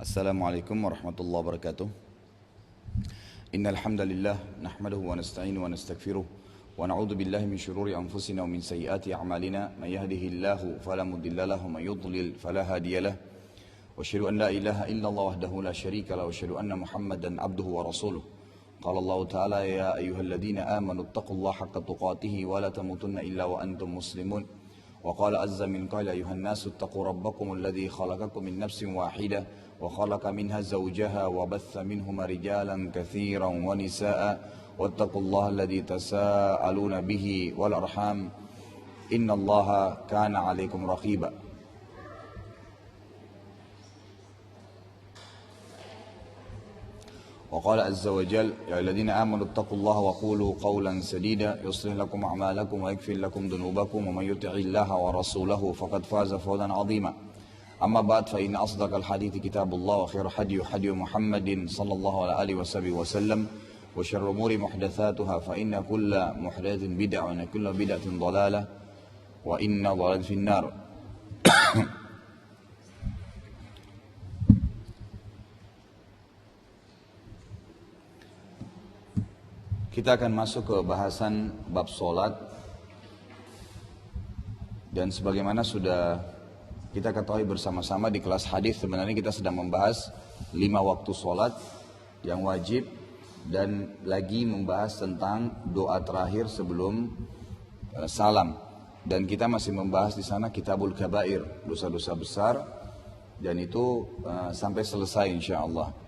Assalamualaikum warahmatullahi wabarakatuh. Innal hamdalillah nahmaduhu wa nasta'inu wa nastaghfiruh wa na'udzu billahi min shururi anfusina wa min sayyiati a'malina may yahdihillahu fala mudilla lahu wa may yudlil fala hadiyalah. Wa asyhadu an la ilaha illallah wahdahu la syarika lahu wa asyhadu anna Muhammadan abduhu wa rasuluh. Qala Allah ta'ala ya ayyuhalladzina amanu taqullaha haqqa tuqatih wa la tamutunna illa wa antum muslimun. وقال عز من قال أيها الناس اتقوا ربكم الذي خلقكم من نفس واحدة وخلق منها زوجها وبث منهما رجالا كثيرا ونساء واتقوا الله الذي تساءلون به والأرحام إن الله كان عليكم رقيبا. وقال عز وجل يا الذين آمنوا اتقوا الله وقولوا قولا سديدا يصلح لكم أعمالكم ويغفر لكم ذنوبكم ومن يطع الله ورسوله فقد فاز فوزا عظيما. أما بعد فإن أصدق الحديث كتاب الله وخير هدي محمد صلى الله عليه وسلم وشر الأمور محدثاتها فإن كل محدثة بدعة وكل بدعة ضلالة وإن ضلالة في النار. Kita akan masuk ke bahasan bab solat. Dan sebagaimana sudah kita ketahui bersama-sama di kelas hadis, sebenarnya kita sedang membahas 5 waktu solat yang wajib dan lagi membahas tentang doa terakhir sebelum salam. Dan kita masih membahas di sana Kitabul Kabair, dosa-dosa besar, dan itu sampai selesai insyaallah.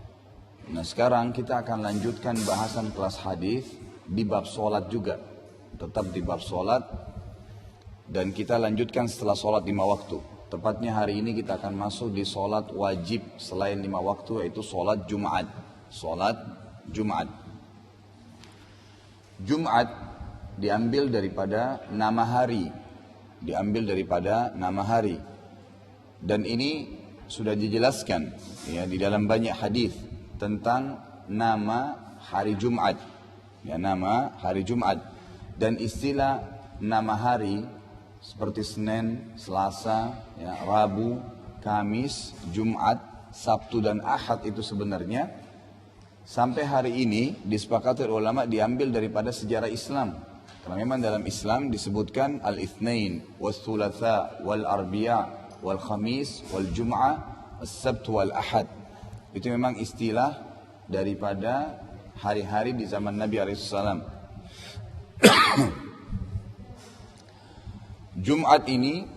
Nah sekarang kita akan lanjutkan bahasan kelas hadis di bab solat juga, tetap di bab solat, dan kita lanjutkan setelah solat 5 waktu. Tepatnya hari ini kita akan masuk di solat wajib selain 5 waktu, yaitu solat Jumat. Solat Jumat. Jumat diambil daripada nama hari, dan ini sudah dijelaskan ya di dalam banyak hadis tentang nama hari Jumat, ya, nama hari Jumat, dan istilah nama hari seperti Senin, Selasa, ya, Rabu, Kamis, Jumat, Sabtu dan Ahad itu sebenarnya sampai hari ini disepakati ulama diambil daripada sejarah Islam. Karena memang dalam Islam disebutkan Al-Itsnain, Wal-Thulatsa, Wal-Arbi'a, Wal-Khamis, Wal-Jum'ah, As-Sabt, Wal-Ahad. Itu memang istilah daripada hari-hari di zaman Nabi SAW. Jumat ini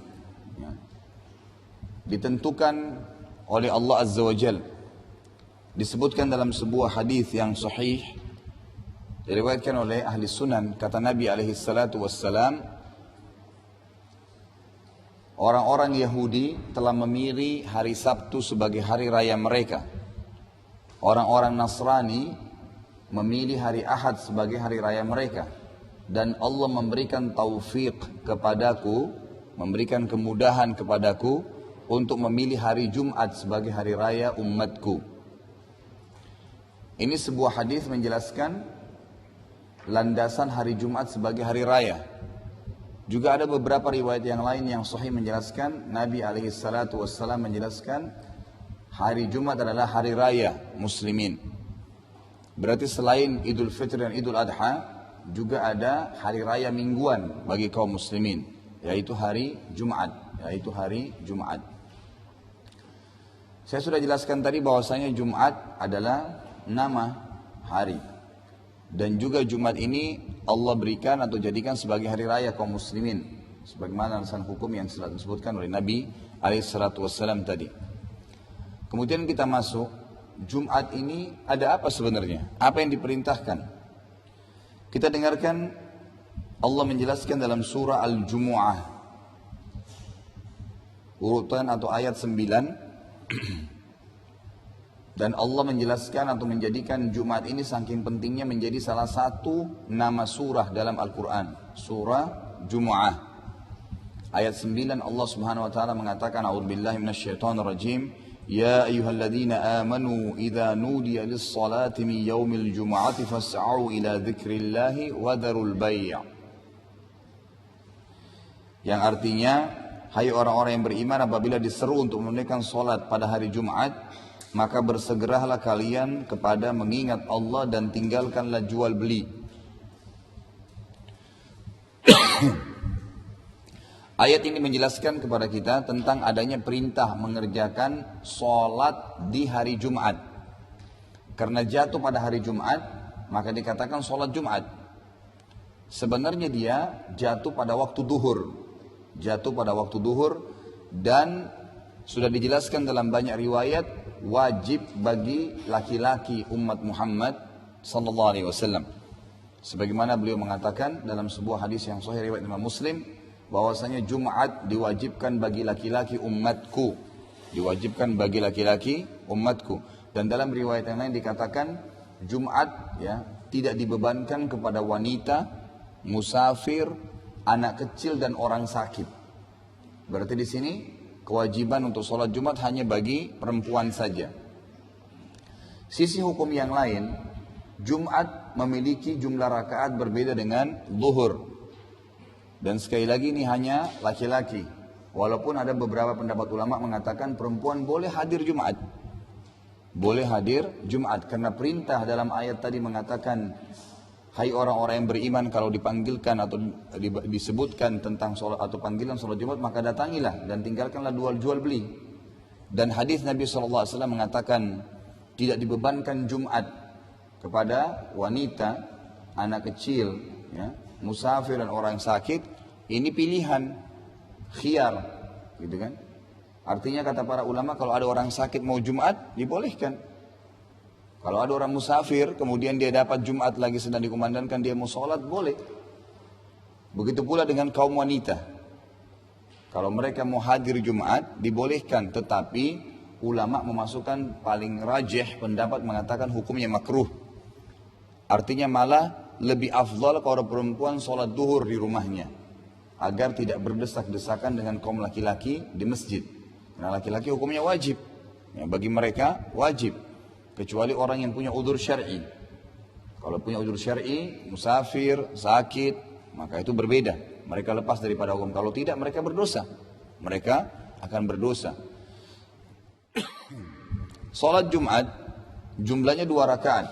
ya, ditentukan oleh Allah Azza wa Jal. Disebutkan dalam sebuah hadis yang sahih, diriwayatkan oleh ahli sunan, kata Nabi SAW, orang-orang Yahudi telah memilih hari Sabtu sebagai hari raya mereka. Orang-orang Nasrani memilih hari Ahad sebagai hari raya mereka. Dan Allah memberikan taufik kepadaku, memberikan kemudahan kepadaku untuk memilih hari Jumat sebagai hari raya umatku. Ini sebuah hadis menjelaskan landasan hari Jumat sebagai hari raya. Juga ada beberapa riwayat yang lain yang sahih menjelaskan Nabi SAW menjelaskan hari Jumat adalah hari raya muslimin. Berarti selain Idul Fitri dan Idul Adha juga ada hari raya mingguan bagi kaum muslimin, yaitu hari Jumat, Saya sudah jelaskan tadi bahwasanya Jumat adalah nama hari. Dan juga Jumat ini Allah berikan atau jadikan sebagai hari raya kaum muslimin, sebagaimana alasan hukum yang disebutkan oleh Nabi SAW tadi. Kemudian kita masuk, Jumat ini ada apa sebenarnya? Apa yang diperintahkan? Kita dengarkan Allah menjelaskan dalam surah Al-Jumu'ah, urutan atau ayat 9. Dan Allah menjelaskan atau menjadikan Jumat ini saking pentingnya menjadi salah satu nama surah dalam Al-Quran. Surah Jumu'ah. Ayat 9 Allah subhanahu wa ta'ala mengatakan, A'udzubillahi minasyaitonirrajim. Ya ayyuhalladzina amanu idza nudiya lis-salati min yaumil jumu'ati fas'au ila dzikrillahi wa dzarul bai'. Yang artinya, hai orang-orang yang beriman, apabila diseru untuk menunaikan salat pada hari Jumat, maka bersegeralah kalian kepada mengingat Allah dan tinggalkanlah jual beli. Ayat ini menjelaskan kepada kita tentang adanya perintah mengerjakan sholat di hari Jumat. Karena jatuh pada hari Jumat, maka dikatakan sholat Jumat. Sebenarnya dia jatuh pada waktu duhur. Jatuh pada waktu duhur dan sudah dijelaskan dalam banyak riwayat wajib bagi laki-laki umat Muhammad sallallahu alaihi wasallam. Sebagaimana beliau mengatakan dalam sebuah hadis yang sahih riwayat Imam Muslim, bahwasanya Jumat diwajibkan bagi laki-laki umatku. Diwajibkan bagi laki-laki umatku. Dan dalam riwayat yang lain dikatakan Jumat ya tidak dibebankan kepada wanita, musafir, anak kecil dan orang sakit. Berarti di sini kewajiban untuk sholat Jumat hanya bagi perempuan saja. Sisi hukum yang lain, Jumat memiliki jumlah rakaat berbeda dengan zuhur. Dan sekali lagi ini hanya laki-laki. Walaupun ada beberapa pendapat ulama mengatakan perempuan boleh hadir Jumat. Boleh hadir Jumat. Karena perintah dalam ayat tadi mengatakan, hai orang-orang yang beriman, kalau dipanggilkan atau disebutkan tentang sholat atau panggilan sholat Jumat, maka datangilah dan tinggalkanlah jual beli. Dan hadis Nabi SAW mengatakan tidak dibebankan Jumat kepada wanita, anak kecil, ya, musafir dan orang sakit. Ini pilihan, khiyar, gitu kan? Artinya kata para ulama, kalau ada orang sakit mau Jumat, dibolehkan. Kalau ada orang musafir, kemudian dia dapat Jumat lagi sedang dikumandangkan, dia mau sholat, boleh. Begitu pula dengan kaum wanita. Kalau mereka mau hadir Jumat, dibolehkan. Tetapi ulama memasukkan paling rajih pendapat mengatakan hukumnya makruh. Artinya malah lebih afdal kalau perempuan sholat duhur di rumahnya. Agar tidak berdesak-desakan dengan kaum laki-laki di masjid. Karena laki-laki hukumnya wajib. Ya, bagi mereka wajib. Kecuali orang yang punya udzur syar'i. Kalau punya udzur syar'i, musafir, sakit, maka itu berbeda. Mereka lepas daripada hukum. Kalau tidak, mereka berdosa. Mereka akan berdosa. Salat Jumat jumlahnya 2 rakaat.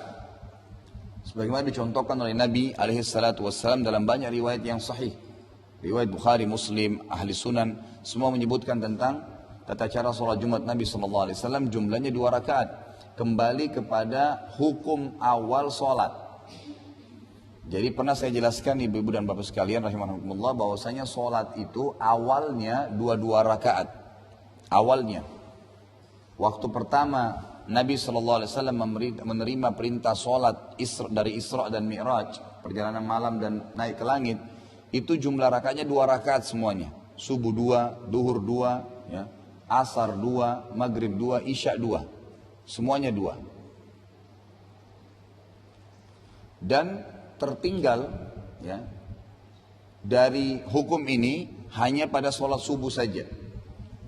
Sebagaimana dicontohkan oleh Nabi SAW dalam banyak riwayat yang sahih. Riwayat Bukhari, Muslim, Ahli Sunan, semua menyebutkan tentang tata cara salat Jumat Nabi SAW, jumlahnya 2 rakaat. Kembali kepada hukum awal sholat. Jadi pernah saya jelaskan ibu-ibu dan bapak sekalian rahimahumullah, bahwasanya sholat itu awalnya 2 rakaat. Awalnya. Waktu pertama Nabi SAW menerima perintah sholat dari Isra dan Mi'raj, perjalanan malam dan naik ke langit, itu jumlah rakaatnya 2 rakaat semuanya. Subuh 2, duhur 2, ya, asar 2, maghrib 2, isya 2. Semuanya 2. Dan tertinggal ya, dari hukum ini hanya pada sholat subuh saja.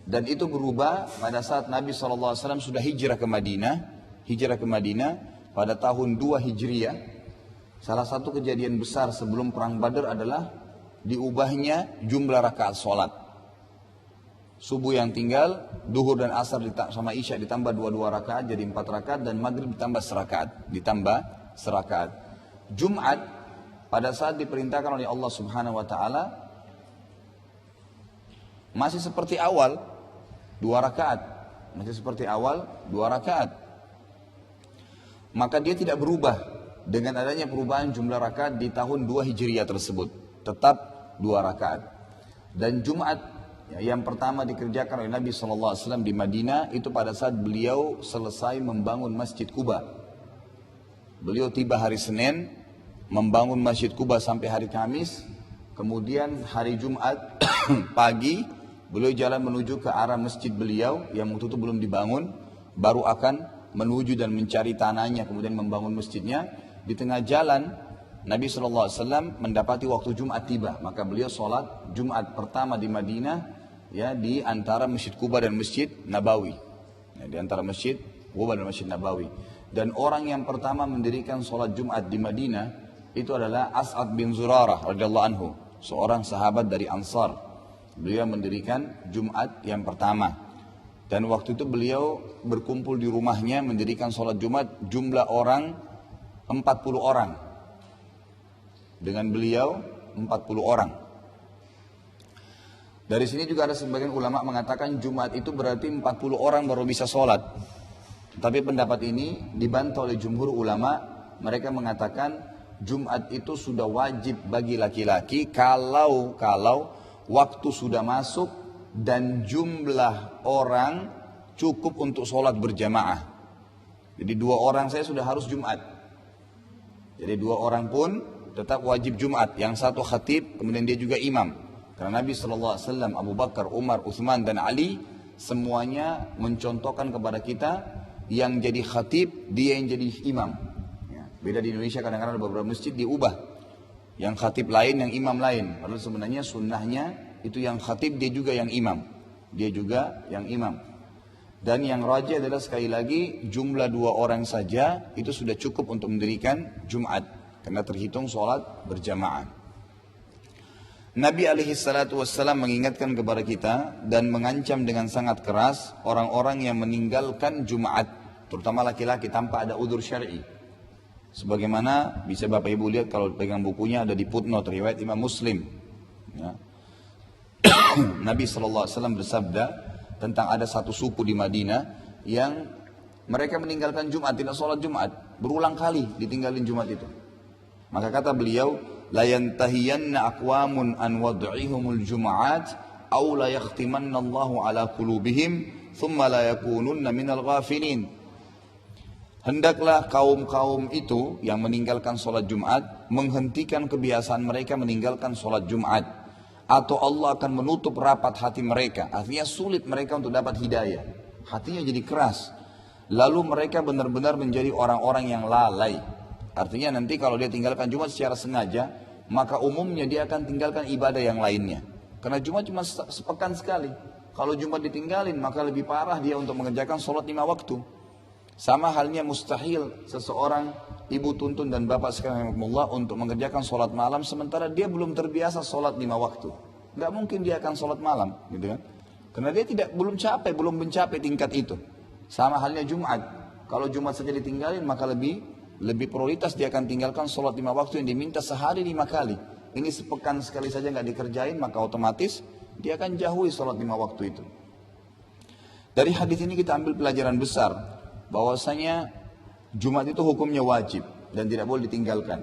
Dan itu berubah pada saat Nabi SAW sudah hijrah ke Madinah. Hijrah ke Madinah pada tahun 2 Hijriah. Salah satu kejadian besar sebelum perang Badar adalah diubahnya jumlah rakaat sholat. Subuh yang tinggal, duhur dan asar sama isya ditambah 2 rakaat jadi 4 rakaat, dan maghrib ditambah serakaat. Jumat pada saat diperintahkan oleh Allah Subhanahu wa taala masih seperti awal 2 rakaat. Masih seperti awal 2 rakaat. Maka dia tidak berubah dengan adanya perubahan jumlah rakaat di tahun 2 Hijriah tersebut. Tetap 2 rakaat. Dan Jumat yang pertama dikerjakan oleh Nabi SAW di Madinah itu pada saat beliau selesai membangun Masjid Quba. Beliau tiba hari Senin, membangun Masjid Quba sampai hari Kamis. Kemudian hari Jumat pagi beliau jalan menuju ke arah masjid beliau yang waktu itu belum dibangun. Baru akan menuju dan mencari tanahnya, kemudian membangun masjidnya. Di tengah jalan Nabi SAW mendapati waktu Jumat tiba. Maka beliau sholat Jumat pertama di Madinah, ya, di antara Masjid Quba dan Masjid Nabawi. Ya, di antara Masjid Quba dan Masjid Nabawi. Dan orang yang pertama mendirikan sholat Jumat di Madinah itu adalah As'ad bin Zurarah radhiyallahu anhu, seorang sahabat dari Ansar. Beliau mendirikan Jumat yang pertama. Dan waktu itu beliau berkumpul di rumahnya mendirikan sholat Jumat, jumlah orang 40 orang. Dengan beliau 40 orang. Dari sini juga ada sebagian ulama mengatakan Jumat itu berarti 40 orang baru bisa sholat. Tapi pendapat ini dibantah oleh jumhur ulama. Mereka mengatakan Jumat itu sudah wajib bagi laki-laki kalau waktu sudah masuk dan jumlah orang cukup untuk sholat berjamaah. Jadi 2 orang saya sudah harus Jumat. Jadi 2 orang pun tetap wajib Jumat. Yang satu khatib, kemudian dia juga imam. Karena Nabi SAW, Abu Bakar, Umar, Uthman dan Ali semuanya mencontohkan kepada kita yang jadi khatib, dia yang jadi imam. Ya, beda di Indonesia kadang-kadang ada beberapa masjid diubah. Yang khatib lain, yang imam lain. Padahal sebenarnya sunnahnya itu yang khatib dia juga yang imam. Dia juga yang imam. Dan yang rajih adalah sekali lagi jumlah 2 orang saja itu sudah cukup untuk mendirikan Jumat. Karena terhitung sholat berjamaah. Nabi SAW mengingatkan kepada kita dan mengancam dengan sangat keras orang-orang yang meninggalkan Jumat, terutama laki-laki tanpa ada udzur syar'i. Sebagaimana bisa Bapak Ibu lihat kalau pegang bukunya ada di footnote riwayat Imam Muslim. Ya. Nabi SAW bersabda tentang ada satu suku di Madinah yang mereka meninggalkan Jumat, tidak sholat Jumat, berulang kali ditinggalin Jumat itu. Maka kata beliau, la yantahiyanna aqwamun an wad'ihumul jum'at aw la yakhtimanna Allahu ala qulubihim thumma la yakununna minal ghafilin. Hendaklah kaum-kaum itu yang meninggalkan sholat Jumat menghentikan kebiasaan mereka meninggalkan sholat Jumat, atau Allah akan menutup rapat hati mereka. Artinya sulit mereka untuk dapat hidayah, hatinya jadi keras. Lalu mereka benar-benar menjadi orang-orang yang lalai. Artinya nanti kalau dia tinggalkan Jumat secara sengaja, maka umumnya dia akan tinggalkan ibadah yang lainnya. Karena Jumat cuma sepekan sekali. Kalau Jumat ditinggalin, maka lebih parah dia untuk mengerjakan sholat 5 waktu. Sama halnya mustahil seseorang ibu tuntun dan bapak sekalian untuk mengerjakan sholat malam sementara dia belum terbiasa sholat 5 waktu. Nggak mungkin dia akan sholat malam, gitu kan? Karena dia belum mencapai tingkat itu. Sama halnya Jumat. Kalau Jumat saja ditinggalin, maka lebih prioritas dia akan tinggalkan sholat 5 waktu yang diminta sehari 5 kali. Ini sepekan sekali saja nggak dikerjain, maka otomatis dia akan jauhi sholat 5 waktu itu. Dari hadis ini kita ambil pelajaran besar, bahwasanya Jumat itu hukumnya wajib dan tidak boleh ditinggalkan.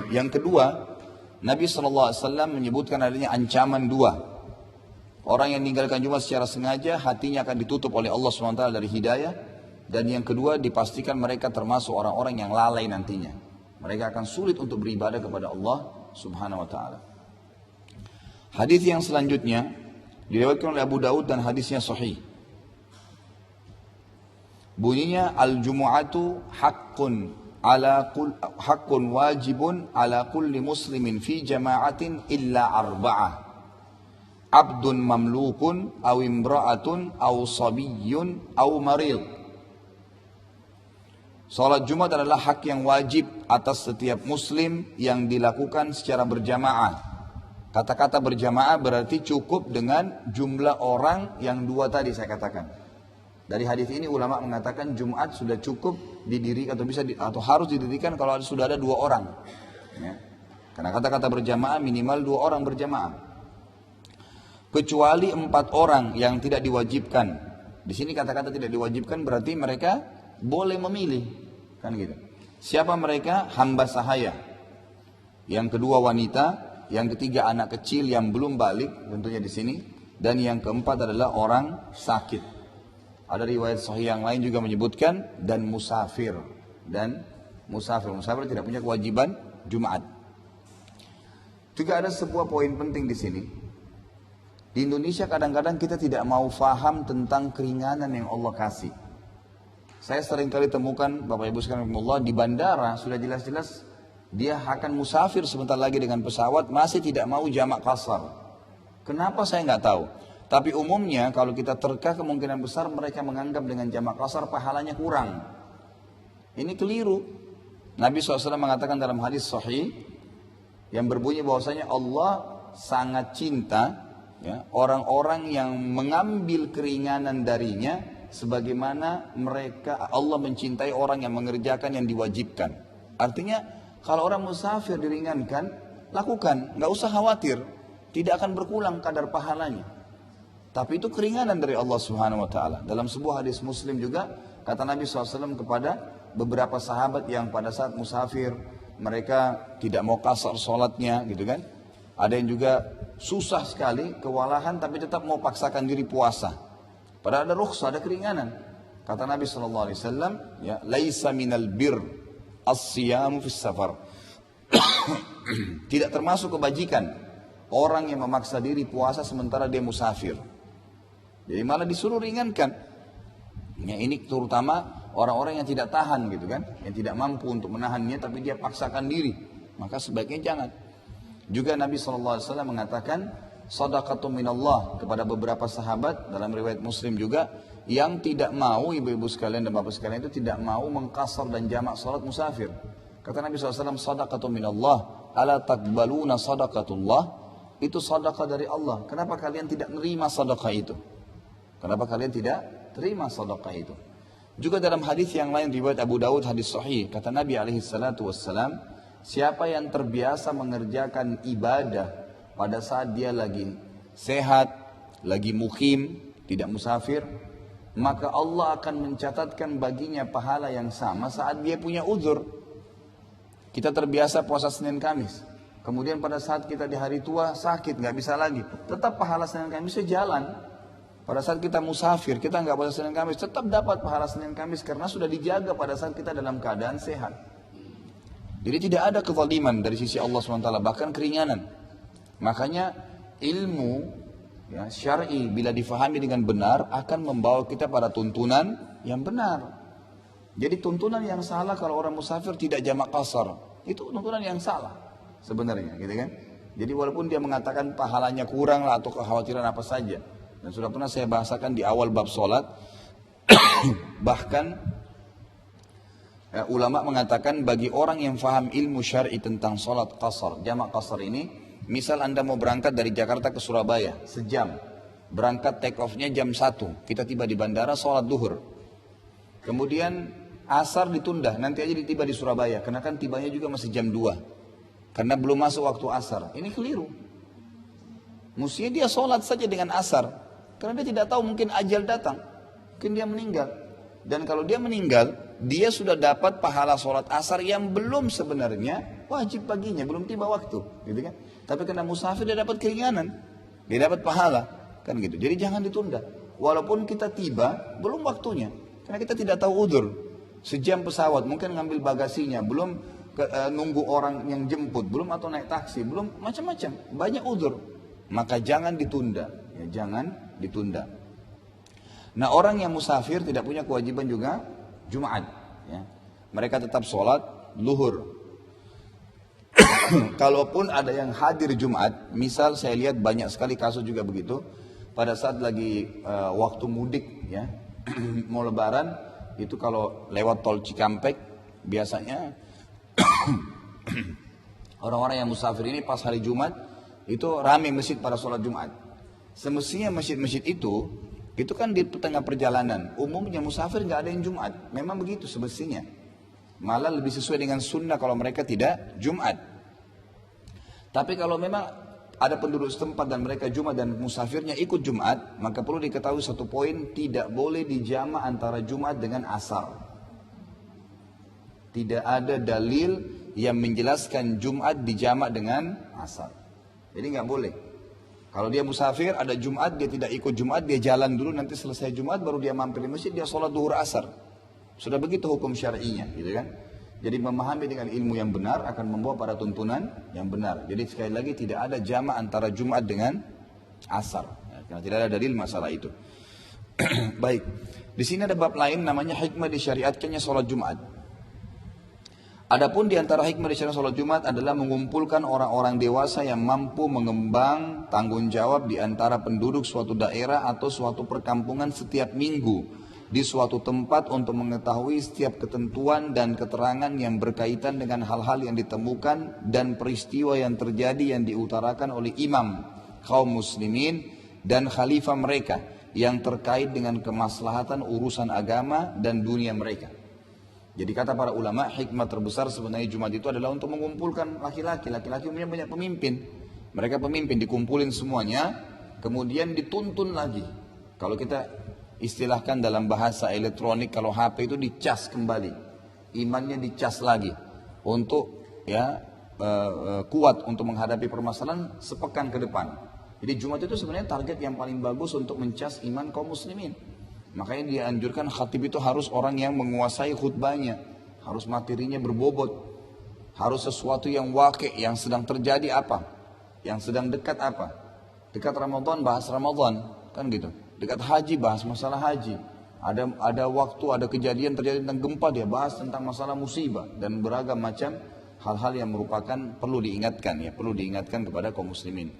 Yang kedua, Nabi SAW menyebutkan adanya ancaman 2. Orang yang meninggalkan Jumat secara sengaja, hatinya akan ditutup oleh Allah SWT dari hidayah. Dan yang kedua, dipastikan mereka termasuk orang-orang yang lalai nantinya. Mereka akan sulit untuk beribadah kepada Allah Subhanahu wa ta'ala. Hadis yang selanjutnya diriwayatkan oleh Abu Daud dan hadisnya sahih. Bunyinya al-jumu'atu haqqun wajibun ala kulli muslimin fi jama'atin illa 4. Abdun mamlukun aw imra'atun aw sabiyyun aw marid. Salat Jumat adalah hak yang wajib atas setiap muslim yang dilakukan secara berjamaah. Kata-kata berjamaah berarti cukup dengan jumlah orang yang 2 tadi saya katakan. Dari hadis ini ulama mengatakan Jumat sudah cukup didirikan atau harus didirikan kalau sudah ada 2 orang. Ya. Karena kata-kata berjamaah minimal 2 orang berjamaah. Kecuali 4 orang yang tidak diwajibkan. Di sini kata-kata tidak diwajibkan berarti mereka boleh memilih, kan gitu. Siapa mereka? Hamba sahaya. Yang kedua wanita, yang ketiga anak kecil yang belum balik tentunya di sini, dan yang keempat adalah orang sakit. Ada riwayat sahih yang lain juga menyebutkan dan musafir. Musafir tidak punya kewajiban Jumat. Juga ada sebuah poin penting di sini. Di Indonesia kadang-kadang kita tidak mau faham tentang keringanan yang Allah kasih. Saya sering kali temukan Bapak Ibu sekalian di bandara sudah jelas-jelas dia akan musafir sebentar lagi dengan pesawat masih tidak mau jamak qasar. Kenapa saya nggak tahu. Tapi umumnya kalau kita terka kemungkinan besar mereka menganggap dengan jamak qasar pahalanya kurang. Ini keliru. Nabi SAW mengatakan dalam hadis sahih yang berbunyi bahwasanya Allah sangat cinta ya, orang-orang yang mengambil keringanan darinya sebagaimana mereka Allah mencintai orang yang mengerjakan yang diwajibkan. Artinya kalau orang musafir diringankan, lakukan, nggak usah khawatir, tidak akan berkurang kadar pahalanya. Tapi itu keringanan dari Allah Subhanahu Wa Taala. Dalam sebuah hadis Muslim juga kata Nabi SAW kepada beberapa sahabat yang pada saat musafir mereka tidak mau kasar sholatnya, gitu kan? Ada yang juga susah sekali, kewalahan, tapi tetap mau paksakan diri puasa. Padahal ada rukhsah, ada keringanan. Kata Nabi SAW, ya, laisa minal bir as-siyamu fis safar. Tidak termasuk kebajikan orang yang memaksa diri puasa sementara dia musafir. Jadi malah disuruh ringankan. Ya, ini terutama orang-orang yang tidak tahan, gitu kan, yang tidak mampu untuk menahannya, tapi dia paksakan diri. Maka sebaiknya jangan. Juga Nabi SAW mengatakan sadaqatu minallah kepada beberapa sahabat dalam riwayat Muslim juga yang tidak mau, ibu-ibu sekalian dan bapak sekalian, itu tidak mau mengqasar dan jamak salat musafir. Kata Nabi SAW, sadaqatu minallah ala taqbaluna sadaqatullah, itu sadaqah dari Allah. Kenapa kalian tidak menerima sadaqah itu? Kenapa kalian tidak terima sadaqah itu? Juga dalam hadis yang lain riwayat Abu Dawud, hadis sahih, kata Nabi SAW, siapa yang terbiasa mengerjakan ibadah pada saat dia lagi sehat, lagi mukim, tidak musafir, maka Allah akan mencatatkan baginya pahala yang sama saat dia punya uzur. Kita terbiasa puasa Senin Kamis, kemudian pada saat kita di hari tua sakit, nggak bisa lagi, tetap pahala Senin Kamis jalan. Pada saat kita musafir, kita nggak puasa Senin Kamis, tetap dapat pahala Senin Kamis karena sudah dijaga pada saat kita dalam keadaan sehat. Jadi tidak ada kezaliman dari sisi Allah SWT, bahkan keringanan. Makanya ilmu, ya, syar'i bila difahami dengan benar akan membawa kita pada tuntunan yang benar. Jadi tuntunan yang salah kalau orang musafir tidak jamak qasar, itu tuntunan yang salah sebenarnya, gitu kan? Jadi walaupun dia mengatakan pahalanya kurang lah atau kekhawatiran apa saja, dan sudah pernah saya bahasakan di awal bab solat, bahkan ulama mengatakan bagi orang yang faham ilmu syar'i tentang solat qasar, jamak qasar ini, misal anda mau berangkat dari Jakarta ke Surabaya sejam, berangkat take off-nya jam 1, kita tiba di bandara solat duhur, kemudian asar ditunda, nanti aja tiba di Surabaya, karena kan tibanya juga masih jam 2, karena belum masuk waktu asar. Ini keliru. Mestinya dia solat saja dengan asar, karena dia tidak tahu mungkin ajal datang, mungkin dia meninggal. Dan kalau dia meninggal, dia sudah dapat pahala solat asar yang belum sebenarnya wajib baginya, belum tiba waktu, gitu kan? Tapi karena musafir dia dapat keringanan, dia dapat pahala, kan gitu. Jadi jangan ditunda, walaupun kita tiba belum waktunya, karena kita tidak tahu udzur. Sejam pesawat, mungkin ngambil bagasinya, belum nunggu orang yang jemput, belum atau naik taksi, belum macam-macam, banyak udzur. Maka jangan ditunda, ya, jangan ditunda. Nah, orang yang musafir tidak punya kewajiban juga Jumat, ya. Mereka tetap sholat luhur. Kalaupun ada yang hadir Jumat, misal saya lihat banyak sekali kasus juga begitu, pada saat lagi waktu mudik, ya, mau lebaran, itu kalau lewat tol Cikampek, biasanya orang-orang yang musafir ini pas hari Jumat, itu ramai masjid pada sholat Jumat. Semestinya masjid-masjid itu kan di tengah perjalanan. Umumnya musafir nggak ada yang Jumat. Memang begitu semestinya. Malah lebih sesuai dengan sunnah kalau mereka tidak Jumat. Tapi kalau memang ada penduduk setempat dan mereka Jumat dan musafirnya ikut Jumat, maka perlu diketahui satu poin, tidak boleh dijama antara Jumat dengan asar. Tidak ada dalil yang menjelaskan Jumat dijama dengan asar. Jadi nggak boleh. Kalau dia musafir, ada Jumat, dia tidak ikut Jumat, dia jalan dulu, nanti selesai Jumat, baru dia mampir di masjid, dia sholat duhur asar. Sudah begitu hukum syar'inya, gitu kan? Jadi memahami dengan ilmu yang benar akan membawa pada tuntunan yang benar. Jadi sekali lagi tidak ada jama' antara Jumat dengan asar, ya, karena tidak ada dalil masalah itu. Baik, di sini ada bab lain namanya hikmah disyariatkannya sholat Jumat. Adapun di antara hikmah disyariatkan sholat Jumat adalah mengumpulkan orang-orang dewasa yang mampu mengembang tanggung jawab di antara penduduk suatu daerah atau suatu perkampungan setiap minggu di suatu tempat untuk mengetahui setiap ketentuan dan keterangan yang berkaitan dengan hal-hal yang ditemukan dan peristiwa yang terjadi yang diutarakan oleh imam kaum muslimin dan khalifah mereka yang terkait dengan kemaslahatan urusan agama dan dunia mereka. Jadi kata para ulama, hikmah terbesar sebenarnya Jumat itu adalah untuk mengumpulkan laki-laki. Laki-laki punya banyak pemimpin. Mereka pemimpin dikumpulin semuanya, kemudian dituntun lagi. Kalau kita istilahkan dalam bahasa elektronik, kalau HP itu dicas kembali, imannya dicas lagi untuk kuat untuk menghadapi permasalahan sepekan ke depan. Jadi Jumat itu sebenarnya target yang paling bagus untuk mencas iman kaum muslimin. Makanya dianjurkan khatib itu harus orang yang menguasai khutbahnya, harus materinya berbobot, harus sesuatu yang wakil, yang sedang terjadi apa, yang sedang dekat apa. Dekat Ramadan bahas Ramadan, kan gitu. Dekat haji bahas masalah haji. Ada waktu, ada kejadian terjadi tentang gempa, dia bahas tentang masalah musibah dan beragam macam hal-hal yang merupakan perlu diingatkan kepada kaum muslimin.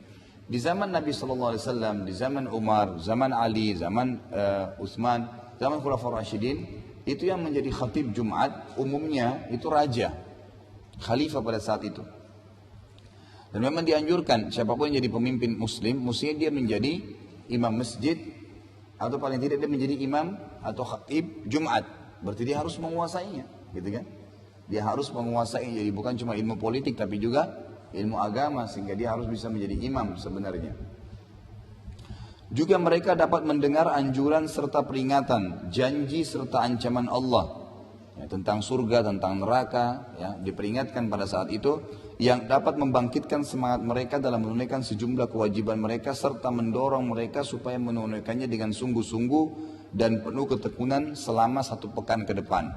Di zaman Nabi SAW, di zaman Umar, zaman Ali, zaman Utsman, zaman Khulafaur Rasyidin, itu yang menjadi khatib Jumat umumnya itu raja, khalifah pada saat itu. Dan memang dianjurkan siapapun yang jadi pemimpin muslim, mestinya dia menjadi imam masjid, atau paling tidak dia menjadi imam atau khatib Jumat. Berarti dia harus menguasainya, gitu kan? Dia harus menguasai, jadi bukan cuma ilmu politik tapi juga ilmu agama, sehingga dia harus bisa menjadi imam sebenarnya. Juga mereka dapat mendengar anjuran serta peringatan, janji serta ancaman Allah tentang surga, tentang neraka, diperingatkan pada saat itu, yang dapat membangkitkan semangat mereka dalam menunaikan sejumlah kewajiban mereka serta mendorong mereka supaya menunaikannya dengan sungguh-sungguh dan penuh ketekunan selama 1 pekan ke depan.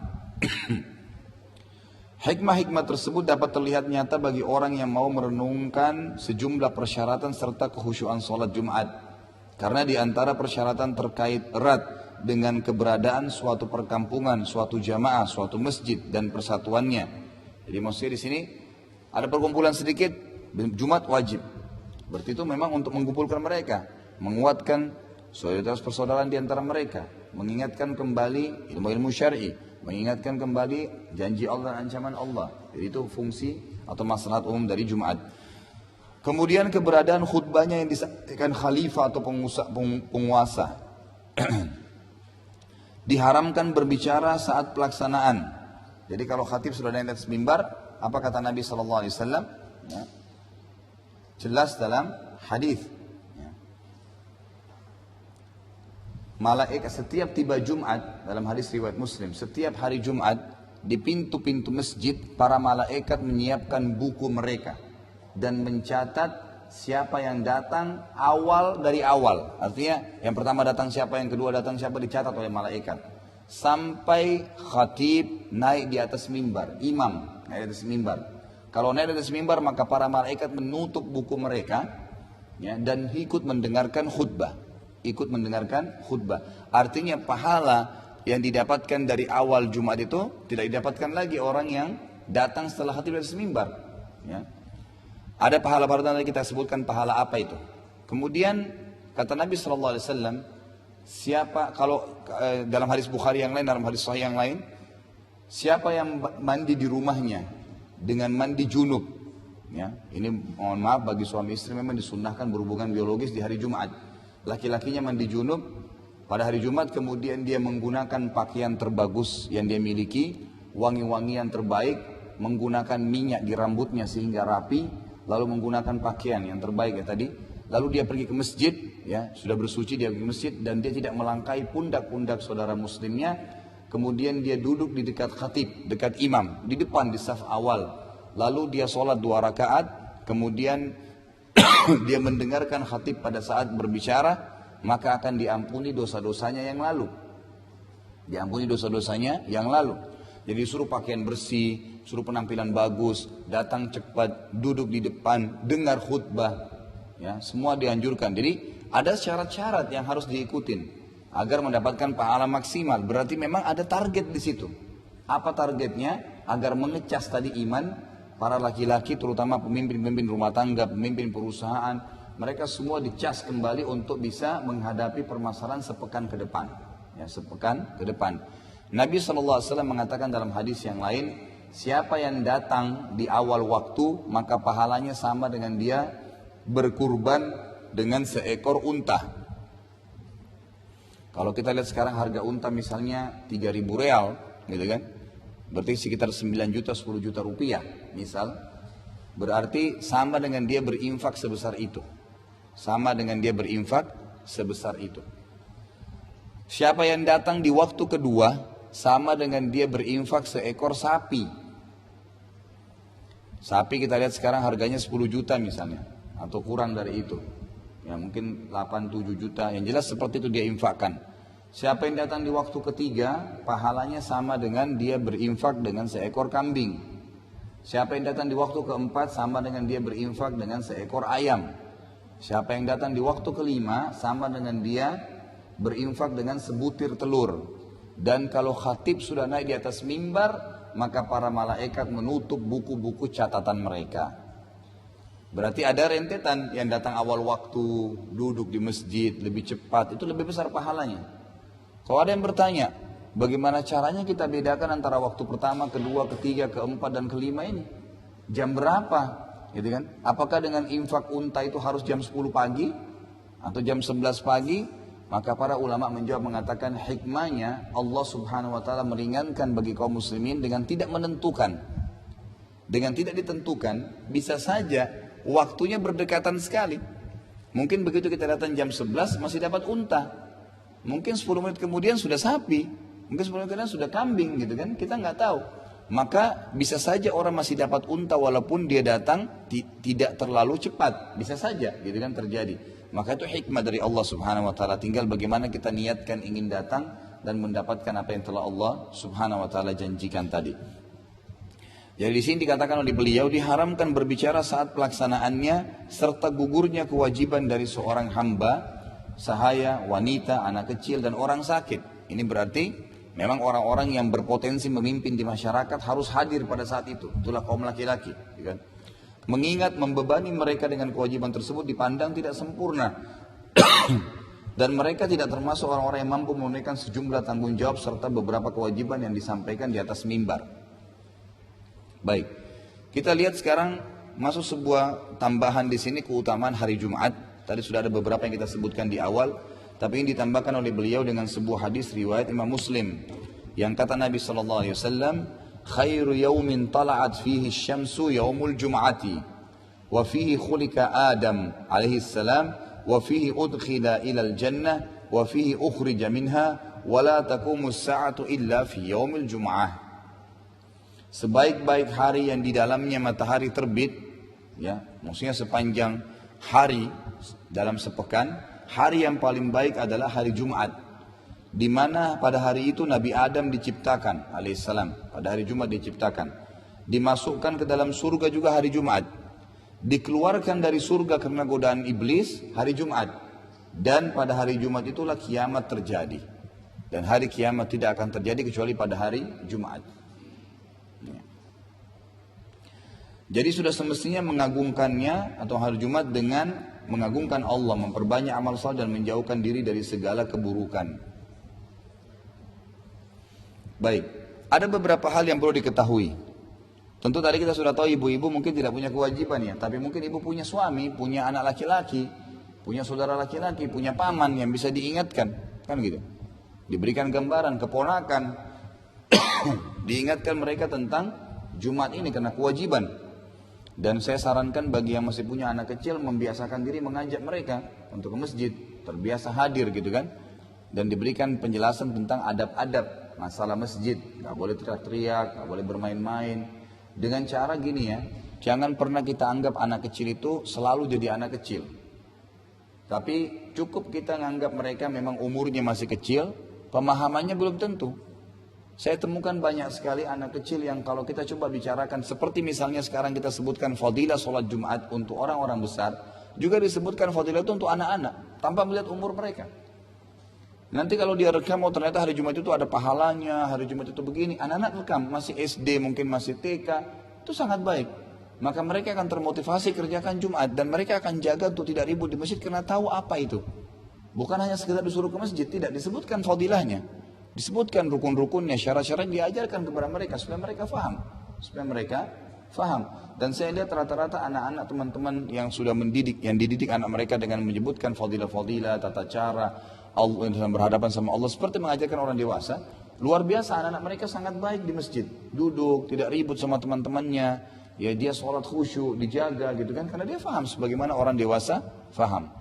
Hikmah-hikmah tersebut dapat terlihat nyata bagi orang yang mau merenungkan sejumlah persyaratan serta kekhusyuan sholat Jumat. Karena di antara persyaratan terkait erat dengan keberadaan suatu perkampungan, suatu jamaah, suatu masjid dan persatuannya. Jadi maksudnya di sini ada perkumpulan sedikit, Jumat wajib. Berarti itu memang untuk mengumpulkan mereka, menguatkan solidaritas persaudaraan di antara mereka, mengingatkan kembali ilmu-ilmu syar'i, mengingatkan kembali janji Allah dan ancaman Allah. Jadi itu fungsi atau maslahat umum dari Jumat. Kemudian keberadaan khutbahnya yang disampaikan khalifah atau penguasa. Diharamkan berbicara saat pelaksanaan. Jadi kalau khatib sudah naik atas mimbar, apa kata Nabi SAW? Jelas dalam hadis. Malaikat setiap tiba Jumat, dalam hadis riwayat Muslim, setiap hari Jumat di pintu-pintu masjid para malaikat menyiapkan buku mereka dan mencatat siapa yang datang dari awal. Artinya yang pertama datang siapa, yang kedua datang siapa, dicatat oleh malaikat. Sampai khatib naik di atas mimbar, imam naik di atas mimbar. Kalau naik di atas mimbar maka para malaikat menutup buku mereka dan ikut mendengarkan khutbah. Artinya pahala yang didapatkan dari awal Jumat itu tidak didapatkan lagi orang yang datang setelah khatib di atas mimbar. Ada pahala-pahala yang kita sebutkan pahala apa itu. Kemudian kata Nabi SAW, siapa kalau dalam hadis Bukhari yang lain, dalam hadis Sahih yang lain, siapa yang mandi di rumahnya dengan mandi junub, ini mohon maaf bagi suami istri memang disunnahkan berhubungan biologis di hari Jumat. Laki-lakinya mandi junub pada hari Jumat, kemudian dia menggunakan pakaian terbagus yang dia miliki, wangi-wangian terbaik, menggunakan minyak di rambutnya sehingga rapi, lalu menggunakan pakaian yang terbaik tadi, lalu dia pergi ke masjid, sudah bersuci dia pergi ke masjid dan dia tidak melangkahi pundak-pundak saudara muslimnya, kemudian dia duduk di dekat khatib, dekat imam, di depan di saf awal, lalu dia sholat 2 rakaat, kemudian dia mendengarkan khatib pada saat berbicara, maka akan diampuni dosa-dosanya yang lalu. Jadi suruh pakaian bersih, suruh penampilan bagus, datang cepat, duduk di depan, dengar khutbah, semua dianjurkan. Jadi ada syarat-syarat yang harus diikutin agar mendapatkan pahala maksimal. Berarti memang ada target di situ. Apa targetnya? Agar mengecas tadi iman para laki-laki, terutama pemimpin-pemimpin rumah tangga, pemimpin perusahaan, mereka semua dicas kembali untuk bisa menghadapi permasalahan sepekan ke depan. Nabi SAW mengatakan dalam hadis yang lain, siapa yang datang di awal waktu, maka pahalanya sama dengan dia berkurban dengan seekor unta. Kalau kita lihat sekarang harga unta misalnya 3.000 real, gitu kan? Berarti sekitar 9 juta, 10 juta rupiah, misal. Berarti sama dengan dia berinfak sebesar itu. Sama dengan dia berinfak sebesar itu. Siapa yang datang di waktu kedua, sama dengan dia berinfak seekor sapi. Sapi kita lihat sekarang harganya 10 juta misalnya, atau kurang dari itu. Ya mungkin 8-7 juta, yang jelas seperti itu dia infakkan. Siapa yang datang di waktu ketiga, pahalanya sama dengan dia berinfak dengan seekor kambing. Siapa yang datang di waktu keempat, sama dengan dia berinfak dengan seekor ayam. Siapa yang datang di waktu kelima, sama dengan dia berinfak dengan sebutir telur. Dan kalau khatib sudah naik di atas mimbar, maka para malaikat menutup buku-buku catatan mereka. Berarti ada rentetan yang datang awal waktu, duduk di masjid, lebih cepat, itu lebih besar pahalanya. Kalau ada yang bertanya, bagaimana caranya kita bedakan antara waktu pertama, kedua, ketiga, keempat, dan kelima ini? Jam berapa? Gitu kan? Apakah dengan infak unta itu harus jam 10 pagi? Atau jam 11 pagi? Maka para ulama menjawab mengatakan hikmahnya Allah subhanahu wa ta'ala meringankan bagi kaum muslimin dengan tidak menentukan. Dengan tidak ditentukan, bisa saja waktunya berdekatan sekali. Mungkin begitu kita datang jam 11 masih dapat unta. Mungkin 10 menit kemudian sudah sapi, mungkin 10 menit kemudian sudah kambing gitu kan, kita nggak tahu. Maka bisa saja orang masih dapat unta walaupun dia datang tidak terlalu cepat, bisa saja gitu kan terjadi. Maka itu hikmah dari Allah subhanahu wa ta'ala, tinggal bagaimana kita niatkan ingin datang dan mendapatkan apa yang telah Allah subhanahu wa ta'ala janjikan tadi. Jadi di sini dikatakan oleh beliau diharamkan berbicara saat pelaksanaannya serta gugurnya kewajiban dari seorang hamba, sahaya, wanita, anak kecil, dan orang sakit. Ini berarti memang orang-orang yang berpotensi memimpin di masyarakat harus hadir pada saat itu. Itulah kaum laki-laki. Kan? Mengingat membebani mereka dengan kewajiban tersebut dipandang tidak sempurna. Dan mereka tidak termasuk orang-orang yang mampu menunaikan sejumlah tanggung jawab serta beberapa kewajiban yang disampaikan di atas mimbar. Baik, kita lihat sekarang masuk sebuah tambahan di sini keutamaan hari Jumat. Tadi sudah ada beberapa yang kita sebutkan di awal, tapi ini ditambahkan oleh beliau dengan sebuah hadis riwayat Imam Muslim yang kata Nabi SAW, khairu yawmin tala'at fihi syamsu yawmul jum'ati wa fihi khulika Adam alaihi salam wa fihi udkhila ilal jannah wa fihi ukhrija minha wa la taqumu as-sa'atu illa fi yawmil jum'ah. Sebaik-baik hari yang di dalamnya matahari terbit, ya, maksudnya sepanjang hari dalam sepekan, hari yang paling baik adalah hari Jumat, di mana pada hari itu Nabi Adam diciptakan alaihissalam. Pada hari Jumat diciptakan, dimasukkan ke dalam surga juga hari Jumat, dikeluarkan dari surga karena godaan iblis hari Jumat, dan pada hari Jumat itulah kiamat terjadi. Dan hari kiamat tidak akan terjadi kecuali pada hari Jumat. Jadi sudah semestinya mengagungkannya atau hari Jumat dengan mengagungkan Allah, memperbanyak amal saleh dan menjauhkan diri dari segala keburukan. Baik, ada beberapa hal yang perlu diketahui. Tentu tadi kita sudah tahu ibu-ibu mungkin tidak punya kewajiban ya, tapi mungkin ibu punya suami, punya anak laki-laki, punya saudara laki-laki, punya paman yang bisa diingatkan, kan gitu. Diberikan gambaran keponakan, diingatkan mereka tentang Jumat ini karena kewajiban. Dan saya sarankan bagi yang masih punya anak kecil membiasakan diri mengajak mereka untuk ke masjid, terbiasa hadir gitu kan. Dan diberikan penjelasan tentang adab-adab masalah masjid, gak boleh teriak-teriak, gak boleh bermain-main. Dengan cara gini ya, jangan pernah kita anggap anak kecil itu selalu jadi anak kecil. Tapi cukup kita menganggap mereka memang umurnya masih kecil, pemahamannya belum tentu. Saya temukan banyak sekali anak kecil yang kalau kita coba bicarakan, seperti misalnya sekarang kita sebutkan fadilah sholat Jumat untuk orang-orang besar, juga disebutkan fadilah itu untuk anak-anak, tanpa melihat umur mereka. Nanti kalau dia rekam, oh ternyata hari Jumat itu ada pahalanya, hari Jumat itu begini, anak-anak rekam, masih SD mungkin masih TK, itu sangat baik. Maka mereka akan termotivasi kerjakan Jumat, dan mereka akan jaga untuk tidak ribut di masjid karena tahu apa itu. Bukan hanya sekedar disuruh ke masjid, tidak, disebutkan fadilahnya. Disebutkan rukun-rukunnya, syarat-syarat diajarkan kepada mereka supaya mereka faham, supaya mereka Faham. Dan saya lihat rata-rata anak-anak teman-teman yang sudah mendidik, yang dididik anak mereka dengan menyebutkan fadilah-fadilah, tata cara Allah dalam berhadapan sama Allah seperti mengajarkan orang dewasa. Luar biasa, anak-anak mereka sangat baik di masjid, duduk, tidak ribut sama teman-temannya, ya dia sholat khusyuk, dijaga gitu kan, karena dia faham sebagaimana orang dewasa faham.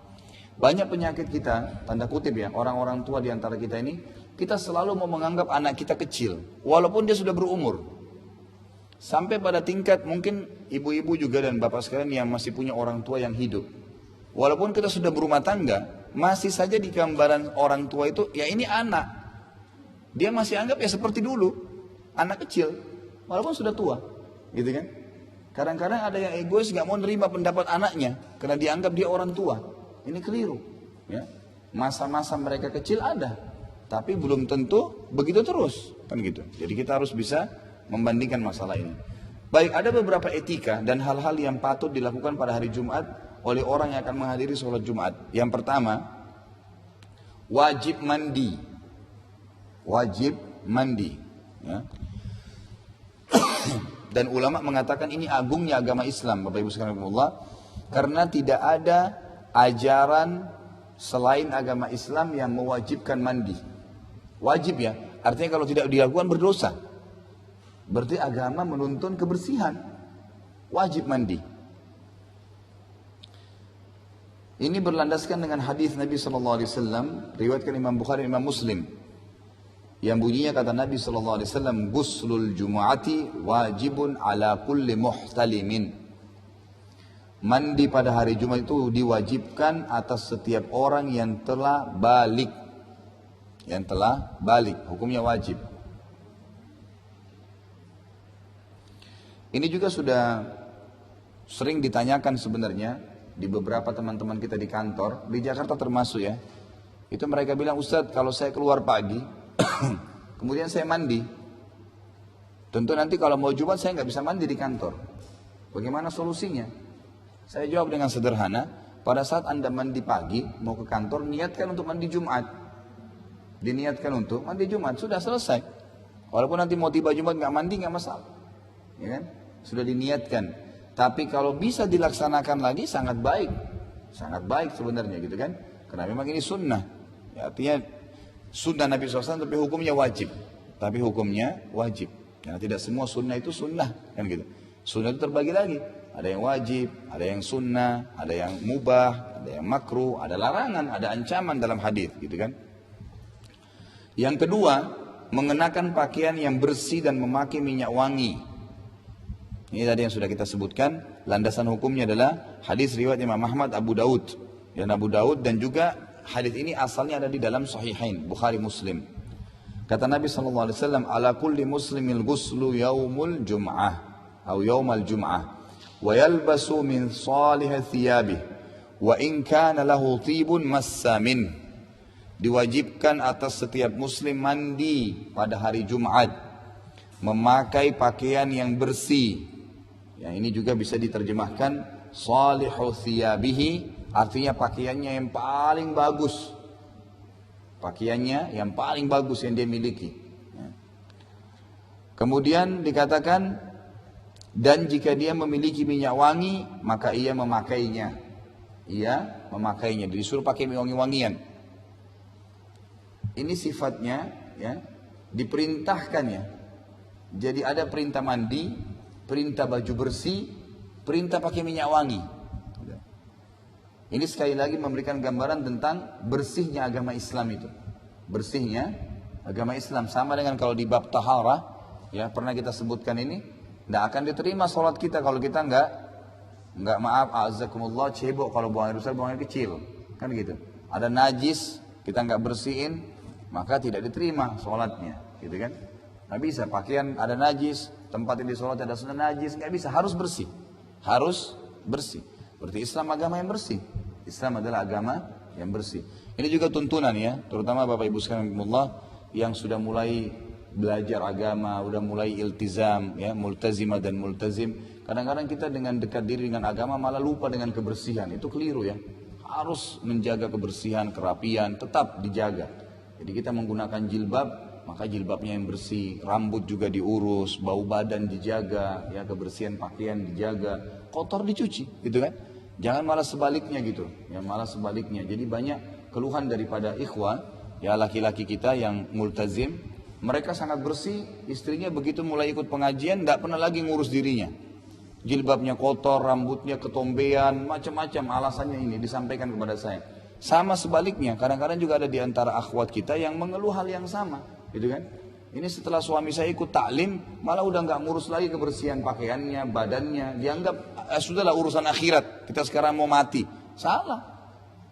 Banyak penyakit kita, tanda kutip ya, orang-orang tua di antara kita ini, kita selalu mau menganggap anak kita kecil, walaupun dia sudah berumur. Sampai pada tingkat mungkin ibu-ibu juga dan bapak sekalian yang masih punya orang tua yang hidup. Walaupun kita sudah berumah tangga, masih saja di gambaran orang tua itu, ya ini anak. Dia masih anggap ya seperti dulu, anak kecil, walaupun sudah tua, gitu kan? Kadang-kadang ada yang egois nggak mau nerima pendapat anaknya, karena dianggap dia orang tua. Ini keliru. Ya. Masa-masa mereka kecil ada, tapi belum tentu begitu terus, kan gitu. Jadi kita harus bisa membandingkan masalah ini. Baik, ada beberapa etika dan hal-hal yang patut dilakukan pada hari Jumat oleh orang yang akan menghadiri sholat Jumat. Yang pertama, wajib mandi. Wajib mandi. Ya. Dan ulama mengatakan ini agungnya agama Islam, Bapak Ibu sekalian, karena tidak ada ajaran selain agama Islam yang mewajibkan mandi. Wajib ya, artinya kalau tidak dilakukan berdosa. Berarti agama menuntun kebersihan. Wajib mandi. Ini berlandaskan dengan hadis Nabi SAW, riwayatkan Imam Bukhari, Imam Muslim, yang bunyinya kata Nabi SAW, guslul jumu'ati wajibun ala kulli muhtalimin. Mandi pada hari Jumat itu diwajibkan atas setiap orang yang telah balik. Yang telah balik, hukumnya wajib. Ini juga sudah sering ditanyakan sebenarnya di beberapa teman-teman kita di kantor, di Jakarta termasuk ya. Itu mereka bilang, Ustadz kalau saya keluar pagi, kemudian saya mandi, tentu nanti kalau mau Jumat saya nggak bisa mandi di kantor. Bagaimana solusinya? Saya jawab dengan sederhana, pada saat Anda mandi pagi, mau ke kantor, niatkan untuk mandi Jumat. Diniatkan untuk mandi Jumat, sudah selesai. Walaupun nanti mau tiba Jumat nggak mandi, nggak masalah. Ya kan? Sudah diniatkan. Tapi kalau bisa dilaksanakan lagi sangat baik sebenarnya gitu kan, karena memang ini sunnah ya, artinya sunnah Nabi SAW tapi hukumnya wajib, karena tidak semua sunnah itu sunnah kan gitu. Sunnah itu terbagi lagi, ada yang wajib, ada yang sunnah, ada yang mubah, ada yang makruh, ada larangan, ada ancaman dalam hadis gitu kan. Yang kedua, mengenakan pakaian yang bersih dan memakai minyak wangi. Ini tadi yang sudah kita sebutkan, landasan hukumnya adalah hadis riwayat Imam Ahmad, Abu Daud. Dan juga hadis ini asalnya ada di dalam Sahihain, Bukhari Muslim. Kata Nabi SAW, ala kulli muslimil ghuslu yaumul jum'ah, atau yaumal jum'ah, wa yalbasu min salih thiyabih, wa in kana lahu tibun massamin. Diwajibkan atas setiap muslim mandi pada hari Jumat, memakai pakaian yang bersih. Ya, ini juga bisa diterjemahkan salihu thiyabihi, artinya pakaiannya yang paling bagus. Pakaiannya yang paling bagus yang dia miliki. Ya. Kemudian dikatakan, dan jika dia memiliki minyak wangi, maka ia memakainya. Disuruh pakai wangi-wangian. Ini sifatnya ya, diperintahkan ya. Jadi ada perintah mandi, perintah baju bersih, perintah pakai minyak wangi. Ini sekali lagi memberikan gambaran tentang bersihnya agama Islam itu. Bersihnya agama Islam sama dengan kalau di bab taharah, ya pernah kita sebutkan ini, tidak akan diterima sholat kita kalau kita enggak maaf, azakumullah, cebok kalau buang air besar, buang air kecil, kan gitu. Ada najis, kita enggak bersihin, maka tidak diterima sholatnya, gitu kan? Nggak bisa, pakaian ada najis, tempat yang disolat ada sunnah najis, nggak bisa, harus bersih. Berarti Islam agama yang bersih. Islam adalah agama yang bersih. Ini juga tuntunan ya, terutama Bapak Ibu sekalian yang sudah mulai belajar agama, sudah mulai iltizam, ya, multazimah dan multazim. Kadang-kadang kita dengan dekat diri dengan agama malah lupa dengan kebersihan. Itu keliru ya. Harus menjaga kebersihan, kerapian, tetap dijaga. Jadi kita menggunakan jilbab, maka jilbabnya yang bersih, rambut juga diurus, bau badan dijaga, ya kebersihan pakaian dijaga, kotor dicuci, gitu kan? Jangan malah sebaliknya gitu, ya malah sebaliknya. Jadi banyak keluhan daripada ikhwan, ya laki-laki kita yang multazim, mereka sangat bersih, istrinya begitu mulai ikut pengajian, tidak pernah lagi ngurus dirinya. Jilbabnya kotor, rambutnya ketombean, macam-macam alasannya ini disampaikan kepada saya. Sama sebaliknya, kadang-kadang juga ada di antara akhwat kita yang mengeluh hal yang sama, gitu kan? Ini setelah suami saya ikut taklim, malah udah nggak ngurus lagi kebersihan pakaiannya, badannya, dianggap sudahlah urusan akhirat, kita sekarang mau mati. Salah,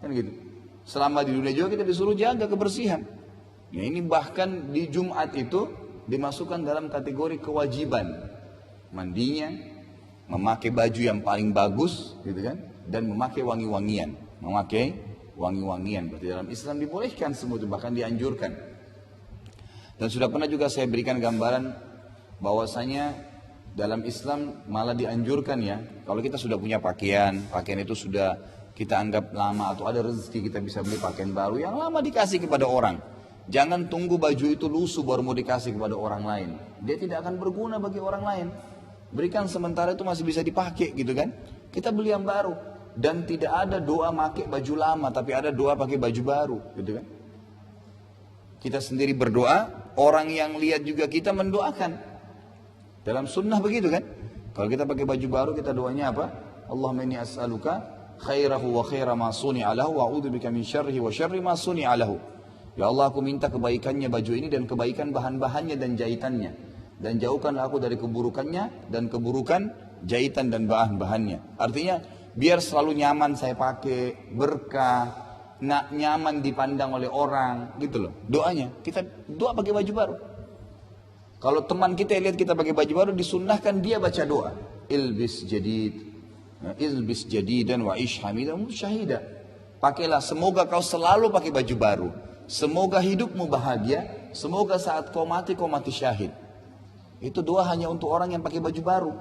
kan gitu. Selama di dunia juga kita disuruh jaga kebersihan. Ya, ini bahkan di Jumat itu dimasukkan dalam kategori kewajiban, mandinya, memakai baju yang paling bagus, gitu kan, dan memakai wangi-wangian, berarti dalam Islam dibolehkan semua itu, bahkan dianjurkan. Dan sudah pernah juga saya berikan gambaran bahwasanya dalam Islam malah dianjurkan ya, kalau kita sudah punya pakaian itu sudah kita anggap lama atau ada rezeki kita bisa beli pakaian baru yang lama dikasih kepada orang. Jangan tunggu baju itu lusuh baru mau dikasih kepada orang lain. Dia tidak akan berguna bagi orang lain. Berikan sementara itu masih bisa dipakai gitu kan. Kita beli yang baru. Dan tidak ada doa pakai baju lama, tapi ada doa pakai baju baru gitu kan. Kita sendiri berdoa, orang yang lihat juga kita mendoakan. Dalam sunnah begitu kan. Kalau kita pakai baju baru kita doanya apa? Allahumma inni as'aluka khairahu wa khaira ma suni'alahu wa a'udzubika min syarrihi wa syarri ma suni'alahu. Ya Allah, aku minta kebaikannya baju ini dan kebaikan bahan-bahannya dan jahitannya. Dan jauhkanlah aku dari keburukannya dan keburukan jahitan dan bahan-bahannya. Artinya biar selalu nyaman saya pakai, berkah, nyaman dipandang oleh orang, gitu loh. Doanya, kita doa pakai baju baru. Kalau teman kita lihat kita pakai baju baru, disunnahkan dia baca doa. Ilbis jadidan wa ish hamidan syahida. Pakailah, semoga kau selalu pakai baju baru. Semoga hidupmu bahagia, semoga saat kau mati syahid. Itu doa hanya untuk orang yang pakai baju baru.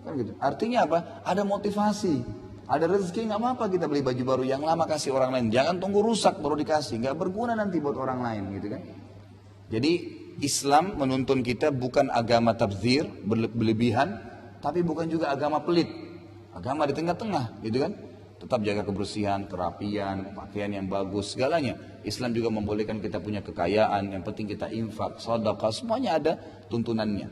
Kan gitu. Artinya apa? Ada motivasi, ada rezeki, nggak apa-apa kita beli baju baru yang lama kasih orang lain. Jangan tunggu rusak baru dikasih, nggak berguna nanti buat orang lain, gitu kan? Jadi Islam menuntun kita bukan agama tabdzir, berlebihan, tapi bukan juga agama pelit, agama di tengah-tengah, gitu kan? Tetap jaga kebersihan, kerapian, pakaian yang bagus, segalanya. Islam juga membolehkan kita punya kekayaan, yang penting kita infak, sedekah, semuanya ada tuntunannya.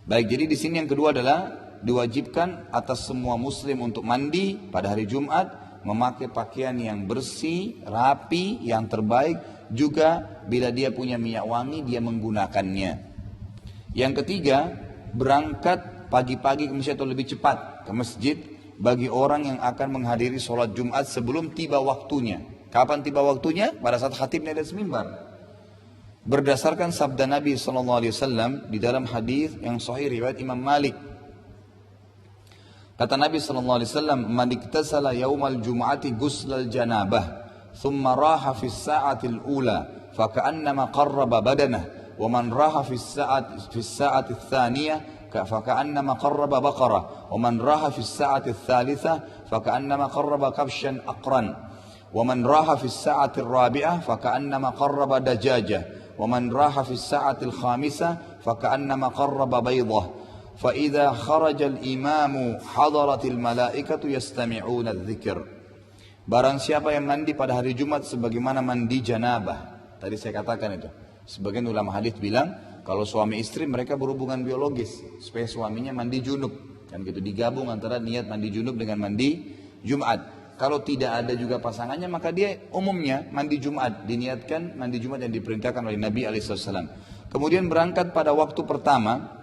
Baik, jadi di sini yang kedua adalah diwajibkan atas semua muslim untuk mandi pada hari Jumat, memakai pakaian yang bersih, rapi, yang terbaik, juga bila dia punya minyak wangi dia menggunakannya. Yang ketiga, berangkat pagi-pagi ke masjid atau lebih cepat ke masjid bagi orang yang akan menghadiri sholat Jumat sebelum tiba waktunya. Kapan tiba waktunya? Pada saat khatibnya di atas mimbar. Berdasarkan sabda Nabi SAW di dalam hadis yang sahih riwayat Imam Malik. Kata Nabi SAW, "Man iktasala yaumal jum'ati guslal janabah, thumma raha fi sa'atil ula, faka'annama qarraba badanah, wa man raha fi sa'atil thaniyah, faka'annama qarraba baqarah, wa man raha fi sa'atil thalithah, faka'annama qarraba kabshan aqran, wa man raha fi sa'atil rabi'ah, faka'annama qarraba dajajah, ومن راح في الساعة الخامسة فكأنما قرب بيضة فإذا خرج الإمام حضرت الملائكة يستمعون الذكر." Barang siapa yang mandi pada hari Jumat sebagaimana mandi janabah. Tadi saya katakan itu. Sebagian ulama hadis bilang kalau suami istri mereka berhubungan biologis supaya suaminya mandi junub. Kan gitu, digabung antara niat mandi junub dengan mandi Jumat. Kalau tidak ada juga pasangannya maka dia umumnya mandi Jumat, diniatkan mandi Jumat yang diperintahkan oleh Nabi SAW. Kemudian berangkat pada waktu pertama,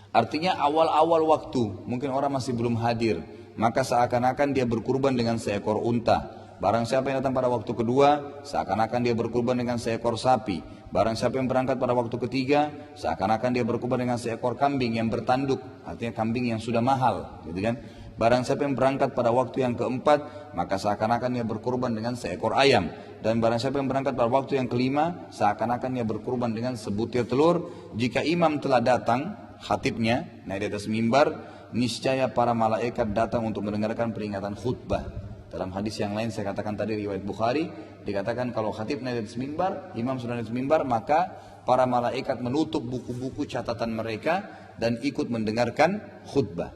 artinya awal-awal waktu, mungkin orang masih belum hadir, maka seakan-akan dia berkurban dengan seekor unta. Barang siapa yang datang pada waktu kedua, seakan-akan dia berkurban dengan seekor sapi. Barang siapa yang berangkat pada waktu ketiga, seakan-akan dia berkurban dengan seekor kambing yang bertanduk, artinya kambing yang sudah mahal, gitu kan? Barang siapa yang berangkat pada waktu yang keempat, maka seakan-akan dia berkurban dengan seekor ayam. Dan barang siapa yang berangkat pada waktu yang kelima, seakan-akan dia berkurban dengan sebutir telur. Jika imam telah datang, khatibnya naik di atas mimbar, niscaya para malaikat datang untuk mendengarkan peringatan khutbah. Dalam hadis yang lain saya katakan tadi riwayat Bukhari, dikatakan kalau khatib naik di atas mimbar, imam sudah naik di atas mimbar, maka para malaikat menutup buku-buku catatan mereka dan ikut mendengarkan khutbah.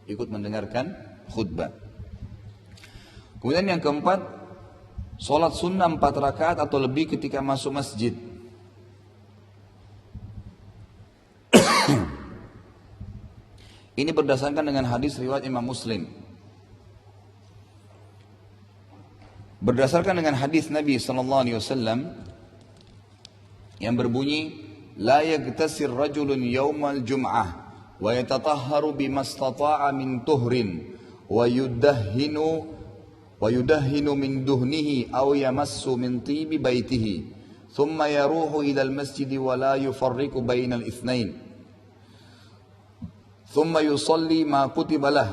Ikut mendengarkan khutbah. Kemudian yang keempat, sholat sunnah 4 rakaat atau lebih ketika masuk masjid. Ini berdasarkan dengan hadis riwayat Imam Muslim. Berdasarkan dengan hadis Nabi SAW yang berbunyi, لا يغتسل رجل يوم الجمعة ويتطهر بما استطاع من طهر ويدهن من دهنه أو يمس من طيب بيته ثم يروح إلى المسجد ولا يفرق بين الاثنين ثم يصلي ما كتب له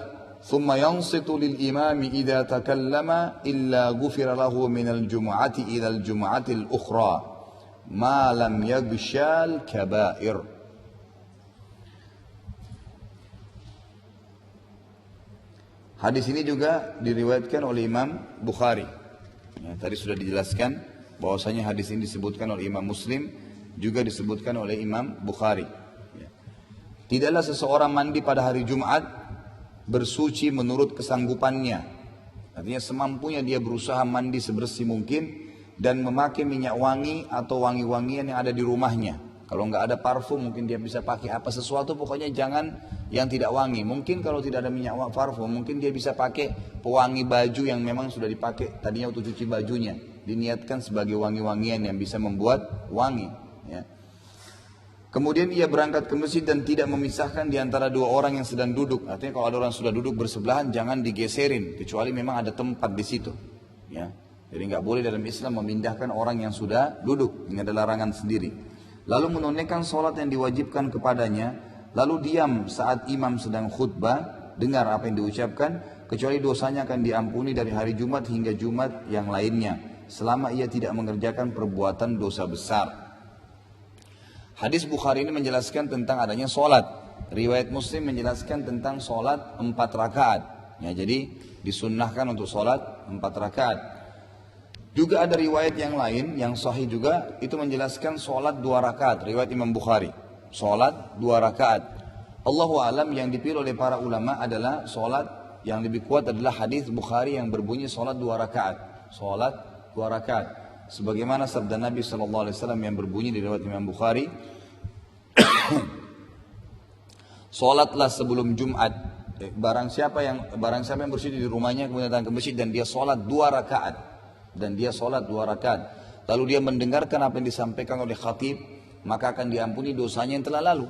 ثم ينصت للإمام إذا تكلم إلا غفر له من الجمعة إلى الجمعة الأخرى ما لم يغشى الكبائر. Hadis ini juga diriwayatkan oleh Imam Bukhari. Ya, tadi sudah dijelaskan bahwasanya hadis ini disebutkan oleh Imam Muslim, juga disebutkan oleh Imam Bukhari. Ya. Tidaklah seseorang mandi pada hari Jumat bersuci menurut kesanggupannya. Artinya semampunya dia berusaha mandi sebersih mungkin dan memakai minyak wangi atau wangi-wangian yang ada di rumahnya. Kalau nggak ada parfum mungkin dia bisa pakai apa sesuatu, pokoknya jangan yang tidak wangi. Mungkin kalau tidak ada minyak parfum mungkin dia bisa pakai pewangi baju yang memang sudah dipakai tadinya untuk cuci bajunya, diniatkan sebagai wangi-wangian yang bisa membuat wangi, ya. Kemudian ia berangkat ke masjid dan tidak memisahkan di antara dua orang yang sedang duduk. Artinya kalau ada orang sudah duduk bersebelahan jangan digeserin kecuali memang ada tempat di situ, ya. Jadi nggak boleh dalam Islam memindahkan orang yang sudah duduk. Ini adalah larangan sendiri. Lalu menunaikan sholat yang diwajibkan kepadanya, lalu diam saat imam sedang khutbah, dengar apa yang diucapkan, kecuali dosanya akan diampuni dari hari Jumat hingga Jumat yang lainnya, selama ia tidak mengerjakan perbuatan dosa besar. Hadis Bukhari ini menjelaskan tentang adanya sholat. Riwayat Muslim menjelaskan tentang sholat 4 rakaat. Ya, jadi disunnahkan untuk sholat 4 rakaat. Juga ada riwayat yang lain yang sahih juga itu menjelaskan sholat 2 rakaat. Riwayat Imam Bukhari, sholat 2 rakaat. Allahu alam, yang dipilih oleh para ulama adalah sholat yang lebih kuat adalah hadis Bukhari yang berbunyi sholat 2 rakaat. Sholat 2 rakaat. Sebagaimana sabda Nabi SAW yang berbunyi di riwayat Imam Bukhari, sholatlah sebelum Jumat. Barang siapa yang bersujud di rumahnya kemudian datang ke masjid dan dia sholat 2 rakaat. Lalu dia mendengarkan apa yang disampaikan oleh khatib, maka akan diampuni dosanya yang telah lalu,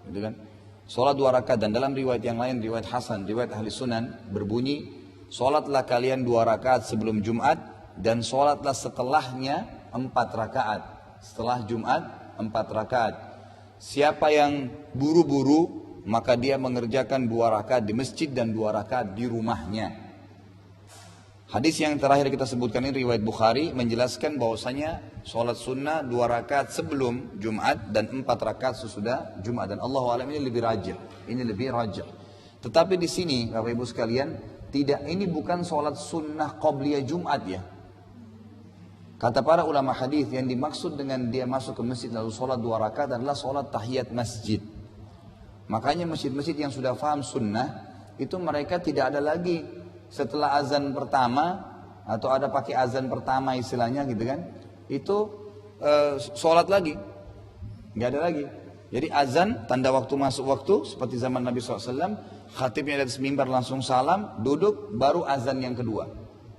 gitu kan? Sholat 2 rakaat. Dan dalam riwayat yang lain, riwayat Hasan, riwayat Ahli Sunan berbunyi, sholatlah kalian 2 rakaat sebelum Jumat dan sholatlah setelahnya 4 rakaat. Setelah Jumat 4 rakaat. Siapa yang buru-buru maka dia mengerjakan 2 rakaat di masjid dan 2 rakaat di rumahnya. Hadis yang terakhir kita sebutkan ini riwayat Bukhari menjelaskan bahwasanya sholat sunnah 2 rakaat sebelum Jumat dan 4 rakaat sesudah Jumat. Dan Allahu a'lam ini lebih rajih. Tetapi di sini Bapak Ibu sekalian, ini bukan sholat sunnah qabliyah Jumat, ya. Kata para ulama hadis, yang dimaksud dengan dia masuk ke masjid lalu sholat 2 rakaat adalah sholat tahiyat masjid. Makanya masjid-masjid yang sudah faham sunnah itu mereka tidak ada lagi setelah azan pertama atau ada pakai azan pertama istilahnya gitu kan, itu sholat lagi, nggak ada lagi. Jadi azan tanda waktu masuk waktu seperti zaman Nabi SAW, khatibnya di atas mimbar langsung salam, duduk, baru azan yang kedua,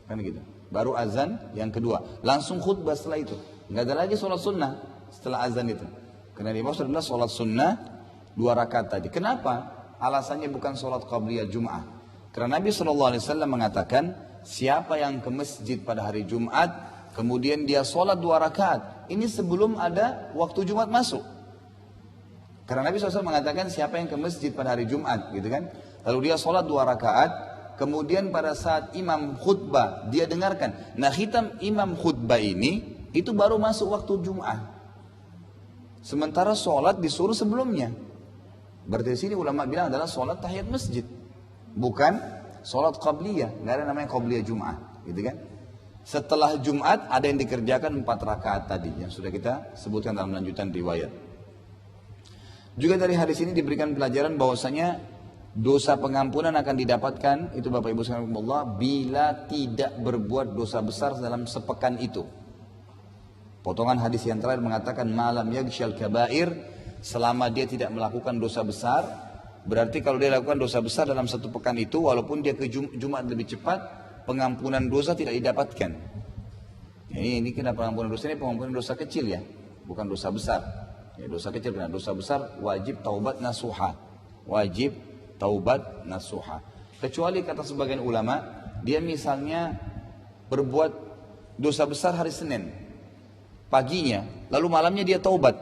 kan gitu. Baru azan yang kedua, langsung khutbah setelah itu, nggak ada lagi sholat sunnah setelah azan itu. Karena dimaksud adalah sholat sunnah 2 rakaat tadi. Kenapa? Alasannya bukan sholat qabliyah Jum'ah. Karena Nabi SAW mengatakan, siapa yang ke masjid pada hari Jumat, kemudian dia sholat 2 rakaat, ini sebelum ada waktu Jumat masuk. Karena Nabi SAW mengatakan, siapa yang ke masjid pada hari Jumat, gitu kan? Lalu dia sholat 2 rakaat, kemudian pada saat imam khutbah, dia dengarkan. Nah, khitam imam khutbah ini, itu baru masuk waktu Jumat. Sementara sholat disuruh sebelumnya. Berarti di sini ulama bilang adalah sholat tahiyat masjid. Bukan sholat qabliyah, nggak ada namanya qabliyah Jum'ah, gitu kan? Setelah Jumat ada yang dikerjakan 4 rakaat tadi yang sudah kita sebutkan dalam lanjutan riwayat. Juga dari hadis ini diberikan pelajaran bahwasanya dosa pengampunan akan didapatkan itu Bapak Ibu sekalian Allah bila tidak berbuat dosa besar dalam sepekan itu. Potongan hadis yang terakhir mengatakan malam yaghshal kabair, selama dia tidak melakukan dosa besar. Berarti kalau dia lakukan dosa besar dalam 1 pekan itu, walaupun dia ke Jumat lebih cepat, pengampunan dosa tidak didapatkan. Ini kena pengampunan dosa ini pengampunan dosa kecil ya, bukan dosa besar. Ya, dosa kecil benar, dosa besar wajib taubat nasuha. Wajib taubat nasuha. Kecuali kata sebagian ulama, dia misalnya berbuat dosa besar hari Senin paginya, lalu malamnya dia taubat.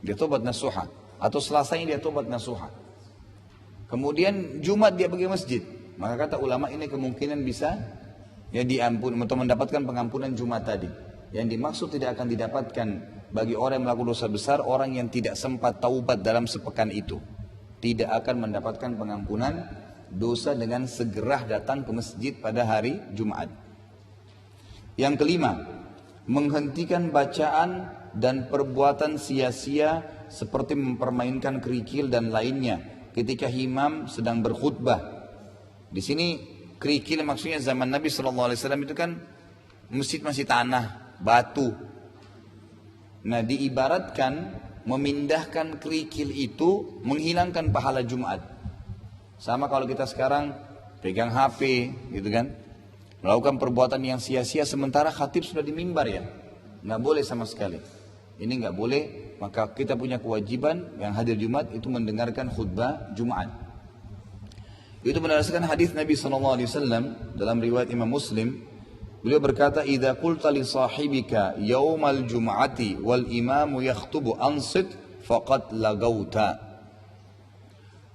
Dia taubat nasuha, atau Selasanya dia taubat nasuha. Kemudian Jumat dia pergi masjid. Maka kata ulama ini kemungkinan bisa ya diampun atau mendapatkan pengampunan Jumat tadi. Yang dimaksud tidak akan didapatkan bagi orang yang melakukan dosa besar, orang yang tidak sempat taubat dalam sepekan itu. Tidak akan mendapatkan pengampunan dosa dengan segera datang ke masjid pada hari Jumat. Yang kelima, menghentikan bacaan dan perbuatan sia-sia seperti mempermainkan kerikil dan lainnya ketika imam sedang berkhutbah. Di sini kerikil maksudnya zaman Nabi SAW itu kan masjid masih tanah, batu. Nah diibaratkan memindahkan kerikil itu menghilangkan pahala Jumat. Sama kalau kita sekarang pegang HP gitu kan, melakukan perbuatan yang sia-sia sementara khatib sudah di mimbar ya. Nggak boleh sama sekali. Ini nggak boleh, maka kita punya kewajiban yang hadir Jumat itu mendengarkan khutbah Jumat. Itu berdasarkan hadis Nabi SAW dalam riwayat Imam Muslim. Beliau berkata, "Idza qulta li sahibika yaumal jum'ati wal imamu yakhtubu ansit faqad lagauta."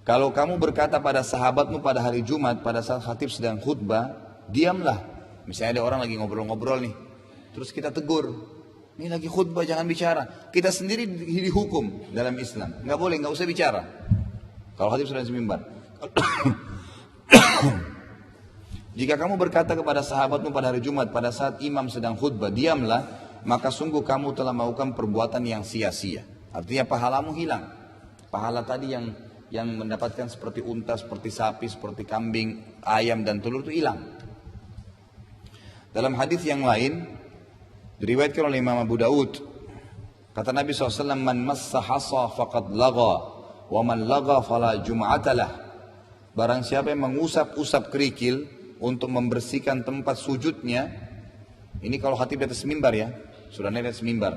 Kalau kamu berkata pada sahabatmu pada hari Jumat pada saat khatib sedang khutbah, diamlah. Misalnya ada orang lagi ngobrol-ngobrol nih, terus kita tegur, "Ini lagi khutbah, jangan bicara." Kita sendiri dihukum dalam Islam. Nggak boleh, nggak usah bicara. Kalau khatib sedang semimbar. Jika kamu berkata kepada sahabatmu pada hari Jumat pada saat imam sedang khutbah, diamlah, maka sungguh kamu telah melakukan perbuatan yang sia-sia. Artinya pahalamu hilang. Pahala tadi yang mendapatkan seperti unta, seperti sapi, seperti kambing, ayam dan telur itu hilang. Dalam hadis yang lain diriwayatkan oleh Imam Abu Daud, kata Nabi SAW, "Man massa hasa faqad laga, wa man laga fala jum'atalah." Barang siapa yang mengusap-usap kerikil untuk membersihkan tempat sujudnya, ini kalau khatib di atas mimbar ya, sudah naik di atas mimbar,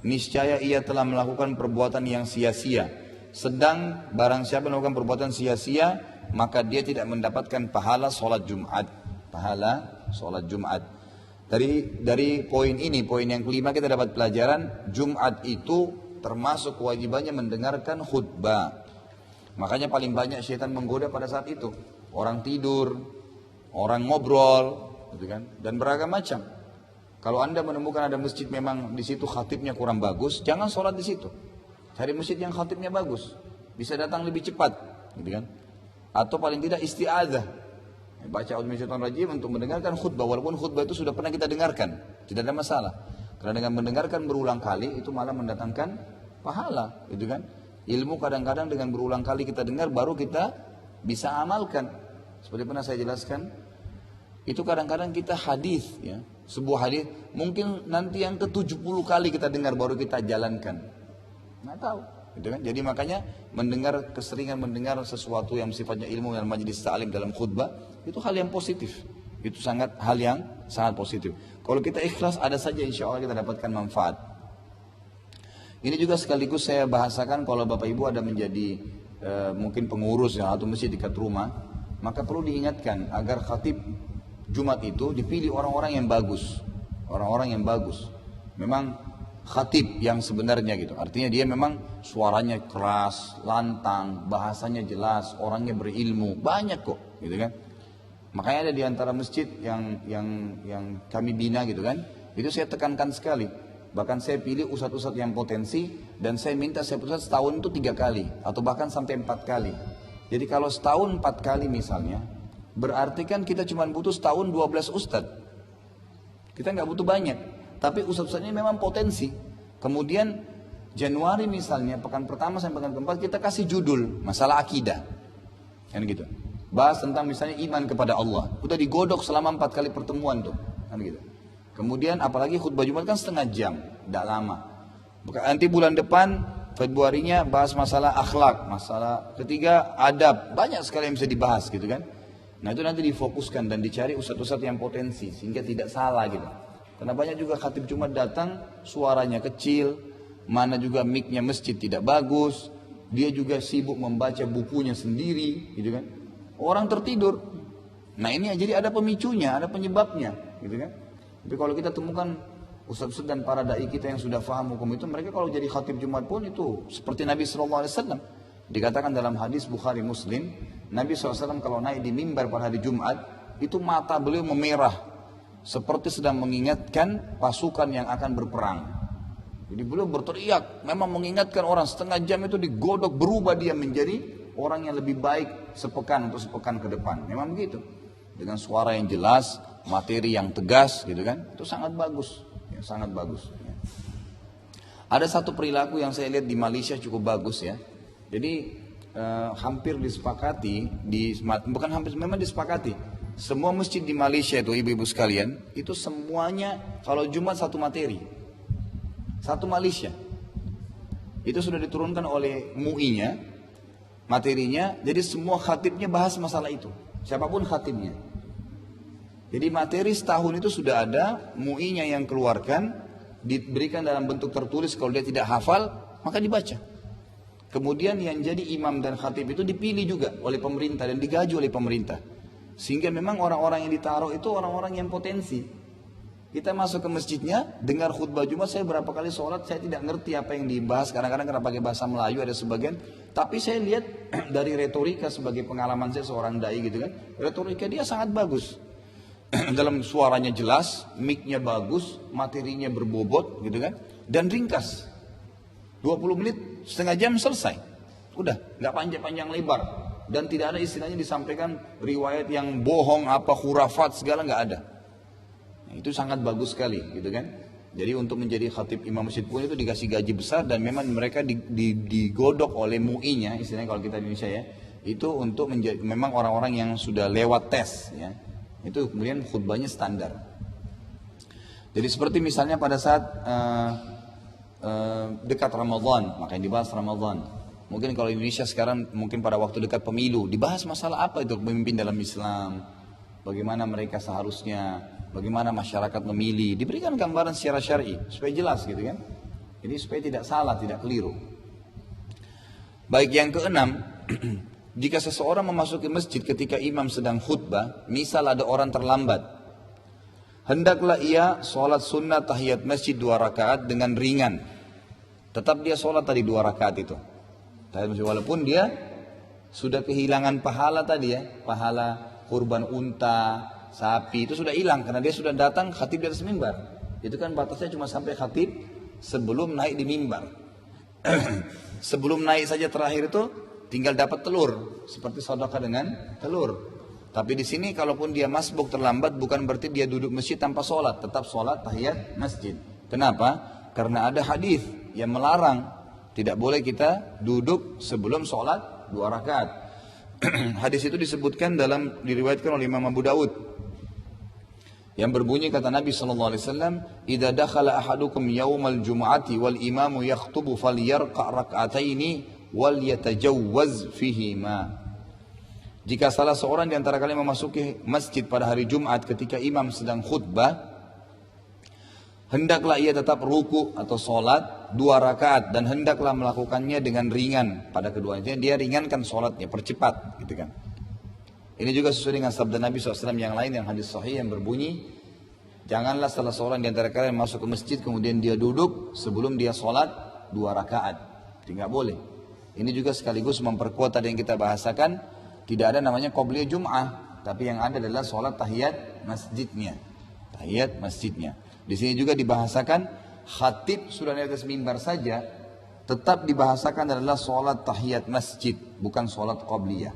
niscaya ia telah melakukan perbuatan yang sia-sia. Sedang barang siapa yang melakukan perbuatan sia-sia, maka dia tidak mendapatkan pahala sholat Jumat. Pahala sholat Jumat. Dari poin ini, poin yang kelima kita dapat pelajaran Jumat itu termasuk kewajibannya mendengarkan khutbah. Makanya paling banyak syaitan menggoda pada saat itu. Orang tidur, orang ngobrol, gitu kan, dan beragam macam. Kalau Anda menemukan ada masjid memang di situ khatibnya kurang bagus, jangan sholat di situ. Cari masjid yang khatibnya bagus, bisa datang lebih cepat, gitu kan. Atau paling tidak isti'adzah, baca a'udzubillahi rajim untuk mendengarkan khutbah, walaupun khutbah itu sudah pernah kita dengarkan, tidak ada masalah. Karena dengan mendengarkan berulang kali itu malah mendatangkan pahala, gitu kan. Ilmu kadang-kadang dengan berulang kali kita dengar baru kita bisa amalkan. Seperti pernah saya jelaskan, itu kadang-kadang kita hadis ya, sebuah hadis mungkin nanti yang ke-70 kali kita dengar baru kita jalankan. Nggak tahu, gitu kan? Jadi makanya keseringan mendengar sesuatu yang sifatnya ilmu dalam majelis ta'lim dalam khutbah itu hal yang positif. Itu hal yang sangat positif. Kalau kita ikhlas ada saja insya Allah kita dapatkan manfaat. Ini juga sekaligus saya bahasakan kalau Bapak Ibu ada menjadi mungkin pengurus ya, atau masjid dekat rumah, maka perlu diingatkan agar khatib Jumat itu dipilih orang-orang yang bagus. Orang-orang yang bagus. Memang khatib yang sebenarnya gitu. Artinya dia memang suaranya keras, lantang, bahasanya jelas, orangnya berilmu, banyak kok, gitu kan. Makanya ada di antara masjid yang kami bina gitu kan, itu saya tekankan sekali. Bahkan saya pilih ustadz-ustadz yang potensi dan saya minta saya ustadz setahun itu 3 kali atau bahkan sampai 4 kali. Jadi kalau setahun 4 kali misalnya, Berarti kan kita cuma butuh setahun 12 ustadz. Kita nggak butuh banyak. Tapi ustadz ini memang potensi. Kemudian Januari misalnya, pekan pertama sampai pekan keempat kita kasih judul masalah akidah. Kan gitu. Bahas tentang misalnya iman kepada Allah. Udah digodok selama 4 kali pertemuan tuh. Kan gitu. Kemudian apalagi khutbah Jumat kan setengah jam, tidak lama. Nanti bulan depan Februarinya bahas masalah akhlak, masalah ketiga adab, banyak sekali yang bisa dibahas gitu kan. Nah itu nanti difokuskan dan dicari ustadz-ustadz yang potensi sehingga tidak salah gitu. Karena banyak juga khatib Jumat datang suaranya kecil, mana juga mic-nya masjid tidak bagus, dia juga sibuk membaca bukunya sendiri gitu kan. Orang tertidur. Nah ini jadi ada pemicunya, ada penyebabnya gitu kan. Tapi kalau kita temukan ustaz-ustaz dan para dai kita yang sudah faham hukum itu, mereka kalau jadi khatib Jumat pun itu seperti Nabi SAW. Dikatakan dalam hadis Bukhari Muslim, Nabi SAW kalau naik di mimbar pada hari Jumat, itu mata beliau memerah. Seperti sedang mengingatkan pasukan yang akan berperang. Jadi beliau berteriak, memang mengingatkan orang setengah jam itu digodok, berubah dia menjadi orang yang lebih baik sepekan untuk sepekan ke depan. Memang begitu. Dengan suara yang jelas, materi yang tegas gitu kan, itu sangat bagus, ya, sangat bagus. Ya. Ada satu perilaku yang saya lihat di Malaysia cukup bagus ya. Jadi hampir disepakati, bukan hampir, memang disepakati. Semua masjid di Malaysia itu ibu-ibu sekalian, itu semuanya kalau Jumat satu materi, satu Malaysia. Itu sudah diturunkan oleh MUI-nya, materinya, jadi semua khatibnya bahas masalah itu, siapapun khatibnya. Jadi materi setahun itu sudah ada, MUI-nya yang keluarkan, diberikan dalam bentuk tertulis, kalau dia tidak hafal, maka dibaca. Kemudian yang jadi imam dan khatib itu dipilih juga oleh pemerintah dan digaji oleh pemerintah. Sehingga memang orang-orang yang ditaruh itu orang-orang yang potensi. Kita masuk ke masjidnya, dengar khutbah Jumat, saya berapa kali sholat, saya tidak ngerti apa yang dibahas, kadang-kadang karena pakai bahasa Melayu ada sebagian. Tapi saya lihat dari retorika sebagai pengalaman saya seorang dai gitu kan, retorika dia sangat bagus. Dalam suaranya jelas, mic-nya bagus, materinya berbobot gitu kan, dan ringkas. 20 menit, setengah jam selesai. Udah, nggak panjang-panjang lebar. Dan tidak ada istilahnya disampaikan riwayat yang bohong, apa khurafat segala nggak ada. Nah, itu sangat bagus sekali gitu kan. Jadi untuk menjadi khatib imam masjid pun itu dikasih gaji besar dan memang mereka digodok oleh MUI-nya, istilahnya kalau kita di Indonesia ya, itu untuk menjadi memang orang-orang yang sudah lewat tes ya. Itu kemudian khutbahnya standar. Jadi seperti misalnya pada saat dekat Ramadan, maka yang dibahas Ramadan. Mungkin kalau Indonesia sekarang mungkin pada waktu dekat pemilu dibahas masalah apa itu pemimpin dalam Islam, bagaimana mereka seharusnya, bagaimana masyarakat memilih, diberikan gambaran secara syar'i supaya jelas gitu kan. Jadi supaya tidak salah, tidak keliru. Baik, yang keenam, jika seseorang memasuki masjid ketika imam sedang khutbah, misal ada orang terlambat, hendaklah ia sholat sunnah tahiyat masjid 2 rakaat dengan ringan. Tetap dia sholat tadi 2 rakaat itu. Walaupun dia sudah kehilangan pahala tadi ya, pahala kurban unta, sapi itu sudah hilang karena dia sudah datang khatib di atas mimbar. Itu kan batasnya cuma sampai khatib sebelum naik di mimbar. Sebelum naik saja terakhir itu tinggal dapat telur, seperti sedekah dengan telur. Tapi di sini kalaupun dia masbuk terlambat bukan berarti dia duduk masjid tanpa sholat, tetap sholat tahiyat masjid. Kenapa? Karena ada hadis yang melarang tidak boleh kita duduk sebelum sholat 2 rakaat. Hadis itu disebutkan diriwayatkan oleh Imam Abu Daud yang berbunyi kata Nabi SAW, "Idza dakhala ahadukum yaumal jum'ati wal imamu yakhutubu falyarqa' rak'ataini wal yatajawwaz fihima." Jika salah seorang di antara kalian memasuki masjid pada hari Jumat ketika imam sedang khutbah, hendaklah ia tetap ruku atau sholat 2 rakaat dan hendaklah melakukannya dengan ringan pada keduanya. Dia ringankan sholatnya, percepat gitu kan. Ini juga sesuai dengan sabda Nabi SAW yang lain yang hadis sahih yang berbunyi, janganlah salah seorang di antara kalian masuk ke masjid kemudian dia duduk sebelum dia sholat 2 rakaat. Tidak boleh. Ini juga sekaligus memperkuat tadi yang kita bahasakan, tidak ada namanya qobliyah Jum'ah, tapi yang ada adalah sholat tahiyat masjidnya. Tahiyat masjidnya. Di sini juga dibahasakan khatib sudah di atas mimbar saja, tetap dibahasakan adalah sholat tahiyat masjid, bukan sholat qobliyah.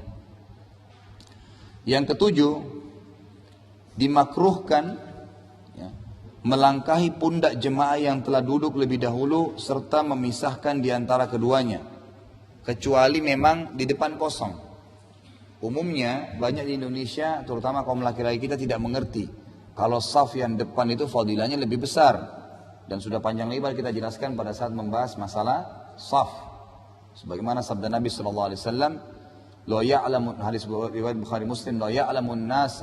Yang ketujuh, dimakruhkan ya, melangkahi pundak jemaah yang telah duduk lebih dahulu serta memisahkan di antara keduanya, kecuali memang di depan kosong. Umumnya banyak di Indonesia, terutama kaum laki-laki kita tidak mengerti kalau saf yang depan itu fadilahnya lebih besar, dan sudah panjang lebar kita jelaskan pada saat membahas masalah saf. Sebagaimana sabda Nabi SAW, la ya'lamun, hadis riwayat Bukhari Muslim, la ya'lamun nas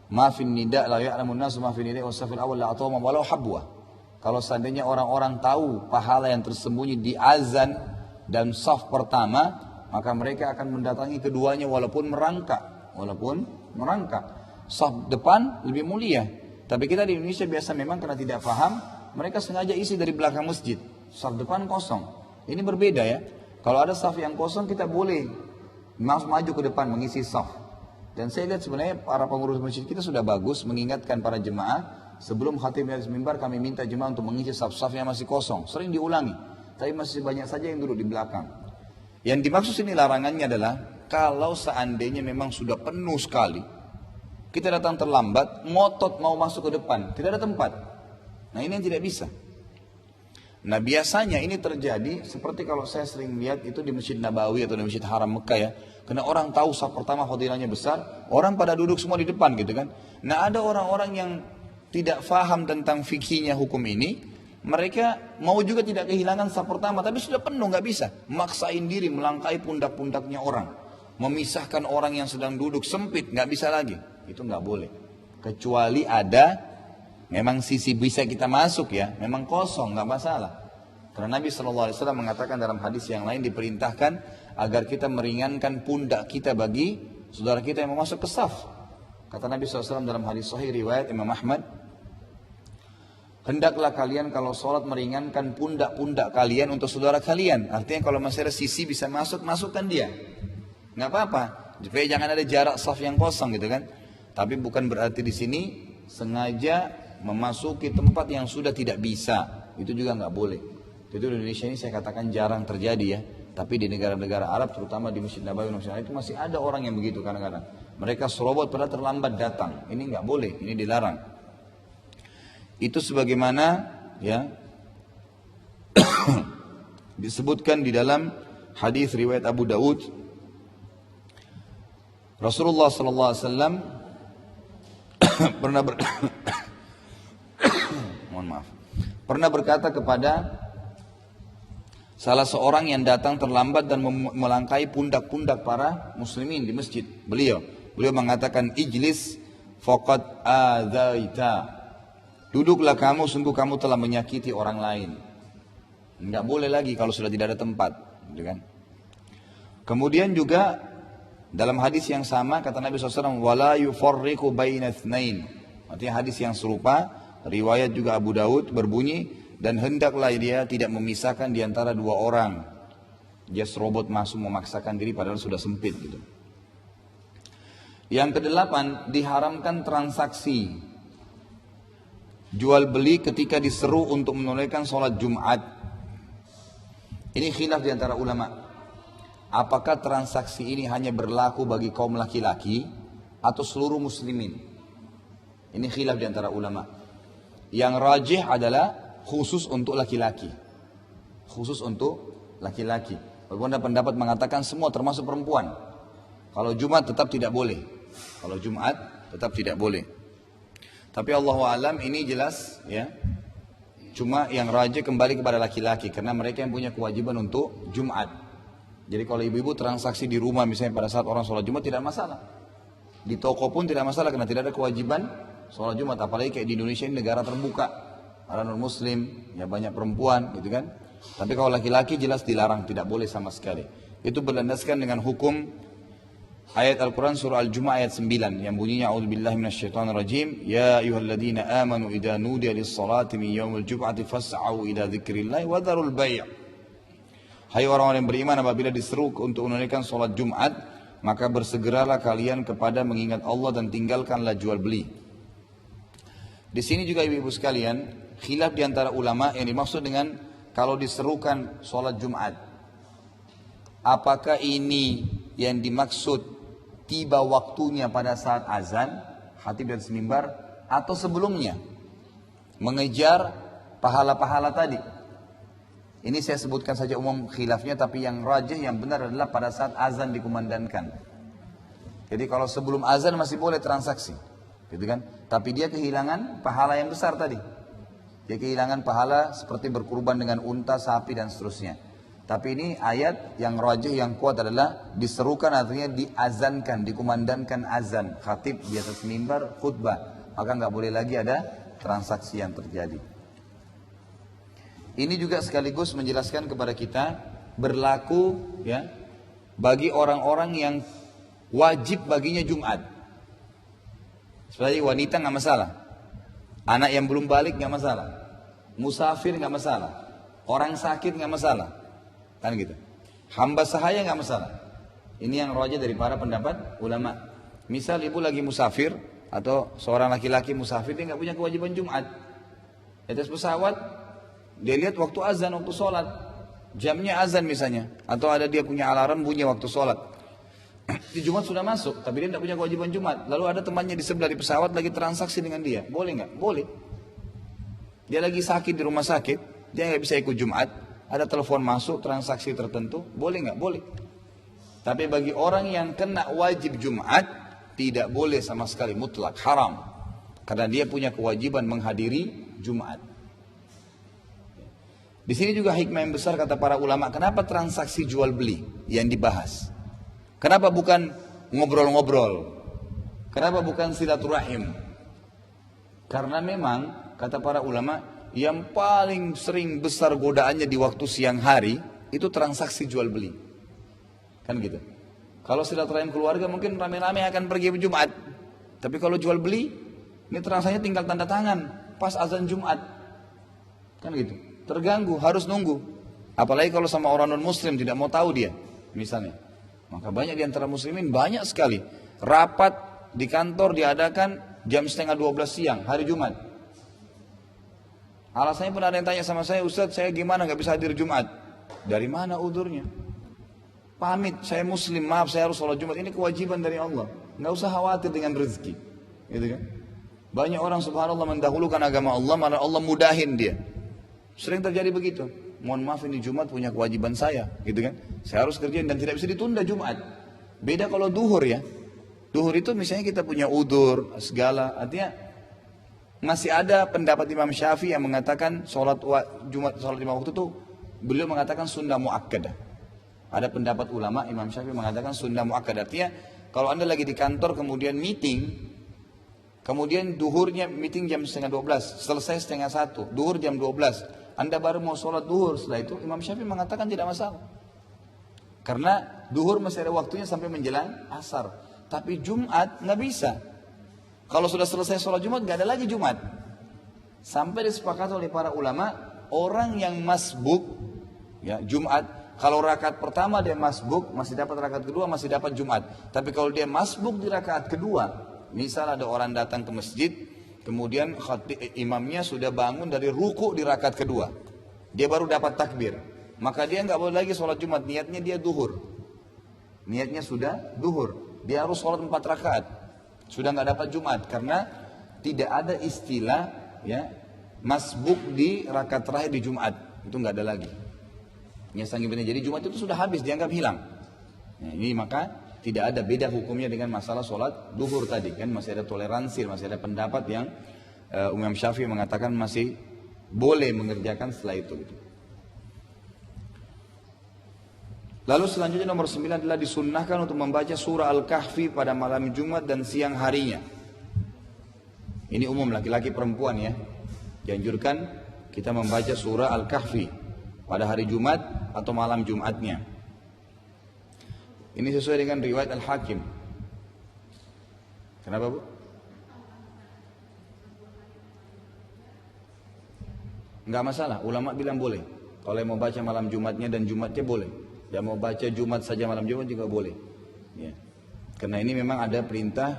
ma fin nida, la ya'lamun nas ma fin nida wa safil awal la atawma walau habwa. Kalau seandainya orang-orang tahu pahala yang tersembunyi di azan dan saf pertama, maka mereka akan mendatangi keduanya walaupun merangkak. Saf depan lebih mulia. Tapi kita di Indonesia biasa memang karena tidak paham, mereka sengaja isi dari belakang masjid. Saf depan kosong. Ini berbeda ya. Kalau ada saf yang kosong, kita boleh maju ke depan mengisi saf. Dan saya lihat sebenarnya para pengurus masjid kita sudah bagus mengingatkan para jemaah, sebelum khatib dari mimbar kami minta jemaah untuk mengisi saf-saf yang masih kosong. Sering diulangi, tapi masih banyak saja yang duduk di belakang. Yang dimaksud ini larangannya adalah kalau seandainya memang sudah penuh sekali, kita datang terlambat, ngotot mau masuk ke depan, tidak ada tempat. Nah ini yang tidak bisa. Nah biasanya ini terjadi seperti kalau saya sering lihat itu di Masjid Nabawi atau di Masjid Haram Mekah ya. Karena orang tahu saf pertama fadilahnya besar, orang pada duduk semua di depan gitu kan. Nah ada orang-orang yang tidak faham tentang fikihnya hukum ini, mereka mau juga tidak kehilangan saf pertama, tapi sudah penuh nggak bisa. Maksain diri melangkahi pundak-pundaknya orang, memisahkan orang yang sedang duduk sempit, nggak bisa lagi. Itu nggak boleh. Kecuali ada memang sisi bisa kita masuk ya, memang kosong nggak masalah. Karena Nabi SAW mengatakan dalam hadis yang lain diperintahkan agar kita meringankan pundak kita bagi saudara kita yang mau masuk ke saf. Kata Nabi SAW dalam hadis sahih riwayat Imam Ahmad, hendaklah kalian kalau sholat meringankan pundak-pundak kalian untuk saudara kalian. Artinya kalau masih ada sisi bisa masuk, masukkan dia. Nggak apa-apa. Supaya jangan ada jarak saf yang kosong gitu kan. Tapi bukan berarti di sini sengaja memasuki tempat yang sudah tidak bisa. Itu juga nggak boleh. Itu di Indonesia ini saya katakan jarang terjadi ya. Tapi di negara-negara Arab, terutama di Masjid Nabawi itu masih ada orang yang begitu kadang-kadang. Mereka serobot padahal terlambat datang. Ini nggak boleh, ini dilarang. Itu sebagaimana ya disebutkan di dalam hadis riwayat Abu Daud, Rasulullah SAW pernah berkata kepada salah seorang yang datang terlambat dan melangkahi pundak-pundak para muslimin di masjid. Beliau mengatakan, ijlis faqad adzaita. Duduklah kamu, sungguh kamu telah menyakiti orang lain. Enggak boleh lagi kalau sudah tidak ada tempat, gitu kan? Kemudian juga dalam hadis yang sama kata Nabi SAW, wala yufarriqu baina itsnain. Artinya hadis yang serupa, riwayat juga Abu Daud berbunyi, dan hendaklah dia tidak memisahkan di antara dua orang. Dia serobot masuk memaksakan diri padahal sudah sempit gitu. Yang kedelapan, diharamkan transaksi jual beli ketika diseru untuk menunaikan sholat Jumat. Ini khilaf di antara ulama. Apakah transaksi ini hanya berlaku bagi kaum laki-laki atau seluruh muslimin? Ini khilaf di antara ulama. Yang rajih adalah khusus untuk laki-laki. Khusus untuk laki-laki. Walaupun ada pendapat mengatakan semua termasuk perempuan. Kalau Jumat tetap tidak boleh. Kalau Jumat tetap tidak boleh. Tapi Allahu alam ini jelas ya. Cuma yang rajih kembali kepada laki-laki karena mereka yang punya kewajiban untuk Jumat. Jadi kalau ibu-ibu transaksi di rumah misalnya pada saat orang sholat Jumat tidak masalah. Di toko pun tidak masalah karena tidak ada kewajiban sholat Jumat. Apalagi kayak di Indonesia ini negara terbuka. Para non-muslim, ya banyak perempuan gitu kan. Tapi kalau laki-laki jelas dilarang, tidak boleh sama sekali. Itu berlandaskan dengan hukum ayat Al-Quran surah Al-Jumu'ah ayat 9 yang bunyinya a'udzubillahi minasyaitonirrajim, ya ayyuhalladzina amanu idza nudiya lis-salati min yaumil jum'ati fas'au ila dzikrillahi wa dzarul bai'. Hai orang-orang yang beriman, apabila diseru untuk menunaikan salat Jumat, maka bersegeralah kalian kepada mengingat Allah dan tinggalkanlah jual beli. Di sini juga ibu-ibu sekalian, khilaf di antara ulama yang dimaksud dengan kalau diserukan sholat Jumat. Apakah ini yang dimaksud tiba waktunya pada saat azan, khatib dan mimbar, atau sebelumnya, mengejar pahala-pahala tadi. Ini saya sebutkan saja umum khilafnya, tapi yang rajih, yang benar adalah pada saat azan dikumandangkan. Jadi kalau sebelum azan masih boleh transaksi, gitu kan? Tapi dia kehilangan pahala yang besar tadi. Dia kehilangan pahala seperti berkurban dengan unta, sapi dan seterusnya. Tapi ini ayat yang rajih, yang kuat adalah diserukan, artinya diazankan, dikumandangkan azan. Khatib di atas mimbar khutbah, maka nggak boleh lagi ada transaksi yang terjadi. Ini juga sekaligus menjelaskan kepada kita berlaku ya bagi orang-orang yang wajib baginya Jumat. Seperti wanita nggak masalah, anak yang belum balik nggak masalah, musafir nggak masalah, orang sakit nggak masalah, kan gitu. Hamba sahaya nggak masalah. Ini yang rajih dari para pendapat ulama. Misal ibu lagi musafir atau seorang laki-laki musafir, dia nggak punya kewajiban Jumat. Di atas pesawat dia lihat waktu azan, waktu sholat, jamnya azan misalnya, atau ada dia punya alarm bunyi waktu sholat. Di Jumat sudah masuk, tapi dia tidak punya kewajiban Jumat. Lalu ada temannya di sebelah di pesawat lagi transaksi dengan dia, boleh nggak? Boleh. Dia lagi sakit di rumah sakit, dia nggak bisa ikut Jumat. Ada telepon masuk, transaksi tertentu, boleh nggak? Boleh. Tapi bagi orang yang kena wajib Jumat, tidak boleh sama sekali, mutlak, haram. Karena dia punya kewajiban menghadiri Jumat. Di sini juga hikmah yang besar kata para ulama, kenapa transaksi jual beli yang dibahas? Kenapa bukan ngobrol-ngobrol? Kenapa bukan silaturahim? Karena memang kata para ulama, yang paling sering besar godaannya di waktu siang hari itu transaksi jual beli. Kan gitu. Kalau silaturahim keluarga mungkin rame-rame akan pergi Jumat. Tapi kalau jual beli, ini transaksinya tinggal tanda tangan pas azan Jumat. Kan gitu. Terganggu, harus nunggu. Apalagi kalau sama orang non-muslim tidak mau tahu dia, misalnya. Maka banyak di antara muslimin, banyak sekali. Rapat di kantor diadakan jam 11:30 siang, hari Jumat. Alasannya pun ada yang tanya sama saya, Ustaz saya gimana gak bisa hadir Jumat? Dari mana udurnya? Pamit, saya muslim, maaf saya harus sholat Jumat. Ini kewajiban dari Allah. Gak usah khawatir dengan rezeki. Gitu kan? Banyak orang subhanallah mendahulukan agama Allah, malah Allah mudahin dia. Sering terjadi begitu. Mohon maaf ini Jumat punya kewajiban saya, gitu kan? Saya harus kerjain dan tidak bisa ditunda Jumat. Beda kalau duhur ya. Duhur itu misalnya kita punya udur segala, artinya masih ada pendapat Imam Syafi'i yang mengatakan sholat lima waktu itu beliau mengatakan sunnah muakkadah. Ada pendapat ulama Imam Syafi'i mengatakan sunnah muakkadah. Artinya kalau anda lagi di kantor kemudian meeting, kemudian duhurnya meeting jam 11:30, selesai 11:30, duhur jam 12. Anda baru mau sholat duhur, setelah itu Imam Syafi'i mengatakan tidak masalah. Karena duhur masih ada waktunya sampai menjelang asar. Tapi Jumat nggak bisa. Kalau sudah selesai sholat Jumat nggak ada lagi Jumat. Sampai disepakati oleh para ulama, orang yang masbuk ya Jumat, kalau rakaat pertama dia masbuk, masih dapat rakaat kedua, masih dapat Jumat. Tapi kalau dia masbuk di rakaat kedua, misal ada orang datang ke masjid, kemudian imamnya sudah bangun dari ruku di rakaat kedua, dia baru dapat takbir, maka dia nggak boleh lagi sholat Jumat, niatnya dia duhur, niatnya sudah duhur, dia harus sholat 4 rakaat, sudah nggak dapat Jumat, karena tidak ada istilah ya masbuk di rakaat terakhir di Jumat, itu nggak ada lagi. Jadi Jumat itu sudah habis, dianggap hilang. Nah, ini maka tidak ada beda hukumnya dengan masalah sholat duhur tadi kan, masih ada toleransi, masih ada pendapat yang Imam Syafi'i mengatakan masih boleh mengerjakan setelah itu gitu. Lalu selanjutnya nomor 9 adalah disunnahkan untuk membaca surah Al-Kahfi pada malam Jumat dan siang harinya. Ini umum laki-laki perempuan ya, dianjurkan kita membaca surah Al-Kahfi pada hari Jumat atau malam Jumatnya. Ini sesuai dengan riwayat Al-Hakim. Kenapa Bu? Enggak masalah, ulama bilang boleh. Kalau yang mau baca malam Jumatnya dan Jumatnya boleh. Yang mau baca Jumat saja malam Jumat juga boleh. Ya. Karena ini memang ada perintah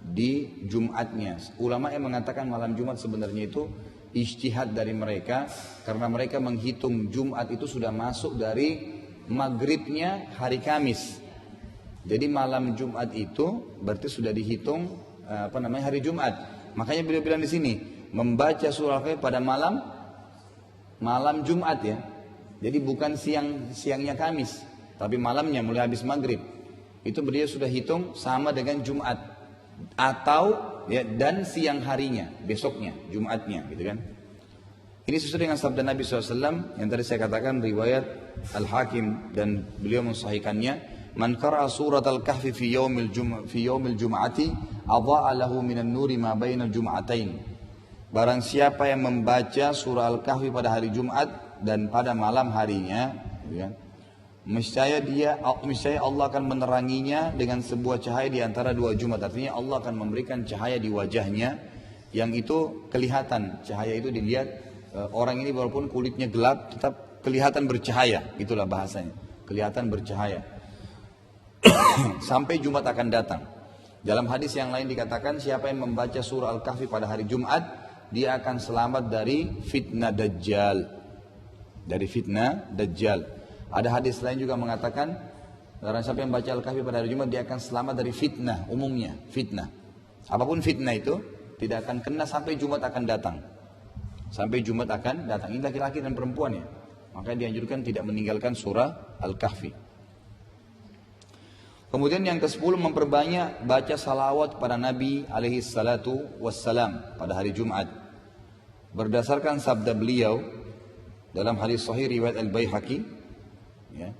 di Jumatnya. Ulama yang mengatakan malam Jumat sebenarnya itu ijtihad dari mereka, karena mereka menghitung Jumat itu sudah masuk dari maghribnya hari Kamis. Jadi malam Jumat itu berarti sudah dihitung hari Jumat. Makanya beliau bilang di sini membaca surah Al-Kahfi pada malam Jumat ya. Jadi bukan siangnya Kamis, tapi malamnya mulai habis maghrib. Itu beliau sudah hitung sama dengan Jumat atau ya dan siang harinya, besoknya, Jumatnya, gitu kan? Ini sesuai dengan sabda Nabi SAW yang tadi saya katakan riwayat Al-Hakim dan beliau mensahihkannya. Man qara'a surat al-kahfi fi yaumil jum'ati adha'a lahu minan nuri ma bainal jum'atain. Barang siapa yang membaca surah Al-Kahfi pada hari Jumat dan pada malam harinya, ya, niscaya Allah akan meneranginya dengan sebuah cahaya di antara dua Jumat. Artinya Allah akan memberikan cahaya di wajahnya yang itu kelihatan. Cahaya itu dilihat orang ini walaupun kulitnya gelap tetap kelihatan bercahaya. Itulah bahasanya, kelihatan bercahaya. Sampai Jumat akan datang. Dalam hadis yang lain dikatakan siapa yang membaca surah Al-Kahfi pada hari Jumat, dia akan selamat dari fitnah Dajjal. Dari fitnah Dajjal. Ada hadis lain juga mengatakan barang siapa yang baca Al-Kahfi pada hari Jumat, dia akan selamat dari fitnah. Umumnya fitnah, apapun fitnah itu tidak akan kena sampai Jumat akan datang. Sampai Jumat akan datang. Ini laki-laki dan perempuan ya. Maka dianjurkan tidak meninggalkan surah Al-Kahfi. Kemudian yang ke-10 memperbanyak baca salawat pada Nabi alaihi salatu wassalam pada hari Jumat. Berdasarkan sabda beliau dalam hadis sahih riwayat Al-Baihaqi, ya,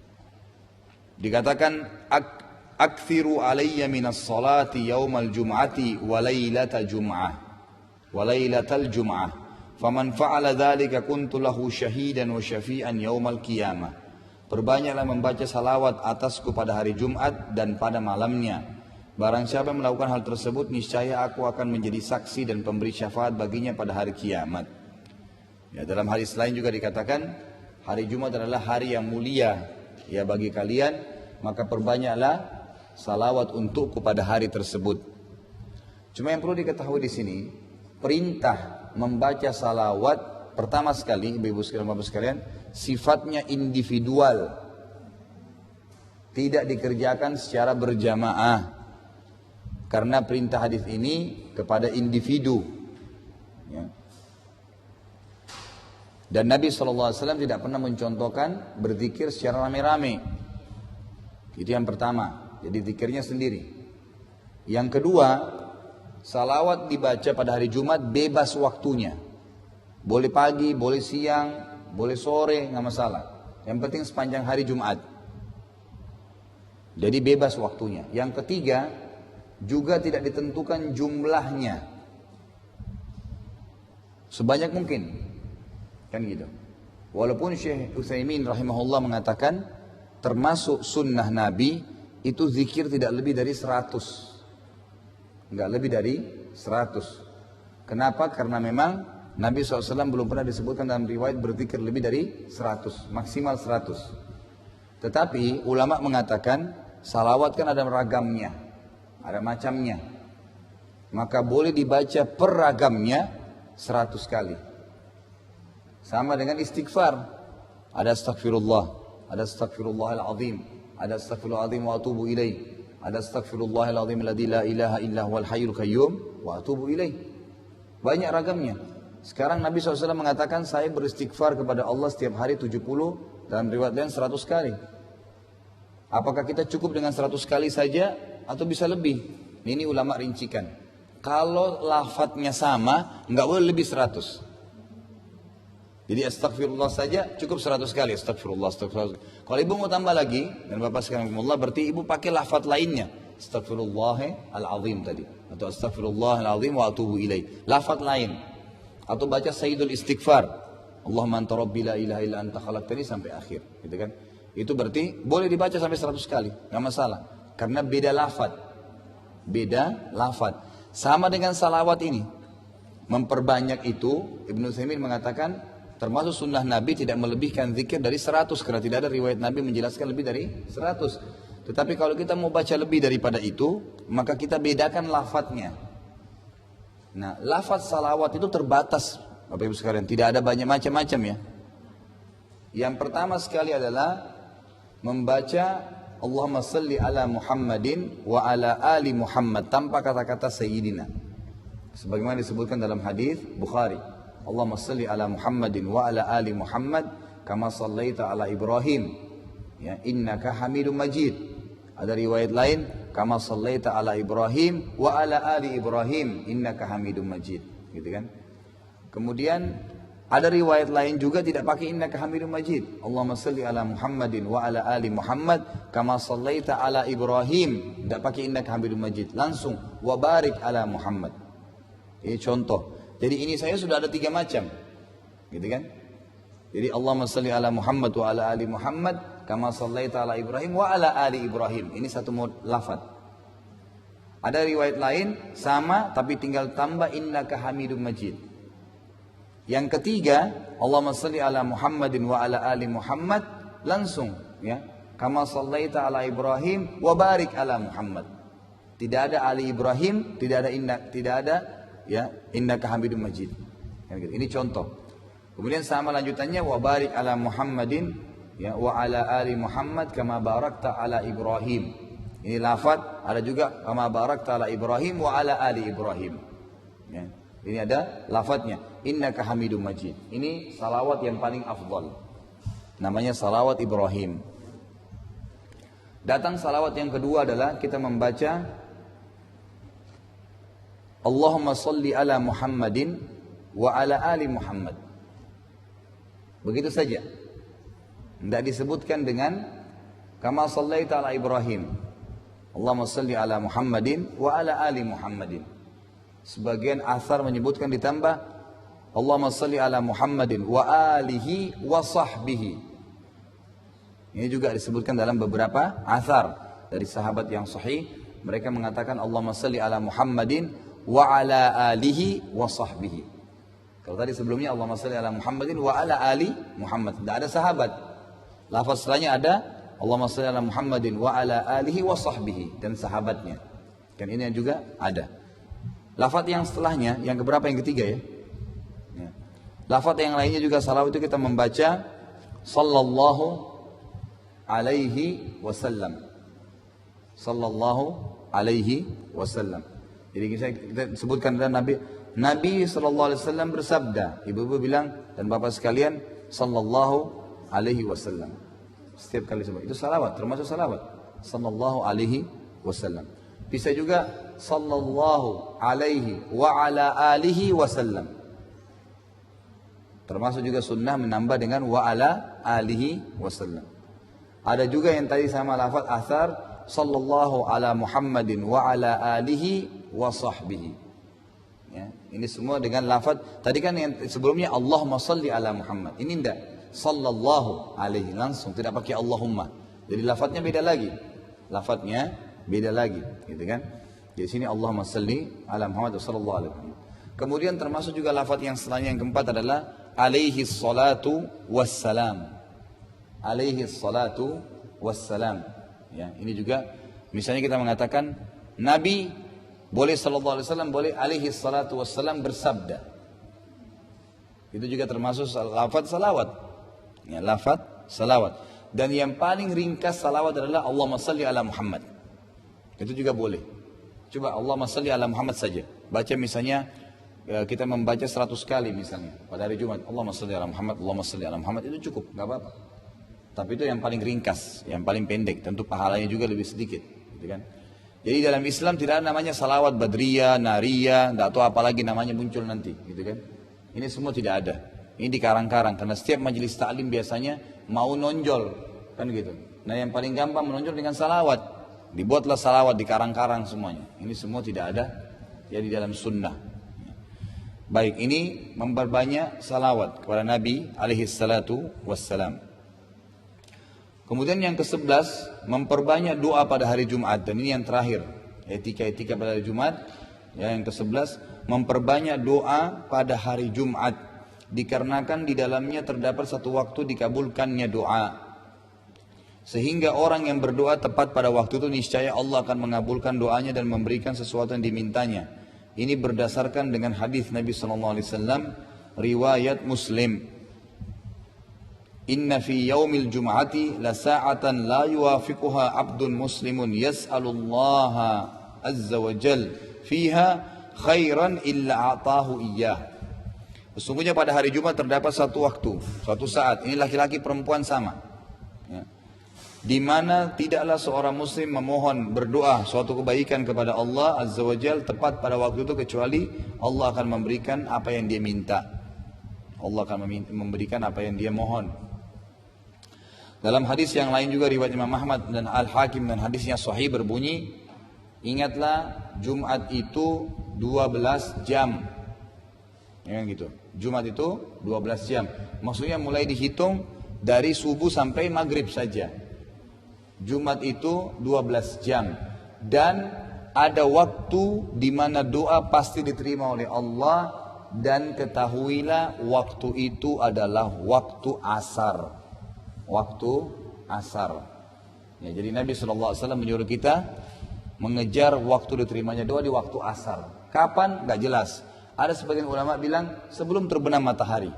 dikatakan aktsiru alayya minas salati yaumal jum'ati wa lailatal jum'ah faman fa'ala dzalika kuntu lahu syahidan wa syafi'an yaumal qiyamah. Perbanyaklah membaca salawat atasku pada hari Jumat dan pada malamnya. Barang siapa yang melakukan hal tersebut, niscaya aku akan menjadi saksi dan pemberi syafaat baginya pada hari kiamat. Ya, dalam hadis lain juga dikatakan hari Jumat adalah hari yang mulia ya bagi kalian, maka perbanyaklah salawat untukku pada hari tersebut. Cuma yang perlu diketahui di sini, perintah membaca salawat pertama sekali, ibu-ibu sekalian, bapak sekalian, sifatnya individual, tidak dikerjakan secara berjamaah, karena perintah hadis ini kepada individu. Ya. Dan Nabi SAW tidak pernah mencontohkan berzikir secara rame-rame. Itu yang pertama. Jadi zikirnya sendiri. Yang kedua, salawat dibaca pada hari Jumat bebas waktunya. Boleh pagi, boleh siang, boleh sore, nggak masalah. Yang penting sepanjang hari Jumat. Jadi bebas waktunya. Yang ketiga, juga tidak ditentukan jumlahnya. Sebanyak mungkin. Kan gitu. Walaupun Syekh Utsaimin rahimahullah mengatakan termasuk sunnah Nabi itu zikir tidak lebih dari 100. Enggak lebih dari 100. Kenapa? Karena memang Nabi SAW belum pernah disebutkan dalam riwayat berzikir lebih dari 100, maksimal 100. Tetapi ulama mengatakan salawat kan ada ragamnya, ada macamnya. Maka boleh dibaca per ragamnya 100 kali. Sama dengan istighfar. Ada astaghfirullah, ada astaghfirullahalazim, ada astaghfirullahalazim wa atubu ilaih, ada astaghfirullahalazim alladzi la ilaha illa huwal hayyul qayyum wa atubu ilaih. Banyak ragamnya. Sekarang Nabi SAW mengatakan saya beristighfar kepada Allah setiap hari 70, dalam riwayat lain 100 kali. Apakah kita cukup dengan 100 kali saja atau bisa lebih? Ini ulama rincikan. Kalau lafadznya sama, nggak boleh lebih 100. Jadi astagfirullah saja cukup 100 kali. Astagfirullah. Kalau ibu mau tambah lagi, dan bapak sekalian Allah, berarti ibu pakai lafadz lainnya. Astagfirullahalazim tadi. Atau astagfirullahalazim wa atubu ilaih. Lafadz lain. Atau baca Sayyidul Istighfar, Allahumma anta rabbi la ilaha illa anta khalaqtani sampai akhir, gitu kan? Itu berarti boleh dibaca sampai 100 kali, nggak masalah. Karena beda lafaz. Beda lafaz. Sama dengan salawat ini. Memperbanyak itu, Ibnu Utsaimin mengatakan termasuk sunnah Nabi tidak melebihkan zikir dari 100 karena tidak ada riwayat Nabi menjelaskan lebih dari 100. Tetapi kalau kita mau baca lebih daripada itu, maka kita bedakan lafadznya. Nah, lafaz salawat itu terbatas, Bapak Ibu sekalian, tidak ada banyak macam-macam ya. Yang pertama sekali adalah membaca Allahumma salli ala Muhammadin wa ala ali Muhammad tanpa kata-kata sayyidina. Sebagaimana disebutkan dalam hadis Bukhari. Allahumma salli ala Muhammadin wa ala ali Muhammad kama sallaita ala Ibrahim. Ya, innaka Hamidum Majid. Ada riwayat lain, kama sallaita ala Ibrahim wa ala ali Ibrahim innaka Hamidum Majid. Gitu kan? Kemudian ada riwayat lain juga tidak pakai innaka Hamidum Majid. Allahumma salli ala Muhammadin wa ala ali Muhammad kama sallaita ala Ibrahim. Tidak pakai innaka Hamidum Majid. Langsung wa barik ala Muhammad. Ini contoh. Jadi ini saya sudah ada 3 macam. Gitu kan? Jadi Allahumma salli ala Muhammad wa ala ali Muhammad kama sallaita ala Ibrahim wa ala ali Ibrahim. Ini satu lafaz. Ada riwayat lain sama tapi tinggal tambah innaka Hamidum Majid. Yang ketiga, Allahumma salli ala Muhammadin wa ala ali Muhammad langsung ya. Kama sallaita ala Ibrahim wa barik ala Muhammad. Tidak ada ali Ibrahim, tidak ada ya innaka Hamidum Majid. Ini contoh. Kemudian sama lanjutannya wa barik ala Muhammadin ya wa ala ali Muhammad kama barakta ala Ibrahim. Ini lafaz, ada juga kama barakta ala Ibrahim wa ala ali Ibrahim. Ya. Ini ada lafaznya innaka Hamidum Majid. Ini salawat yang paling afdal. Namanya salawat Ibrahim. Datang salawat yang kedua adalah kita membaca Allahumma salli ala Muhammadin wa ala ali Muhammad. Begitu saja. Tidak disebutkan dengan kama sallaita ala Ibrahim. Allahumma salli ala Muhammadin wa ala ali Muhammadin. Sebagian athar menyebutkan ditambah Allahumma salli ala Muhammadin wa alihi wa sahbihi. Ini juga disebutkan dalam beberapa athar dari sahabat yang sahih. Mereka mengatakan Allahumma salli ala Muhammadin wa ala alihi wa sahbihi. Kalau tadi sebelumnya Allahumma salli ala Muhammadin wa ala ali Muhammad. Tidak ada sahabat. Lafaz setelahnya ada Allahumma salli ala Muhammadin wa ala alihi wa sahbihi dan sahabatnya. Dan ini juga ada. Lafaz yang setelahnya, yang keberapa, yang ketiga ya? Lafaz yang lainnya juga salawat itu kita membaca sallallahu alaihi wasallam. Sallallahu alaihi wasallam. Jadi kita sebutkan ada Nabi sallallahu alaihi wasallam bersabda. Ibu-ibu bilang dan bapak sekalian sallallahu alaihi wasallam. Setiap kali sebut itu salawat, termasuk salawat. Sallallahu alaihi wasallam. Bisa juga sallallahu alaihi wa ala alihi wasallam. Termasuk juga sunnah menambah dengan wa ala alihi wasallam. Ada juga yang tadi sama lafaz athar sallallahu ala Muhammadin wa ala alihi wa sahbihi. Ya, ini semua dengan lafaz. Tadi kan yang sebelumnya Allahumma salli ala Muhammad. Ini enggak sallallahu alaihi langsung, tidak pakai Allahumma. Jadi lafaznya beda lagi. Lafaznya beda lagi, gitu kan? Di sini Allahumma salli ala Muhammad sallallahu alaihi wasallam. Kemudian termasuk juga lafaz yang setelahnya yang keempat adalah alaihi salatu wassalam. Alaihi salatu wassalam. Ya, ini juga misalnya kita mengatakan Nabi boleh sallallahu alaihi wasallam, boleh alaihi salatu wassalam bersabda. Itu juga termasuk lafaz salawat. Ya, lafaz salawat. Dan yang paling ringkas salawat adalah Allahumma salli ala Muhammad. Itu juga boleh. Coba Allahumma salli ala Muhammad saja. Baca misalnya kita membaca 100 kali misalnya pada hari Jumat. Allahumma salli ala Muhammad, Allahumma salli ala Muhammad, itu cukup, enggak apa-apa. Tapi itu yang paling ringkas, yang paling pendek. Tentu pahalanya juga lebih sedikit, gitu kan? Jadi dalam Islam tidak ada namanya salawat badriyah, nariyah, enggak tahu apa lagi namanya muncul nanti, gitu kan? Ini semua tidak ada. Ini dikarang-karang karena setiap majelis taklim biasanya mau nonjol, kan gitu. Nah, yang paling gampang menonjol dengan salawat. Dibuatlah salawat di karang-karang semuanya. Ini semua tidak ada ya di dalam sunnah. Baik, ini memperbanyak salawat kepada Nabi alaihi salatu wassalam. Kemudian yang ke-11, memperbanyak doa pada hari Jumat. Dan ini yang terakhir, etika-etika pada hari Jumat. Ya, yang ke-11, memperbanyak doa pada hari Jumat. Dikarenakan di dalamnya terdapat satu waktu dikabulkannya doa. Sehingga orang yang berdoa tepat pada waktu itu niscaya Allah akan mengabulkan doanya dan memberikan sesuatu yang dimintanya. Ini berdasarkan dengan hadis Nabi SAW riwayat Muslim. Inna fi yaumil jum'ati la sa'atan la yuwafiquha 'abdun muslimun yas'alullaha azza wa jal fiha khairan illa a'tahu iyyah. Sesungguhnya pada hari Jumat terdapat satu waktu, suatu saat, ini laki-laki perempuan sama, ya, di mana tidaklah seorang muslim memohon berdoa suatu kebaikan kepada Allah azza wa jal tepat pada waktu itu kecuali Allah akan memberikan apa yang dia minta. Allah akan memberikan apa yang dia mohon. Dalam hadis yang lain juga riwayat Imam Ahmad dan Al-Hakim dan hadisnya sahih berbunyi, ingatlah Jumat itu 12 jam. Ya gitu. Jumat itu 12 jam. Maksudnya mulai dihitung dari subuh sampai maghrib saja. Jumat itu 12 jam. Dan ada waktu di mana doa pasti diterima oleh Allah, dan ketahuilah waktu itu adalah waktu asar. Waktu asar. Ya, jadi Nabi SAW menyuruh kita mengejar waktu diterimanya doa di waktu asar. Kapan? Gak jelas. Ada sebagian ulama bilang sebelum terbenam matahari.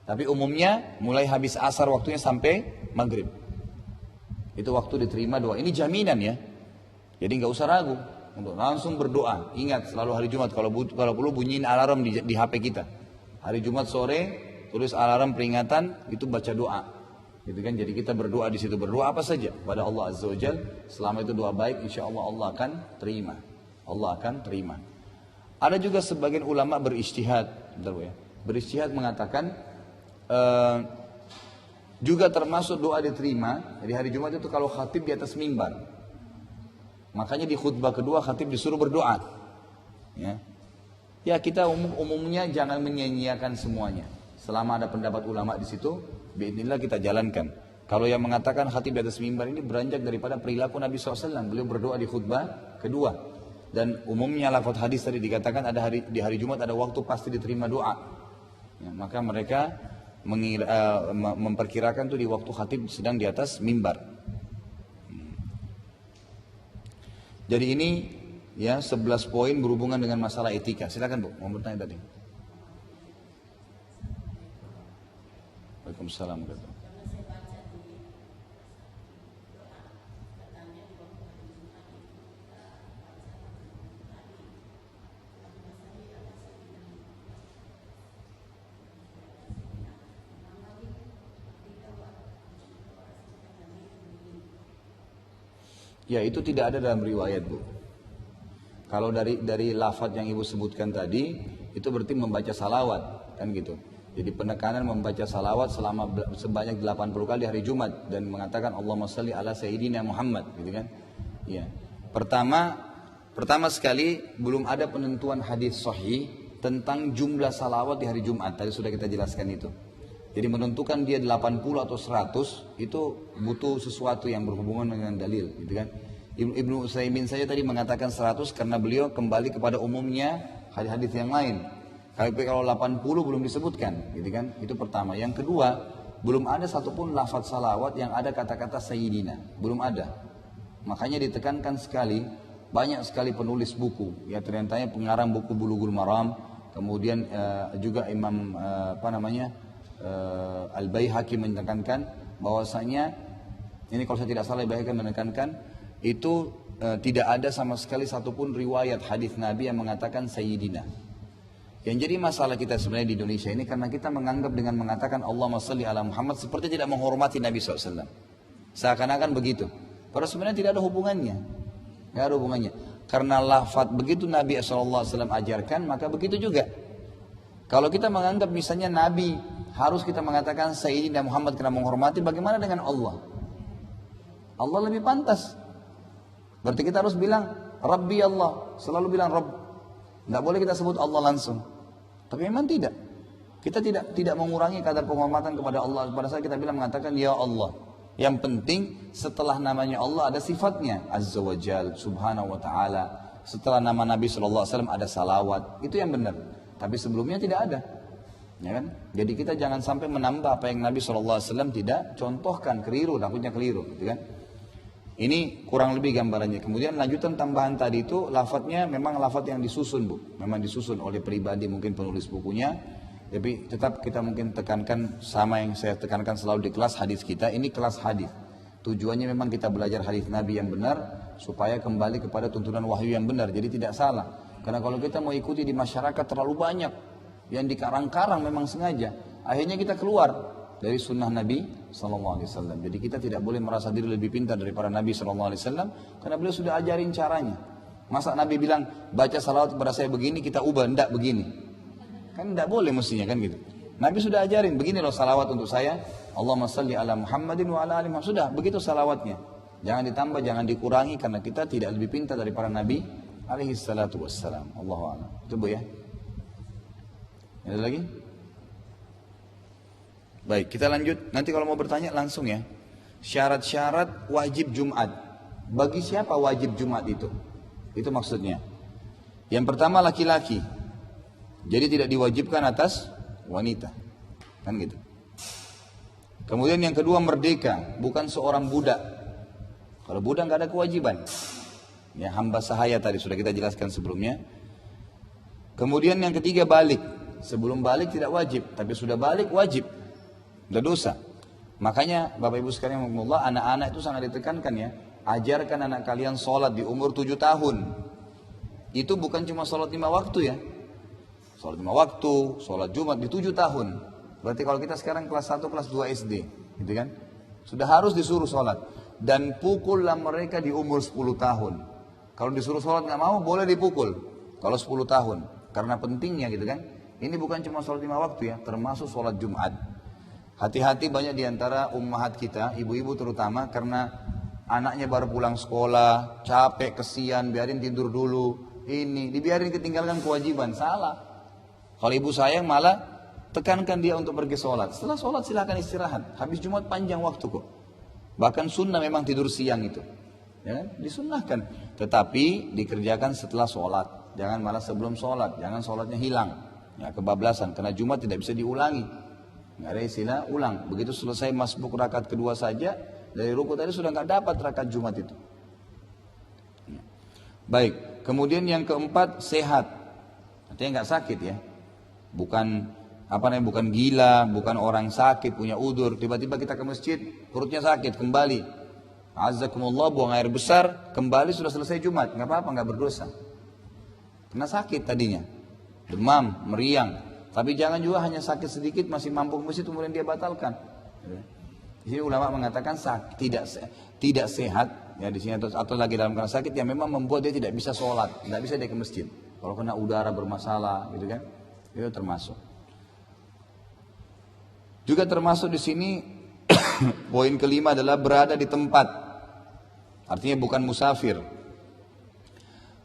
Tapi umumnya mulai habis asar waktunya sampai maghrib. Itu waktu diterima doa. Ini jaminan ya. Jadi gak usah ragu untuk langsung berdoa. Ingat selalu hari Jumat kalau perlu bunyiin alarm di HP kita. Hari Jumat sore tulis alarm peringatan, itu baca doa. Gitu kan, jadi kita berdoa di situ, berdoa apa saja pada Allah Azza wa Jal. Selama itu doa baik, insya Allah Allah akan terima. Allah akan terima. Ada juga sebagian ulama berijtihad, berijtihad mengatakan juga termasuk doa diterima di hari Jumat itu kalau khatib di atas mimbar. Makanya di khutbah kedua khatib disuruh berdoa. Ya kita umumnya jangan menyia-nyiakan semuanya. Selama ada pendapat ulama di situ, biidznillah kita jalankan. Kalau yang mengatakan khatib di atas mimbar ini beranjak daripada perilaku Nabi SAW. Beliau berdoa di khutbah kedua. Dan umumnya lafaz hadis tadi dikatakan di hari Jumat ada waktu pasti diterima doa. Ya, maka mereka memperkirakan itu di waktu khatib sedang di atas mimbar. Jadi ini ya 11 poin berhubungan dengan masalah etika. Silakan Bu, mau bertanya tadi. Waalaikumsalam. Ya itu tidak ada dalam riwayat Bu. Kalau dari lafaz yang Ibu sebutkan tadi, itu berarti membaca salawat kan gitu. Jadi penekanan membaca salawat selama sebanyak 80 kali di hari Jumat dan mengatakan Allahumma shalli ala sayyidina Muhammad gitu kan. Ya. Pertama sekali belum ada penentuan hadis sahih tentang jumlah salawat di hari Jumat. Tadi sudah kita jelaskan itu. Jadi menentukan dia 80 atau 100 itu butuh sesuatu yang berhubungan dengan dalil gitu kan. Ibnu Utsaimin saja tadi mengatakan 100 karena beliau kembali kepada umumnya hadis-hadis yang lain. Kalau 80 belum disebutkan, gitu kan? Itu pertama. Yang kedua, belum ada satupun lafaz salawat yang ada kata-kata sayyidina, belum ada. Makanya ditekankan sekali, banyak sekali penulis buku, ya ternyata pengarang buku Bulughul Maram, kemudian juga Imam Al-Baihaqi menekankan bahwasanya ini kalau saya tidak salah Al-Baihaqi menekankan itu tidak ada sama sekali satupun riwayat hadis Nabi yang mengatakan sayyidina. Yang jadi masalah kita sebenarnya di Indonesia ini karena kita menganggap dengan mengatakan Allahumma shalli ala Muhammad seperti tidak menghormati Nabi SAW. Seakan-akan begitu. Padahal sebenarnya tidak ada hubungannya. Tidak ada hubungannya. Karena lafaz begitu Nabi SAW ajarkan, maka begitu juga. Kalau kita menganggap misalnya Nabi harus kita mengatakan Sayyidina Muhammad karena menghormati, bagaimana dengan Allah? Allah lebih pantas. Berarti kita harus bilang Rabbi Allah. Selalu bilang Rabb. Tidak boleh kita sebut Allah langsung. Tapi memang tidak. Kita tidak mengurangi kadar penghormatan kepada Allah. Pada saat kita bilang mengatakan Ya Allah. Yang penting setelah namanya Allah ada sifatnya. Azza wa Jal, Subhanahu wa ta'ala. Setelah nama Nabi SAW ada salawat. Itu yang benar. Tapi sebelumnya tidak ada. Ya kan? Jadi kita jangan sampai menambah apa yang Nabi SAW tidak contohkan. Keliru, takutnya keliru. Gitu kan? Ini kurang lebih gambarannya. Kemudian lanjutan tambahan tadi itu lafadznya memang lafadz yang disusun Bu. Memang disusun oleh pribadi mungkin penulis bukunya. Tapi tetap kita mungkin tekankan sama yang saya tekankan selalu di kelas hadis kita, ini kelas hadis. Tujuannya memang kita belajar hadis Nabi yang benar supaya kembali kepada tuntunan wahyu yang benar, jadi tidak salah. Karena kalau kita mau ikuti di masyarakat terlalu banyak yang dikarang-karang memang sengaja, akhirnya kita keluar dari sunnah Nabi SAW. Jadi kita tidak boleh merasa diri lebih pintar daripada Nabi SAW karena beliau sudah ajarin caranya. Masa Nabi bilang baca salawat kepada saya begini, kita ubah, enggak begini. Kan tidak boleh mestinya kan gitu. Nabi sudah ajarin, begini loh salawat untuk saya. Allahumma salli ala Muhammadin wa ala ali Muhammad. Sudah, begitu salawatnya. Jangan ditambah, jangan dikurangi karena kita tidak lebih pintar daripada Nabi alaihi salatu wassalam. Allahu a'lam. Itu Bu ya. Ada lagi? Baik, kita lanjut. Nanti kalau mau bertanya langsung ya. Syarat-syarat wajib Jumat. Bagi siapa wajib Jumat itu? Itu maksudnya. Yang pertama laki-laki. Jadi tidak diwajibkan atas wanita. Kan gitu. Kemudian yang kedua merdeka, bukan seorang budak. Kalau budak nggak ada kewajiban. Ya, hamba sahaya tadi sudah kita jelaskan sebelumnya. Kemudian yang ketiga balik. Sebelum balik tidak wajib, tapi sudah balik wajib. Sudah dosa. Makanya Bapak Ibu sekalian, anak-anak itu sangat ditekankan ya. Ajarkan anak kalian sholat di umur 7 tahun. Itu bukan cuma sholat 5 waktu ya. Sholat 5 waktu, sholat Jumat di 7 tahun. Berarti kalau kita sekarang kelas 1, kelas 2 SD, gitu kan? Sudah harus disuruh sholat. Dan pukullah mereka di umur 10 tahun. Kalau disuruh sholat nggak mau, boleh dipukul. Kalau 10 tahun. Karena pentingnya gitu kan. Ini bukan cuma sholat 5 waktu ya, termasuk sholat Jumat. Hati-hati banyak diantara ummahat kita, ibu-ibu terutama, karena anaknya baru pulang sekolah, capek, kesian, biarin tidur dulu. Ini, dibiarin ketinggalan kewajiban, salah. Kalau ibu sayang malah tekankan dia untuk pergi sholat. Setelah sholat silakan istirahat. Habis Jumat panjang waktu kok. Bahkan sunnah memang tidur siang itu. Ya kan? Disunnahkan. Tetapi dikerjakan setelah sholat. Jangan malah sebelum sholat. Jangan sholatnya hilang. Ya, kebablasan. Karena Jumat tidak bisa diulangi. Nggak ada istilah ulang. Begitu selesai masbuk rakaat kedua saja. Dari ruku tadi sudah nggak dapat rakaat Jumat itu. Ya. Baik. Kemudian yang keempat sehat. Artinya nggak sakit ya. Bukan bukan gila, bukan orang sakit punya udur, tiba-tiba kita ke masjid perutnya sakit kembali, azzakumullah, buang air besar, kembali sudah selesai Jumat, nggak apa-apa, nggak berdosa, karena sakit tadinya, demam, meriang, tapi jangan juga hanya sakit sedikit masih mampu ke masjid kemudian dia batalkan. Jadi ulama mengatakan tidak sehat ya di sini atau lagi dalam keadaan sakit yang memang membuat dia tidak bisa sholat, tidak bisa dia ke masjid. Kalau kena udara bermasalah, gitu kan, itu termasuk. Juga termasuk di sini poin kelima adalah berada di tempat. Artinya bukan musafir.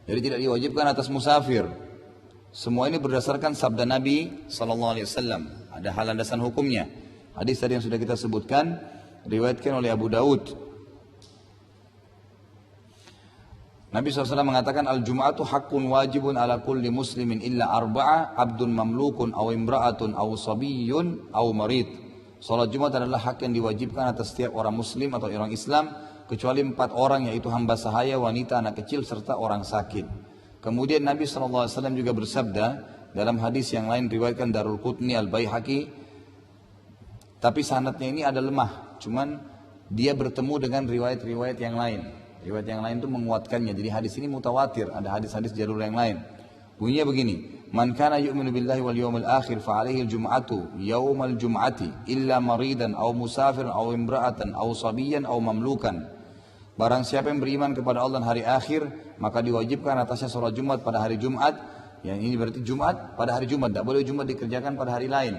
Jadi tidak diwajibkan atas musafir. Semua ini berdasarkan sabda Nabi SAW. Ada hal landasan hukumnya. Hadis tadi yang sudah kita sebutkan diriwayatkan oleh Abu Daud. Nabi SAW mengatakan al-jum'atu haqqun wajibun ala kulli muslimin illa arba'a abdun mamlukun aw imra'atun aw sabiyyun aw marid. Salat Jumat adalah hak yang diwajibkan atas setiap orang muslim atau orang Islam kecuali 4 orang, yaitu hamba sahaya, wanita, anak kecil serta orang sakit. Kemudian Nabi SAW juga bersabda dalam hadis yang lain riwayatkan Darul Qutni Al-Baihaqi, tapi sanadnya ini ada lemah, cuman dia bertemu dengan riwayat-riwayat yang lain. Riwayat yang lain itu menguatkannya. Jadi hadis ini mutawatir, ada hadis-hadis jalur yang lain. Bunyinya begini, man kana yu'minu billahi wal yawmil akhir fa alaihi al-jum'atu yawmal jum'ati illa maridan aw musafiran aw imra'atan aw sabiyan aw mamlukan. Barang siapa yang beriman kepada Allah dan hari akhir, maka diwajibkan atasnya sholat Jumat pada hari Jumat. Yang ini berarti Jumat pada hari Jumat, tidak boleh Jumat dikerjakan pada hari lain.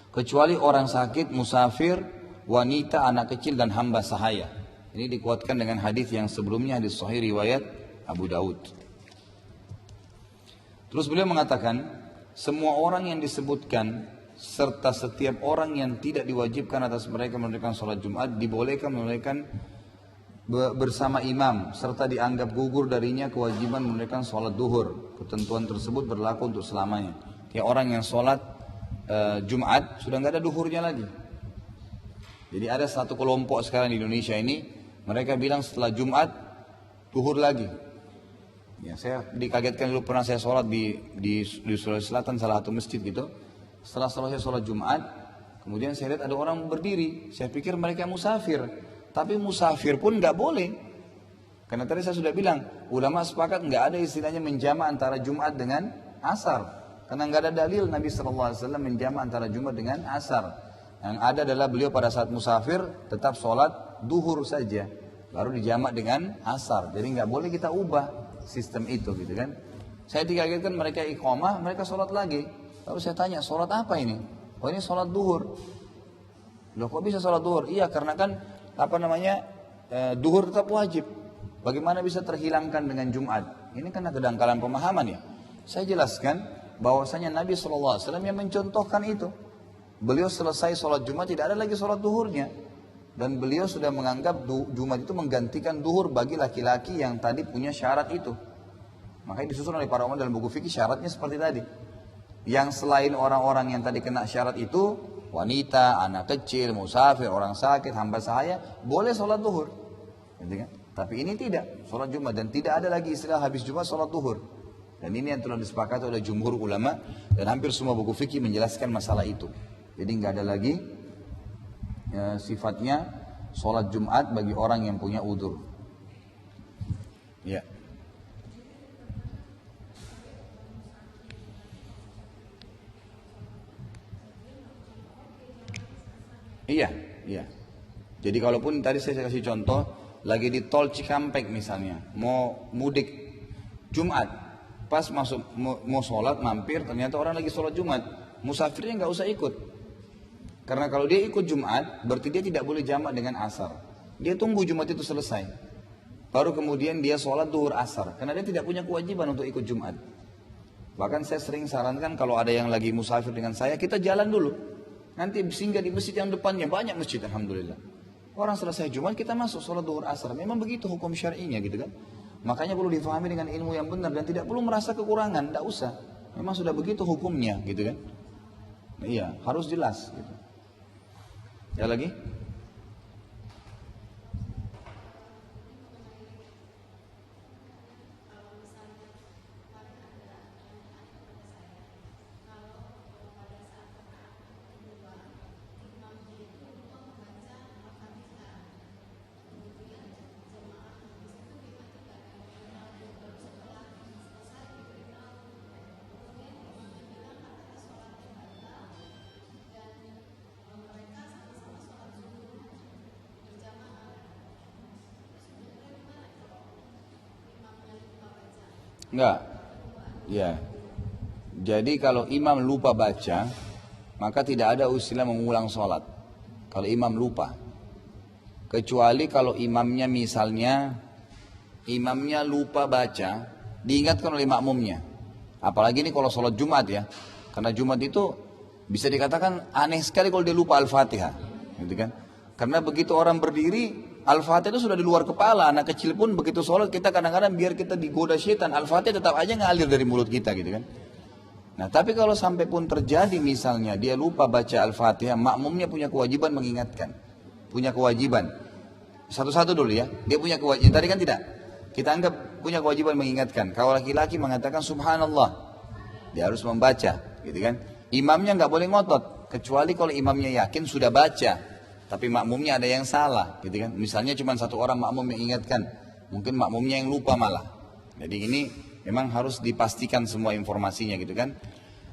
Kecuali orang sakit, musafir, wanita, anak kecil dan hamba sahaya. Ini dikuatkan dengan hadis yang sebelumnya, hadis sahih riwayat Abu Daud. Terus beliau mengatakan, semua orang yang disebutkan serta setiap orang yang tidak diwajibkan atas mereka menunaikan sholat Jumat dibolehkan menunaikan bersama imam serta dianggap gugur darinya kewajiban menunaikan sholat duhur. Ketentuan tersebut berlaku untuk selamanya. Ya, orang yang sholat Jumat sudah nggak ada duhurnya lagi. Jadi ada satu kelompok sekarang di Indonesia ini, mereka bilang setelah Jumat duhur lagi. Ya, saya dikagetkan dulu pernah saya sholat di Sulawesi Selatan salah satu masjid gitu. Setelah selesai sholat Jumat, kemudian saya lihat ada orang berdiri. Saya pikir mereka musafir, tapi musafir pun nggak boleh. Karena tadi saya sudah bilang, ulama sepakat nggak ada istilahnya menjama antara Jumat dengan Asar. Karena nggak ada dalil Nabi SAW menjama antara Jumat dengan Asar. Yang ada adalah beliau pada saat musafir tetap sholat duhur saja, baru dijamak dengan Asar. Jadi nggak boleh kita ubah sistem itu gitu kan. Saya dikagetkan mereka iqamah, mereka sholat lagi. Lalu saya tanya, sholat apa ini? Oh ini sholat duhur. Loh kok bisa sholat duhur? Iya karena kan duhur tetap wajib. Bagaimana bisa terhilangkan dengan Jumat? Ini karena kedangkalan pemahaman ya. Saya jelaskan bahwasanya Nabi SAW yang mencontohkan itu. Beliau selesai sholat Jumat tidak ada lagi sholat duhurnya. Dan beliau sudah menganggap Jumat itu menggantikan duhur bagi laki-laki yang tadi punya syarat itu. Makanya disusun oleh para ulama dalam buku fikih syaratnya seperti tadi. Yang selain orang-orang yang tadi kena syarat itu, wanita, anak kecil, musafir, orang sakit, hamba sahaya, boleh sholat duhur. Gitu kan? Tapi ini tidak, sholat Jumat. Dan tidak ada lagi istilah habis Jumat sholat duhur. Dan ini yang telah disepakati oleh jumhur ulama. Dan hampir semua buku fikih menjelaskan masalah itu. Jadi nggak ada lagi sifatnya sholat Jumat bagi orang yang punya udzur. Ya. Iya. Jadi kalaupun tadi saya kasih contoh, lagi di tol Cikampek misalnya, mau mudik Jumat, pas masuk mau sholat mampir, ternyata orang lagi sholat Jumat, musafirnya nggak usah ikut. Karena kalau dia ikut Jumat, berarti dia tidak boleh jamak dengan Asar. Dia tunggu Jumat itu selesai. Baru kemudian dia sholat duhur Asar. Karena dia tidak punya kewajiban untuk ikut Jumat. Bahkan saya sering sarankan kalau ada yang lagi musafir dengan saya, kita jalan dulu. Nanti singgah di masjid yang depannya, banyak masjid alhamdulillah. Orang selesai Jumat kita masuk sholat duhur Asar. Memang begitu hukum syar'inya gitu kan. Makanya perlu difahami dengan ilmu yang benar dan tidak perlu merasa kekurangan, tidak usah. Memang sudah begitu hukumnya gitu kan. Iya, harus jelas gitu. Ya lagi? Enggak. Ya. Jadi kalau imam lupa baca, maka tidak ada istilah mengulang sholat. Kalau imam lupa. Kecuali kalau imamnya misalnya, imamnya lupa baca, diingatkan oleh makmumnya. Apalagi ini kalau sholat Jumat ya. Karena Jumat itu bisa dikatakan aneh sekali kalau dia lupa Al-Fatihah. Gitu kan? Karena begitu orang berdiri, Al-Fatihah itu sudah di luar kepala. Anak kecil pun begitu sholat kita kadang-kadang biar kita digoda syaitan, Al-Fatihah tetap aja ngalir dari mulut kita gitu kan. Nah tapi kalau sampai pun terjadi misalnya dia lupa baca Al-Fatihah, makmumnya punya kewajiban mengingatkan. Punya kewajiban. Satu-satu dulu ya. Dia punya kewajiban. Tadi kan tidak. Kita anggap punya kewajiban mengingatkan. Kalau laki-laki mengatakan subhanallah, dia harus membaca gitu kan. Imamnya nggak boleh ngotot. Kecuali kalau imamnya yakin sudah baca. Tapi makmumnya ada yang salah gitu kan. Misalnya cuma satu orang makmum yang ingatkan. Mungkin makmumnya yang lupa malah. Jadi ini memang harus dipastikan semua informasinya gitu kan.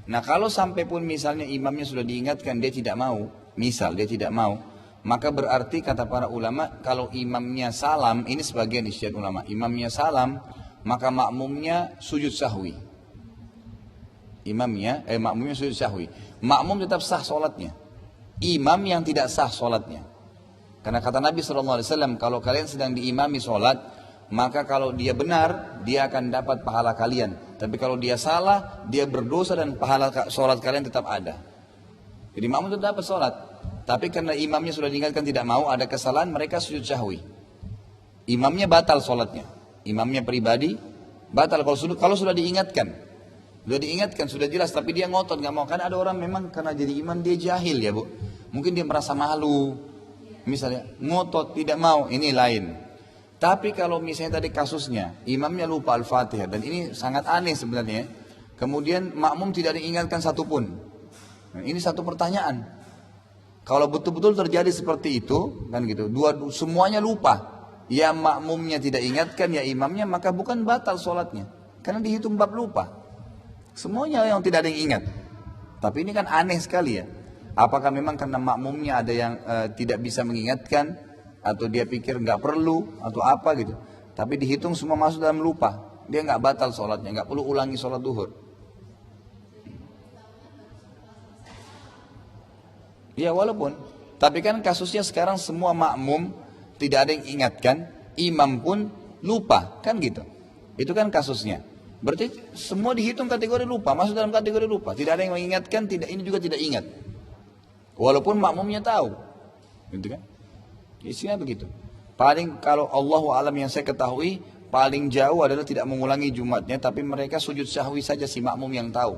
Nah kalau sampai pun misalnya imamnya sudah diingatkan dia tidak mau. Misal dia tidak mau. Maka berarti kata para ulama kalau imamnya salam. Ini sebagian ijtihad ulama. Imamnya salam maka makmumnya sujud sahwi. Makmumnya sujud sahwi. Makmum tetap sah sholatnya. Imam yang tidak sah sholatnya. Karena kata Nabi SAW, kalau kalian sedang diimami sholat, maka kalau dia benar, dia akan dapat pahala kalian. Tapi kalau dia salah, dia berdosa dan pahala sholat kalian tetap ada. Jadi makmum tetap dapat sholat. Tapi karena imamnya sudah diingatkan tidak mau, ada kesalahan, mereka sujud sahwi. Imamnya batal sholatnya. Imamnya pribadi, batal kalau sudah diingatkan. Sudah diingatkan, sudah jelas, tapi dia ngotot, nggak mau. Kan ada orang memang karena jadi imam dia jahil ya bu. Mungkin dia merasa malu, misalnya ngotot tidak mau, ini lain. Tapi kalau misalnya tadi kasusnya, imamnya lupa Al-Fatihah, dan ini sangat aneh sebenarnya, kemudian makmum tidak diingatkan satupun. Nah, ini satu pertanyaan. Kalau betul-betul terjadi seperti itu, kan gitu, semuanya lupa. Ya makmumnya tidak ingatkan, ya imamnya, maka bukan batal sholatnya. Karena dihitung bab lupa. Semuanya yang tidak ada yang ingat. Tapi ini kan aneh sekali ya. Apakah memang karena makmumnya ada yang tidak bisa mengingatkan, atau dia pikir nggak perlu, atau apa gitu. Tapi dihitung semua masuk dalam lupa. Dia nggak batal sholatnya, nggak perlu ulangi sholat duhur. Ya walaupun, tapi kan kasusnya sekarang semua makmum tidak ada yang ingatkan, imam pun lupa, kan gitu. Itu kan kasusnya. Berarti semua dihitung kategori lupa, masuk dalam kategori lupa. Tidak ada yang mengingatkan, ini juga tidak ingat. Walaupun makmumnya tahu, gitu kan? Isinya begitu. Paling kalau Allahu alam yang saya ketahui, paling jauh adalah tidak mengulangi Jumatnya, tapi mereka sujud sahwi saja si makmum yang tahu.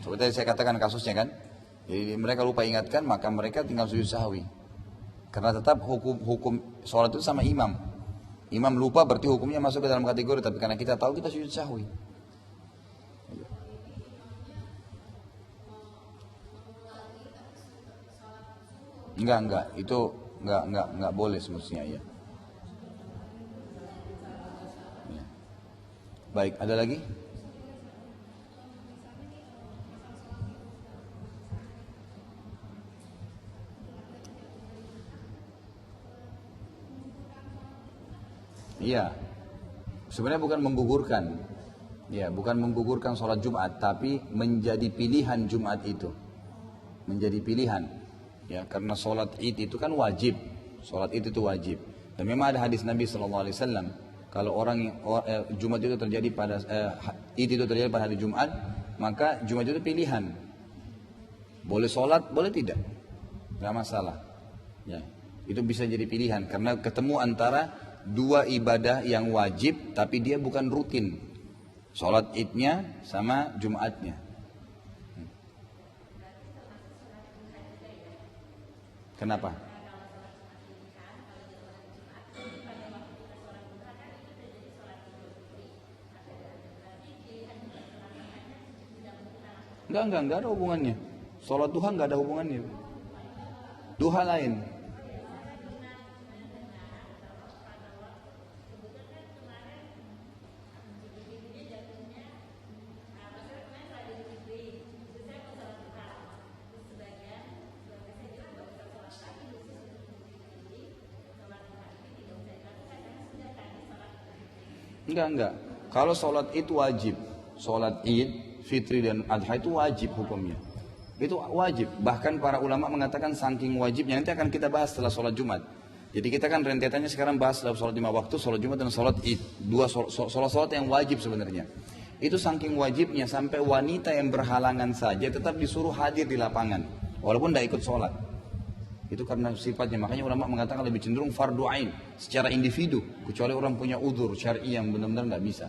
Seperti saya katakan kasusnya kan. Jadi mereka lupa ingatkan, maka mereka tinggal sujud sahwi. Karena tetap hukum sholat itu sama imam. Imam lupa berarti hukumnya masuk ke dalam kategori, tapi karena kita tahu kita sujud sahwi. Enggak, itu enggak boleh semestinya ya. Ya. Baik, ada lagi? Iya, sebenarnya bukan menggugurkan, ya bukan menggugurkan sholat Jumat, tapi menjadi pilihan Jumat itu, menjadi pilihan, ya karena sholat Id itu kan wajib, sholat Id itu wajib, dan memang ada hadis Nabi SAW, kalau Jumat itu terjadi pada Id itu terjadi pada hari Jumat, maka Jumat itu pilihan, boleh sholat, boleh tidak, nggak masalah, ya itu bisa jadi pilihan karena ketemu antara dua ibadah yang wajib tapi dia bukan rutin. Sholat idnya sama Jumatnya. Kenapa? Enggak ada hubungannya. Sholat duha enggak ada hubungannya. Duha lain. Enggak. Kalau sholat id wajib, sholat id, fitri dan adha itu wajib hukumnya. Itu wajib. Bahkan para ulama mengatakan saking wajibnya, nanti akan kita bahas setelah sholat Jumat. Jadi kita kan rentetannya sekarang bahas dalam sholat 5 waktu, sholat Jumat dan sholat id. Dua sholat yang wajib sebenarnya. Itu saking wajibnya sampai wanita yang berhalangan saja tetap disuruh hadir di lapangan. Walaupun tidak ikut sholat. Itu karena sifatnya, makanya ulama mengatakan lebih cenderung fardu ain secara individu, kecuali orang punya udzur syar'i yang benar-benar nggak bisa.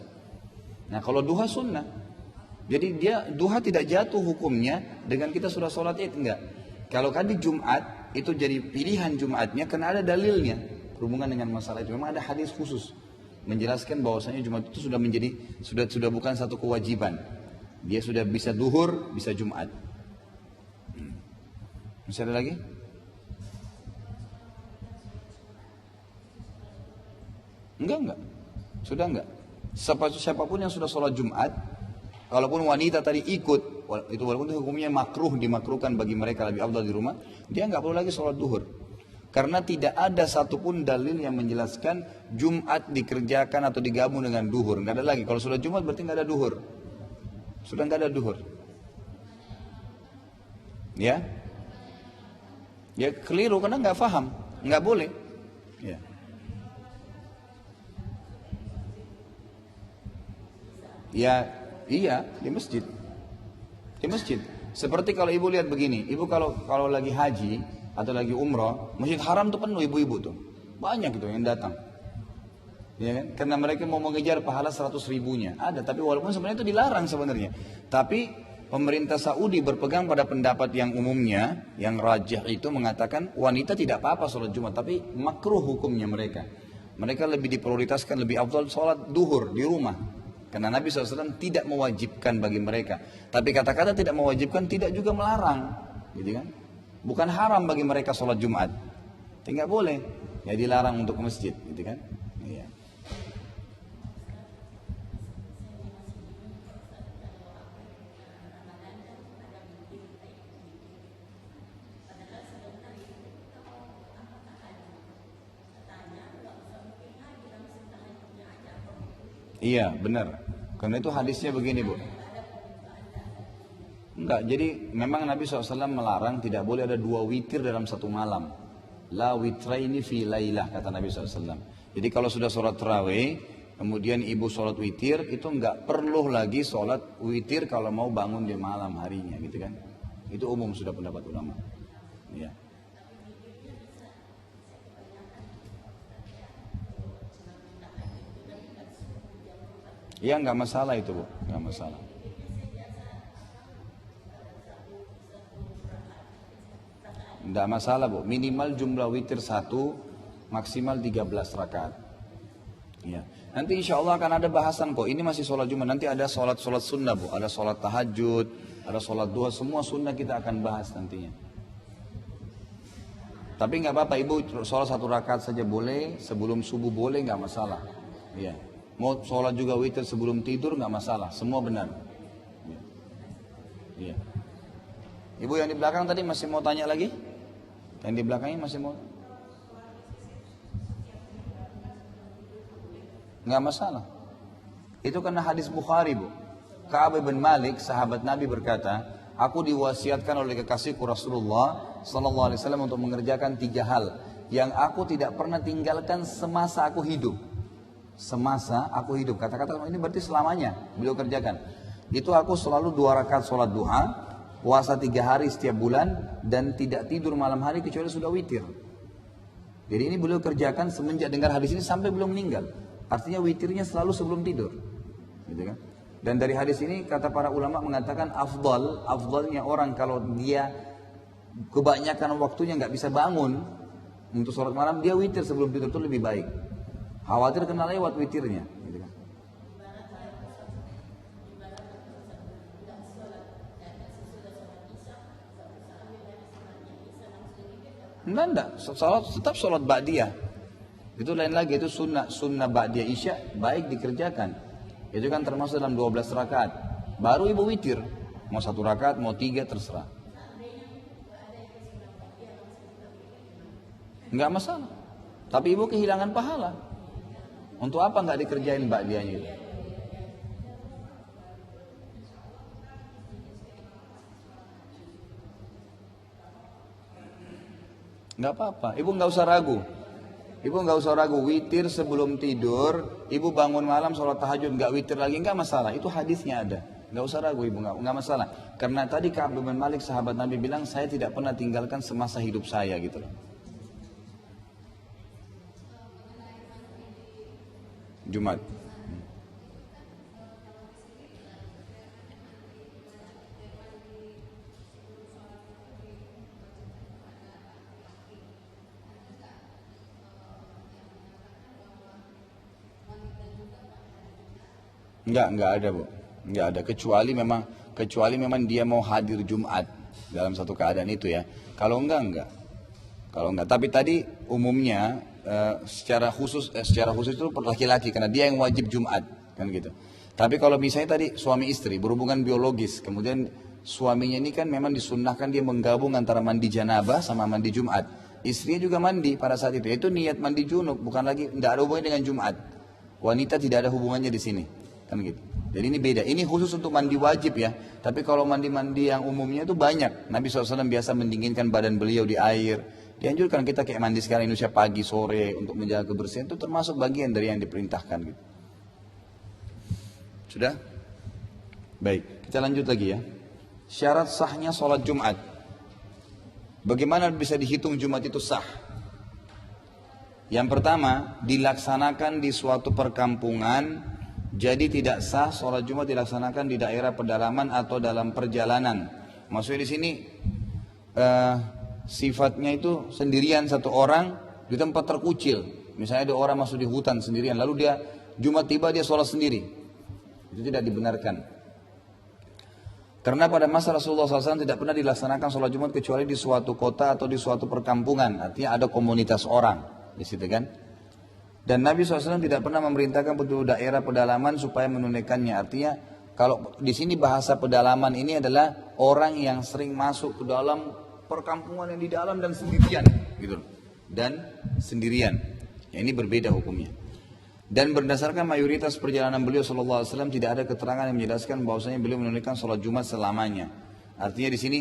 Nah kalau duha sunnah, jadi dia duha tidak jatuh hukumnya dengan kita sudah sholat id, enggak. Kalau kan di Jumat itu jadi pilihan Jumatnya karena ada dalilnya berhubungan dengan masalah itu. Memang ada hadis khusus menjelaskan bahwasanya Jumat itu sudah menjadi sudah bukan satu kewajiban. Dia sudah bisa duhur, bisa Jumat. Masih ada lagi? Enggak. Sudah enggak. Siapapun yang sudah sholat Jumat, walaupun wanita tadi ikut, itu walaupun itu hukumnya makruh, dimakruhkan bagi mereka lebih afdal di rumah, dia enggak perlu lagi sholat duhur. Karena tidak ada satupun dalil yang menjelaskan Jumat dikerjakan atau digabung dengan duhur. Enggak ada lagi. Kalau sudah Jumat berarti enggak ada duhur. Sudah enggak ada duhur. Ya? Ya keliru karena enggak paham. Enggak boleh. Ya. Ya, iya di masjid. Di masjid. Seperti kalau ibu lihat begini, ibu kalau lagi haji atau lagi umrah, Masjid Haram tuh penuh ibu-ibu tuh. Banyak gitu yang datang. Ya kan? Karena mereka mau mengejar pahala 100.000-nya. Ada, tapi walaupun sebenarnya itu dilarang sebenarnya. Tapi pemerintah Saudi berpegang pada pendapat yang umumnya, yang rajih itu mengatakan wanita tidak apa-apa sholat Jumat, tapi makruh hukumnya mereka. Mereka lebih diprioritaskan, lebih afdal sholat duhur di rumah. Karena Nabi SAW tidak mewajibkan bagi mereka. Tapi kata-kata tidak mewajibkan tidak juga melarang. Gitu kan? Bukan haram bagi mereka sholat Jumat. Tidak boleh. Ya dilarang untuk ke masjid. Gitu kan? Iya. Iya benar. Karena itu hadisnya begini Bu. Enggak, jadi memang Nabi SAW melarang tidak boleh ada 2 witir dalam satu malam. La witraini fi lailah, kata Nabi SAW. Jadi kalau sudah sholat tarawih, kemudian ibu sholat witir, itu enggak perlu lagi sholat witir kalau mau bangun di malam harinya gitu kan. Itu umum sudah pendapat ulama. Iya. Iya enggak masalah itu Bu, enggak masalah. Tidak masalah Bu, minimal jumlah witir 1, maksimal 13 rakaat. Ya. Nanti insya Allah akan ada bahasan kok, ini masih sholat Jumat, nanti ada sholat-sholat sunnah Bu, ada sholat tahajud, ada sholat duha, semua sunnah kita akan bahas nantinya. Tapi nggak apa-apa Ibu, sholat 1 rakaat saja boleh, sebelum subuh boleh, nggak masalah. Ya. Mau sholat juga witir sebelum tidur nggak masalah, semua benar. Ya. Ya. Ibu yang di belakang tadi masih mau tanya lagi? Yang di belakangnya masih mau? Nggak masalah. Itu karena hadis Bukhari Bu. Ka'ab bin Malik, sahabat Nabi berkata, aku diwasiatkan oleh kekasihku Rasulullah Sallallahu Alaihi Wasallam untuk mengerjakan 3 hal yang aku tidak pernah tinggalkan semasa aku hidup. Semasa aku hidup. Kata-kata ini berarti selamanya beliau kerjakan. Itu aku selalu 2 rakaat sholat duha, puasa 3 hari setiap bulan, dan tidak tidur malam hari kecuali sudah witir. Jadi ini beliau kerjakan semenjak dengar hadis ini sampai belum meninggal. Artinya witirnya selalu sebelum tidur. Gitu kan? Dan dari hadis ini kata para ulama mengatakan afdalnya orang kalau dia kebanyakan waktunya nggak bisa bangun untuk sholat malam, dia witir sebelum tidur itu lebih baik. Khawatir kena lewat witirnya. Gitu kan? Enggak, tetap sholat ba'diyah. Itu lain lagi, itu sunnah ba'diyah isya, baik dikerjakan. Itu kan termasuk dalam 12 rakaat. Baru ibu witir, mau 1 rakaat, mau 3, terserah. Enggak masalah. Tapi ibu kehilangan pahala. Untuk apa enggak dikerjain ba'diyahnya itu? Enggak apa-apa, ibu enggak usah ragu. Ibu enggak usah ragu, witir sebelum tidur, ibu bangun malam sholat tahajud enggak witir lagi, enggak masalah. Itu hadisnya ada. Enggak usah ragu ibu, enggak masalah. Karena tadi Ka'ab bin Malik sahabat Nabi bilang, saya tidak pernah tinggalkan semasa hidup saya gitu loh. Jumat. Enggak ada Bu. Enggak ada, kecuali memang dia mau hadir Jumat dalam satu keadaan itu ya. Kalau enggak. Kalau enggak, tapi tadi umumnya secara khusus itu laki-laki karena dia yang wajib Jumat kan gitu. Tapi kalau misalnya tadi suami istri berhubungan biologis, kemudian suaminya ini kan memang disunnahkan dia menggabung antara mandi janabah sama mandi Jumat. Istrinya juga mandi pada saat itu. Itu niat mandi junub, bukan lagi, tidak ada hubungannya dengan Jumat. Wanita tidak ada hubungannya di sini. Kan gitu. Jadi ini beda. Ini khusus untuk mandi wajib ya. Tapi kalau mandi-mandi yang umumnya itu banyak. Nabi SAW biasa mendinginkan badan beliau di air. Dianjurkan kita kayak mandi sekarang Indonesia pagi sore untuk menjaga kebersihan, itu termasuk bagian dari yang diperintahkan gitu. Sudah? Baik, kita lanjut lagi ya. Syarat sahnya sholat Jumat. Bagaimana bisa dihitung Jumat itu sah? Yang pertama, dilaksanakan di suatu perkampungan. Jadi tidak sah sholat Jumat dilaksanakan di daerah pedalaman atau dalam perjalanan. Maksudnya di sini sifatnya itu sendirian satu orang di tempat terkucil. Misalnya ada orang masuk di hutan sendirian, lalu dia Jumat tiba dia sholat sendiri. Itu tidak dibenarkan. Karena pada masa Rasulullah SAW tidak pernah dilaksanakan sholat Jumat kecuali di suatu kota atau di suatu perkampungan. Artinya ada komunitas orang di situ kan. Dan Nabi SAW tidak pernah memerintahkan penduduk daerah pedalaman supaya menunaikannya. Artinya kalau di sini bahasa pedalaman ini adalah orang yang sering masuk ke dalam perkampungan yang di dalam dan sendirian, gitu. Dan sendirian. Ya, ini berbeda hukumnya. Dan berdasarkan mayoritas perjalanan beliau SAW tidak ada keterangan yang menjelaskan bahwasanya beliau menunaikan sholat Jumat selamanya. Artinya di sini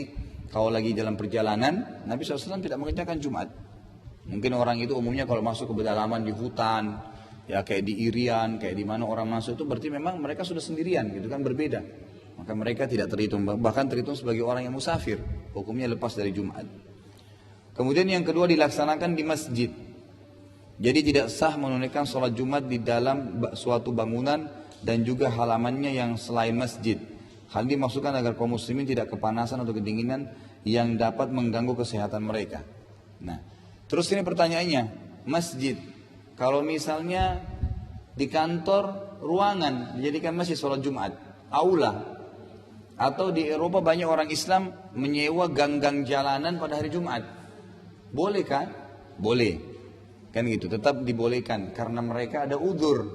kalau lagi dalam perjalanan Nabi SAW tidak mengerjakan Jumat. Mungkin orang itu umumnya kalau masuk ke pedalaman di hutan, ya kayak di Irian, kayak di mana orang masuk itu berarti memang mereka sudah sendirian, gitu kan, berbeda. Maka mereka tidak terhitung, bahkan terhitung sebagai orang yang musafir. Hukumnya lepas dari Jumat. Kemudian yang kedua dilaksanakan di masjid. Jadi tidak sah menunaikan sholat Jumat di dalam suatu bangunan dan juga halamannya yang selain masjid. Hal ini dimaksudkan agar kaum muslimin tidak kepanasan atau kedinginan yang dapat mengganggu kesehatan mereka. Nah, terus ini pertanyaannya, masjid. Kalau misalnya di kantor ruangan dijadikan masjid sholat Jumat, aula. Atau di Eropa banyak orang Islam menyewa gang-gang jalanan pada hari Jumat. Boleh kan? Boleh. Kan gitu, tetap dibolehkan karena mereka ada udzur.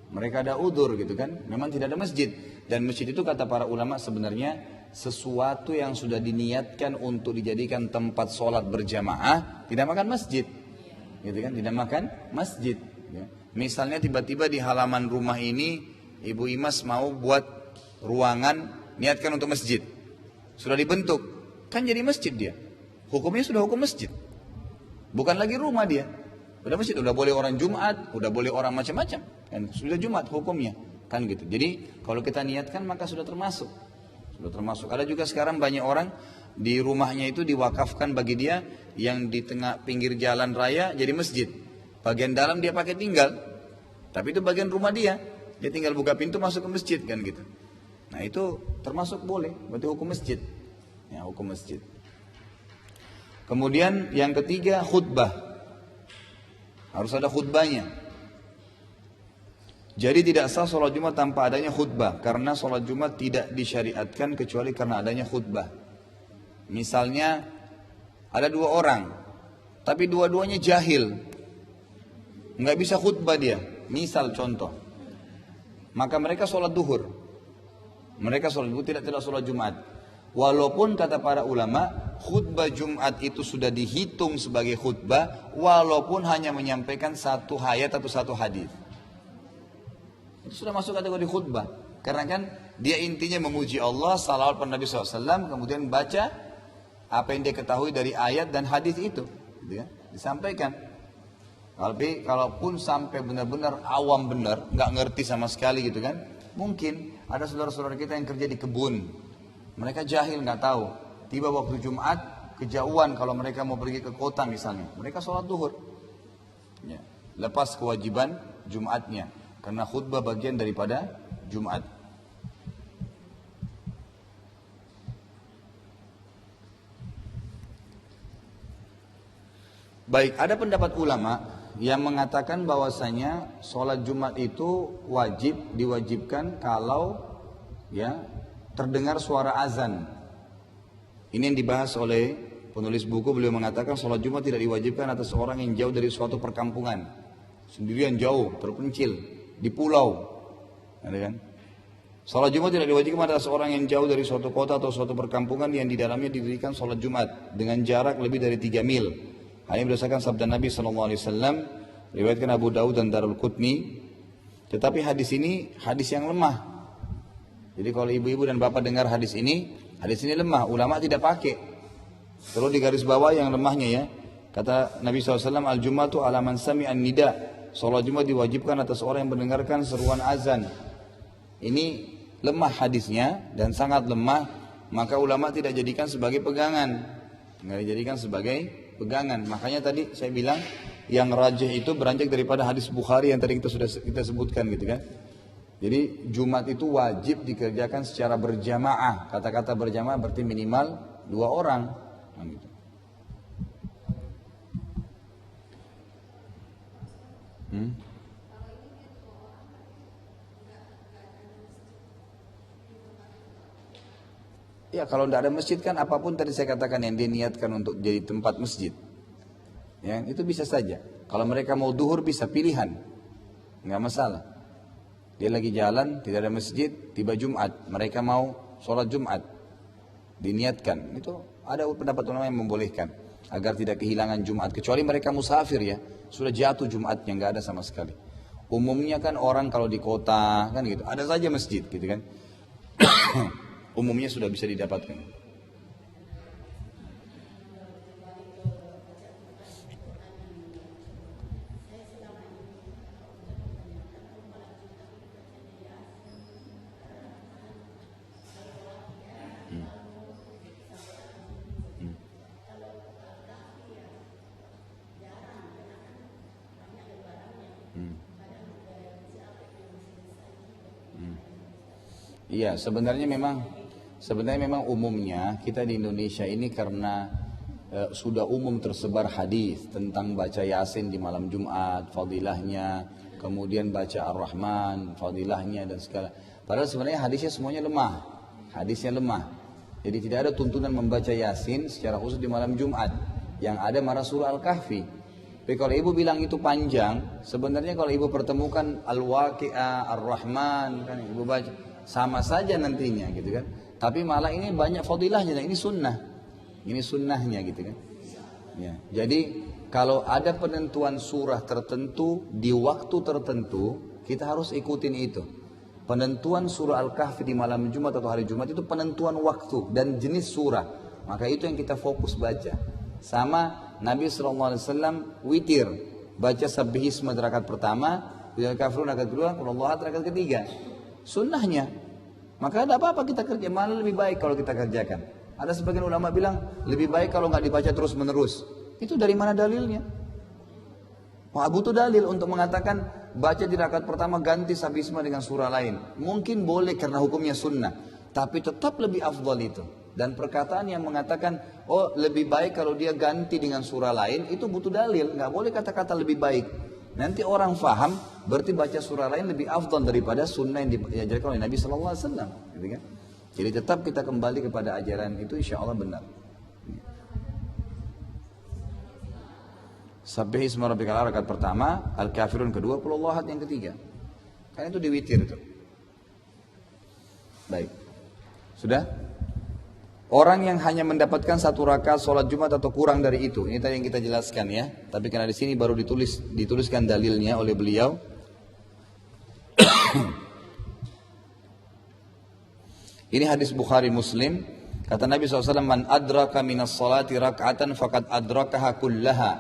Mereka ada udzur gitu kan. Memang tidak ada masjid. Dan masjid itu kata para ulama sebenarnya sesuatu yang sudah diniatkan untuk dijadikan tempat sholat berjamaah, tidak makan masjid. Gitu kan? Tidak makan masjid. Ya. Misalnya tiba-tiba di halaman rumah ini Ibu Imas mau buat ruangan niatkan untuk masjid. Sudah dibentuk. Kan jadi masjid dia. Hukumnya sudah hukum masjid. Bukan lagi rumah dia. Udah masjid, udah boleh orang Jumat, udah boleh orang macam-macam. Kan sudah Jumat hukumnya. Kan gitu. Jadi kalau kita niatkan maka sudah termasuk. Sudah termasuk. Ada juga sekarang banyak orang di rumahnya itu diwakafkan bagi dia yang di tengah pinggir jalan raya jadi masjid. Bagian dalam dia pakai tinggal. Tapi itu bagian rumah dia. Dia tinggal buka pintu masuk ke masjid kan gitu. Nah itu termasuk boleh, berarti hukum masjid. Ya, hukum masjid. Kemudian yang ketiga khutbah. Harus ada khutbahnya. Jadi tidak sah sholat Jumat tanpa adanya khutbah. Karena sholat Jumat tidak disyariatkan kecuali karena adanya khutbah. Misalnya ada dua orang, tapi dua-duanya jahil. Nggak bisa khutbah dia. Misal contoh. Maka mereka sholat duhur. Mereka sholat duhur, tidak sholat Jumat. Walaupun kata para ulama, khutbah Jumat itu sudah dihitung sebagai khutbah, walaupun hanya menyampaikan satu ayat atau satu hadis. Itu sudah masuk kategori khutbah. Karena kan dia intinya memuji Allah, salawat pada Nabi SAW, kemudian baca apa yang dia ketahui dari ayat dan hadis itu. Gitu ya, disampaikan. Tapi kalaupun sampai benar-benar awam benar, nggak ngerti sama sekali gitu kan, mungkin ada saudara-saudara kita yang kerja di kebun. Mereka jahil, nggak tahu. Tiba waktu Jumat, kejauhan kalau mereka mau pergi ke kota misalnya. Mereka sholat duhur. Ya. Lepas kewajiban Jumatnya. Karena khutbah bagian daripada Jumat. Baik, ada pendapat ulama yang mengatakan bahwasanya sholat Jumat itu diwajibkan kalau ya terdengar suara azan. Ini yang dibahas oleh penulis buku. Beliau mengatakan sholat Jumat tidak diwajibkan atas orang yang jauh dari suatu perkampungan, sendirian jauh, terpencil di pulau. Ada kan? Sholat Jumat tidak diwajibkan atas orang yang jauh dari suatu kota atau suatu perkampungan yang di dalamnya didirikan sholat Jumat dengan jarak lebih dari 3 mil. Hanya berdasarkan sabda Nabi SAW, riwayatkan Abu Daud dan Darul-Qutni. Tetapi hadis ini hadis yang lemah. Jadi kalau ibu-ibu dan bapak dengar hadis ini lemah, ulama tidak pakai. Terus di garis bawah yang lemahnya ya, kata Nabi SAW, al-Jum'atu ala man sami'an nida. Salat Jumat diwajibkan atas orang yang mendengarkan seruan azan. Ini lemah hadisnya dan sangat lemah, maka ulama tidak jadikan sebagai pegangan. Nggak dijadikan sebagai pegangan. Makanya tadi saya bilang yang rajih itu beranjak daripada hadis Bukhari yang tadi kita sebutkan gitu kan. Jadi Jumat itu wajib dikerjakan secara berjamaah. Kata-kata berjamaah berarti minimal 2 orang. Nah, gitu. Ya kalau tidak ada masjid kan apapun tadi saya katakan yang dia niatkan untuk jadi tempat masjid, ya itu bisa saja. Kalau mereka mau duhur bisa pilihan, nggak masalah. Dia lagi jalan tidak ada masjid, tiba Jumat, mereka mau sholat Jumat, diniatkan. Itu ada pendapat ulama yang membolehkan agar tidak kehilangan Jumat. Kecuali mereka musafir ya, sudah jatuh Jumatnya nggak ada sama sekali. Umumnya kan orang kalau di kota kan gitu, ada saja masjid gitu kan. Umumnya sudah bisa didapatkan. Iya, sebenarnya memang umumnya kita di Indonesia ini karena sudah umum tersebar hadis tentang baca Yasin di malam Jumat, fadilahnya, kemudian baca Ar-Rahman, fadilahnya dan segala. Padahal sebenarnya hadisnya semuanya lemah. Hadisnya lemah. Jadi tidak ada tuntunan membaca Yasin secara khusus di malam Jumat. Yang ada malah surah Al-Kahfi. Tapi kalau ibu bilang itu panjang, sebenarnya kalau ibu pertemukan Al-Waqi'ah, Ar-Rahman, kan ibu baca, sama saja nantinya gitu kan. Tapi malah ini banyak fadilahnya dan ini sunnah. Ini sunnahnya gitu kan. Ya. Jadi kalau ada penentuan surah tertentu di waktu tertentu, kita harus ikutin itu. Penentuan surah Al-Kahfi di malam Jumat atau hari Jumat itu penentuan waktu dan jenis surah. Maka itu yang kita fokus baca. Sama Nabi SAW witir. Baca sabbihisma di rakaat pertama, Al-Kafirun rakaat kedua, Qul Huwallahu ahad rakaat ketiga. Sunnahnya. Maka ada apa-apa kita kerja, malah lebih baik kalau kita kerjakan. Ada sebagian ulama bilang lebih baik kalau nggak dibaca terus menerus. Itu dari mana dalilnya? Wah, butuh dalil untuk mengatakan baca di rakaat pertama ganti sabisma dengan surah lain. Mungkin boleh karena hukumnya sunnah, tapi tetap lebih afdal itu. Dan perkataan yang mengatakan oh lebih baik kalau dia ganti dengan surah lain itu butuh dalil. Nggak boleh kata-kata lebih baik. Nanti orang faham, berarti baca surah lain lebih afdal daripada sunnah yang diajarkan oleh Nabi SAW. Gitu kan? Jadi tetap kita kembali kepada ajaran itu, insya Allah benar. Sabbihisma rabbikal a'la rakaat pertama, Al-Kafirun kedua, Qul Huwallahu ahad yang ketiga. Kan itu diwitir itu. Baik. Sudah? Orang yang hanya mendapatkan satu rakaat sholat Jumat atau kurang dari itu, ini tadi yang kita jelaskan ya. Tapi karena di sini baru dituliskan dalilnya oleh beliau. Ini hadis Bukhari Muslim. Kata Nabi SAW, Man adraka minas salati rak'atan faqad adrakaha kullaha.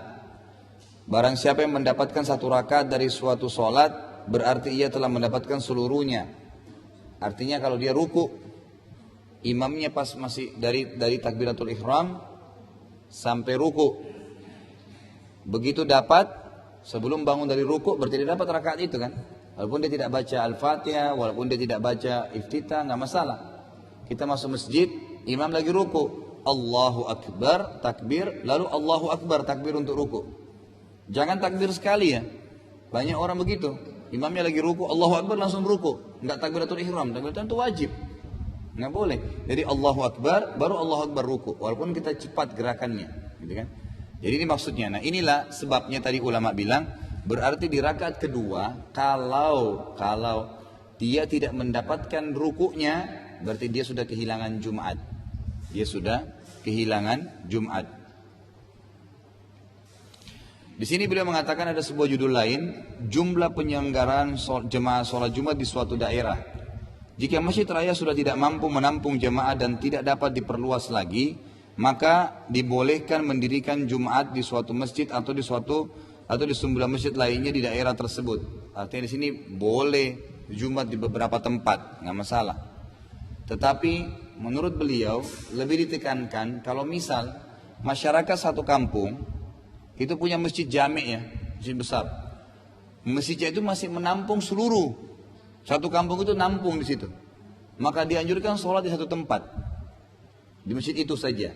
Barang siapa yang mendapatkan satu rakaat dari suatu sholat, berarti ia telah mendapatkan seluruhnya. Artinya kalau dia ruku, imamnya pas masih dari takbiratul ihram sampai ruku. Begitu dapat, sebelum bangun dari ruku, berarti dia dapat rakaat itu kan. Walaupun dia tidak baca Al-Fatihah, walaupun dia tidak baca Iftitah, nggak masalah. Kita masuk masjid, imam lagi ruku, Allahu Akbar, takbir, lalu Allahu Akbar, takbir untuk ruku. Jangan takbir sekali ya. Banyak orang begitu. Imamnya lagi ruku, Allahu Akbar langsung ruku. Enggak takbiratul ihram, takbiratul itu wajib. Enggak boleh. Jadi Allahu Akbar, baru Allahu Akbar ruku. Walaupun kita cepat gerakannya, gitu kan? Jadi ini maksudnya. Nah, inilah sebabnya tadi ulama bilang, berarti di rakaat kedua, kalau dia tidak mendapatkan rukunya, berarti dia sudah kehilangan Jumat. Dia sudah kehilangan Jumat. Di sini beliau mengatakan ada sebuah judul lain, jumlah penyelenggaraan jemaah sholat Jumat di suatu daerah. Jika masjid raya sudah tidak mampu menampung jemaah dan tidak dapat diperluas lagi, maka dibolehkan mendirikan Jumat di suatu masjid atau di sejumlah masjid lainnya di daerah tersebut. Artinya di sini boleh Jumat di beberapa tempat, nggak masalah. Tetapi menurut beliau lebih ditekankan kalau misal masyarakat satu kampung itu punya masjid jami' ya, masjid besar. Masjidnya itu masih menampung seluruh. Satu kampung itu nampung di situ. Maka dianjurkan sholat di satu tempat. Di masjid itu saja.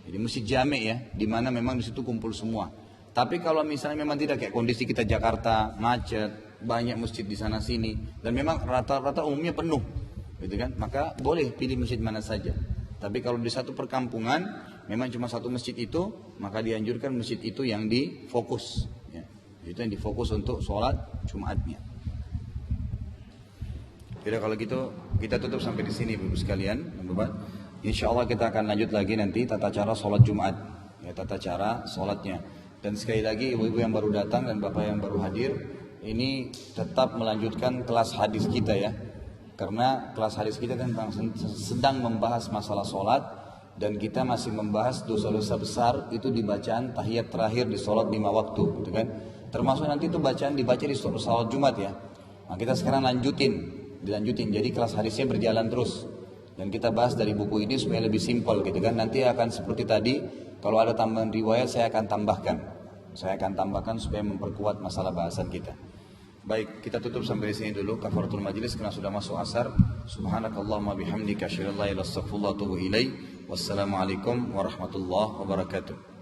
Jadi masjid jami' ya, di mana memang di situ kumpul semua. Tapi kalau misalnya memang tidak kayak kondisi kita Jakarta, macet, banyak masjid di sana sini, dan memang rata-rata umumnya penuh, gitu kan? Maka boleh pilih masjid mana saja. Tapi kalau di satu perkampungan memang cuma satu masjid itu, maka dianjurkan masjid itu yang difokus. Ya. Itu yang difokus untuk sholat Jumatnya. Jadi kalau gitu kita tutup sampai di sini Bapak sekalian. Insya Allah kita akan lanjut lagi nanti tata cara sholat Jumat, ya, tata cara sholatnya. Dan sekali lagi ibu-ibu yang baru datang dan bapak yang baru hadir, ini tetap melanjutkan kelas hadis kita ya. Karena kelas hadis kita kan sedang membahas masalah sholat dan kita masih membahas dosa-dosa besar itu di bacaan tahiyat terakhir di sholat 5 waktu, gitu kan? Termasuk nanti itu bacaan dibaca di sholat Jumat ya. Nah kita sekarang dilanjutin. Jadi kelas hadisnya berjalan terus dan kita bahas dari buku ini supaya lebih simpel, gitu kan? Nanti akan seperti tadi, kalau ada tambahan riwayat saya akan tambahkan supaya memperkuat masalah bahasan kita. Baik, kita tutup sampai di sini dulu kafaratul majlis karena sudah masuk asar. Subhanakallahumma bihamdika asyhadu an la ilaha illa anta astaghfiruka wa atubu ilaik. Wassalamualaikum warahmatullahi wabarakatuh.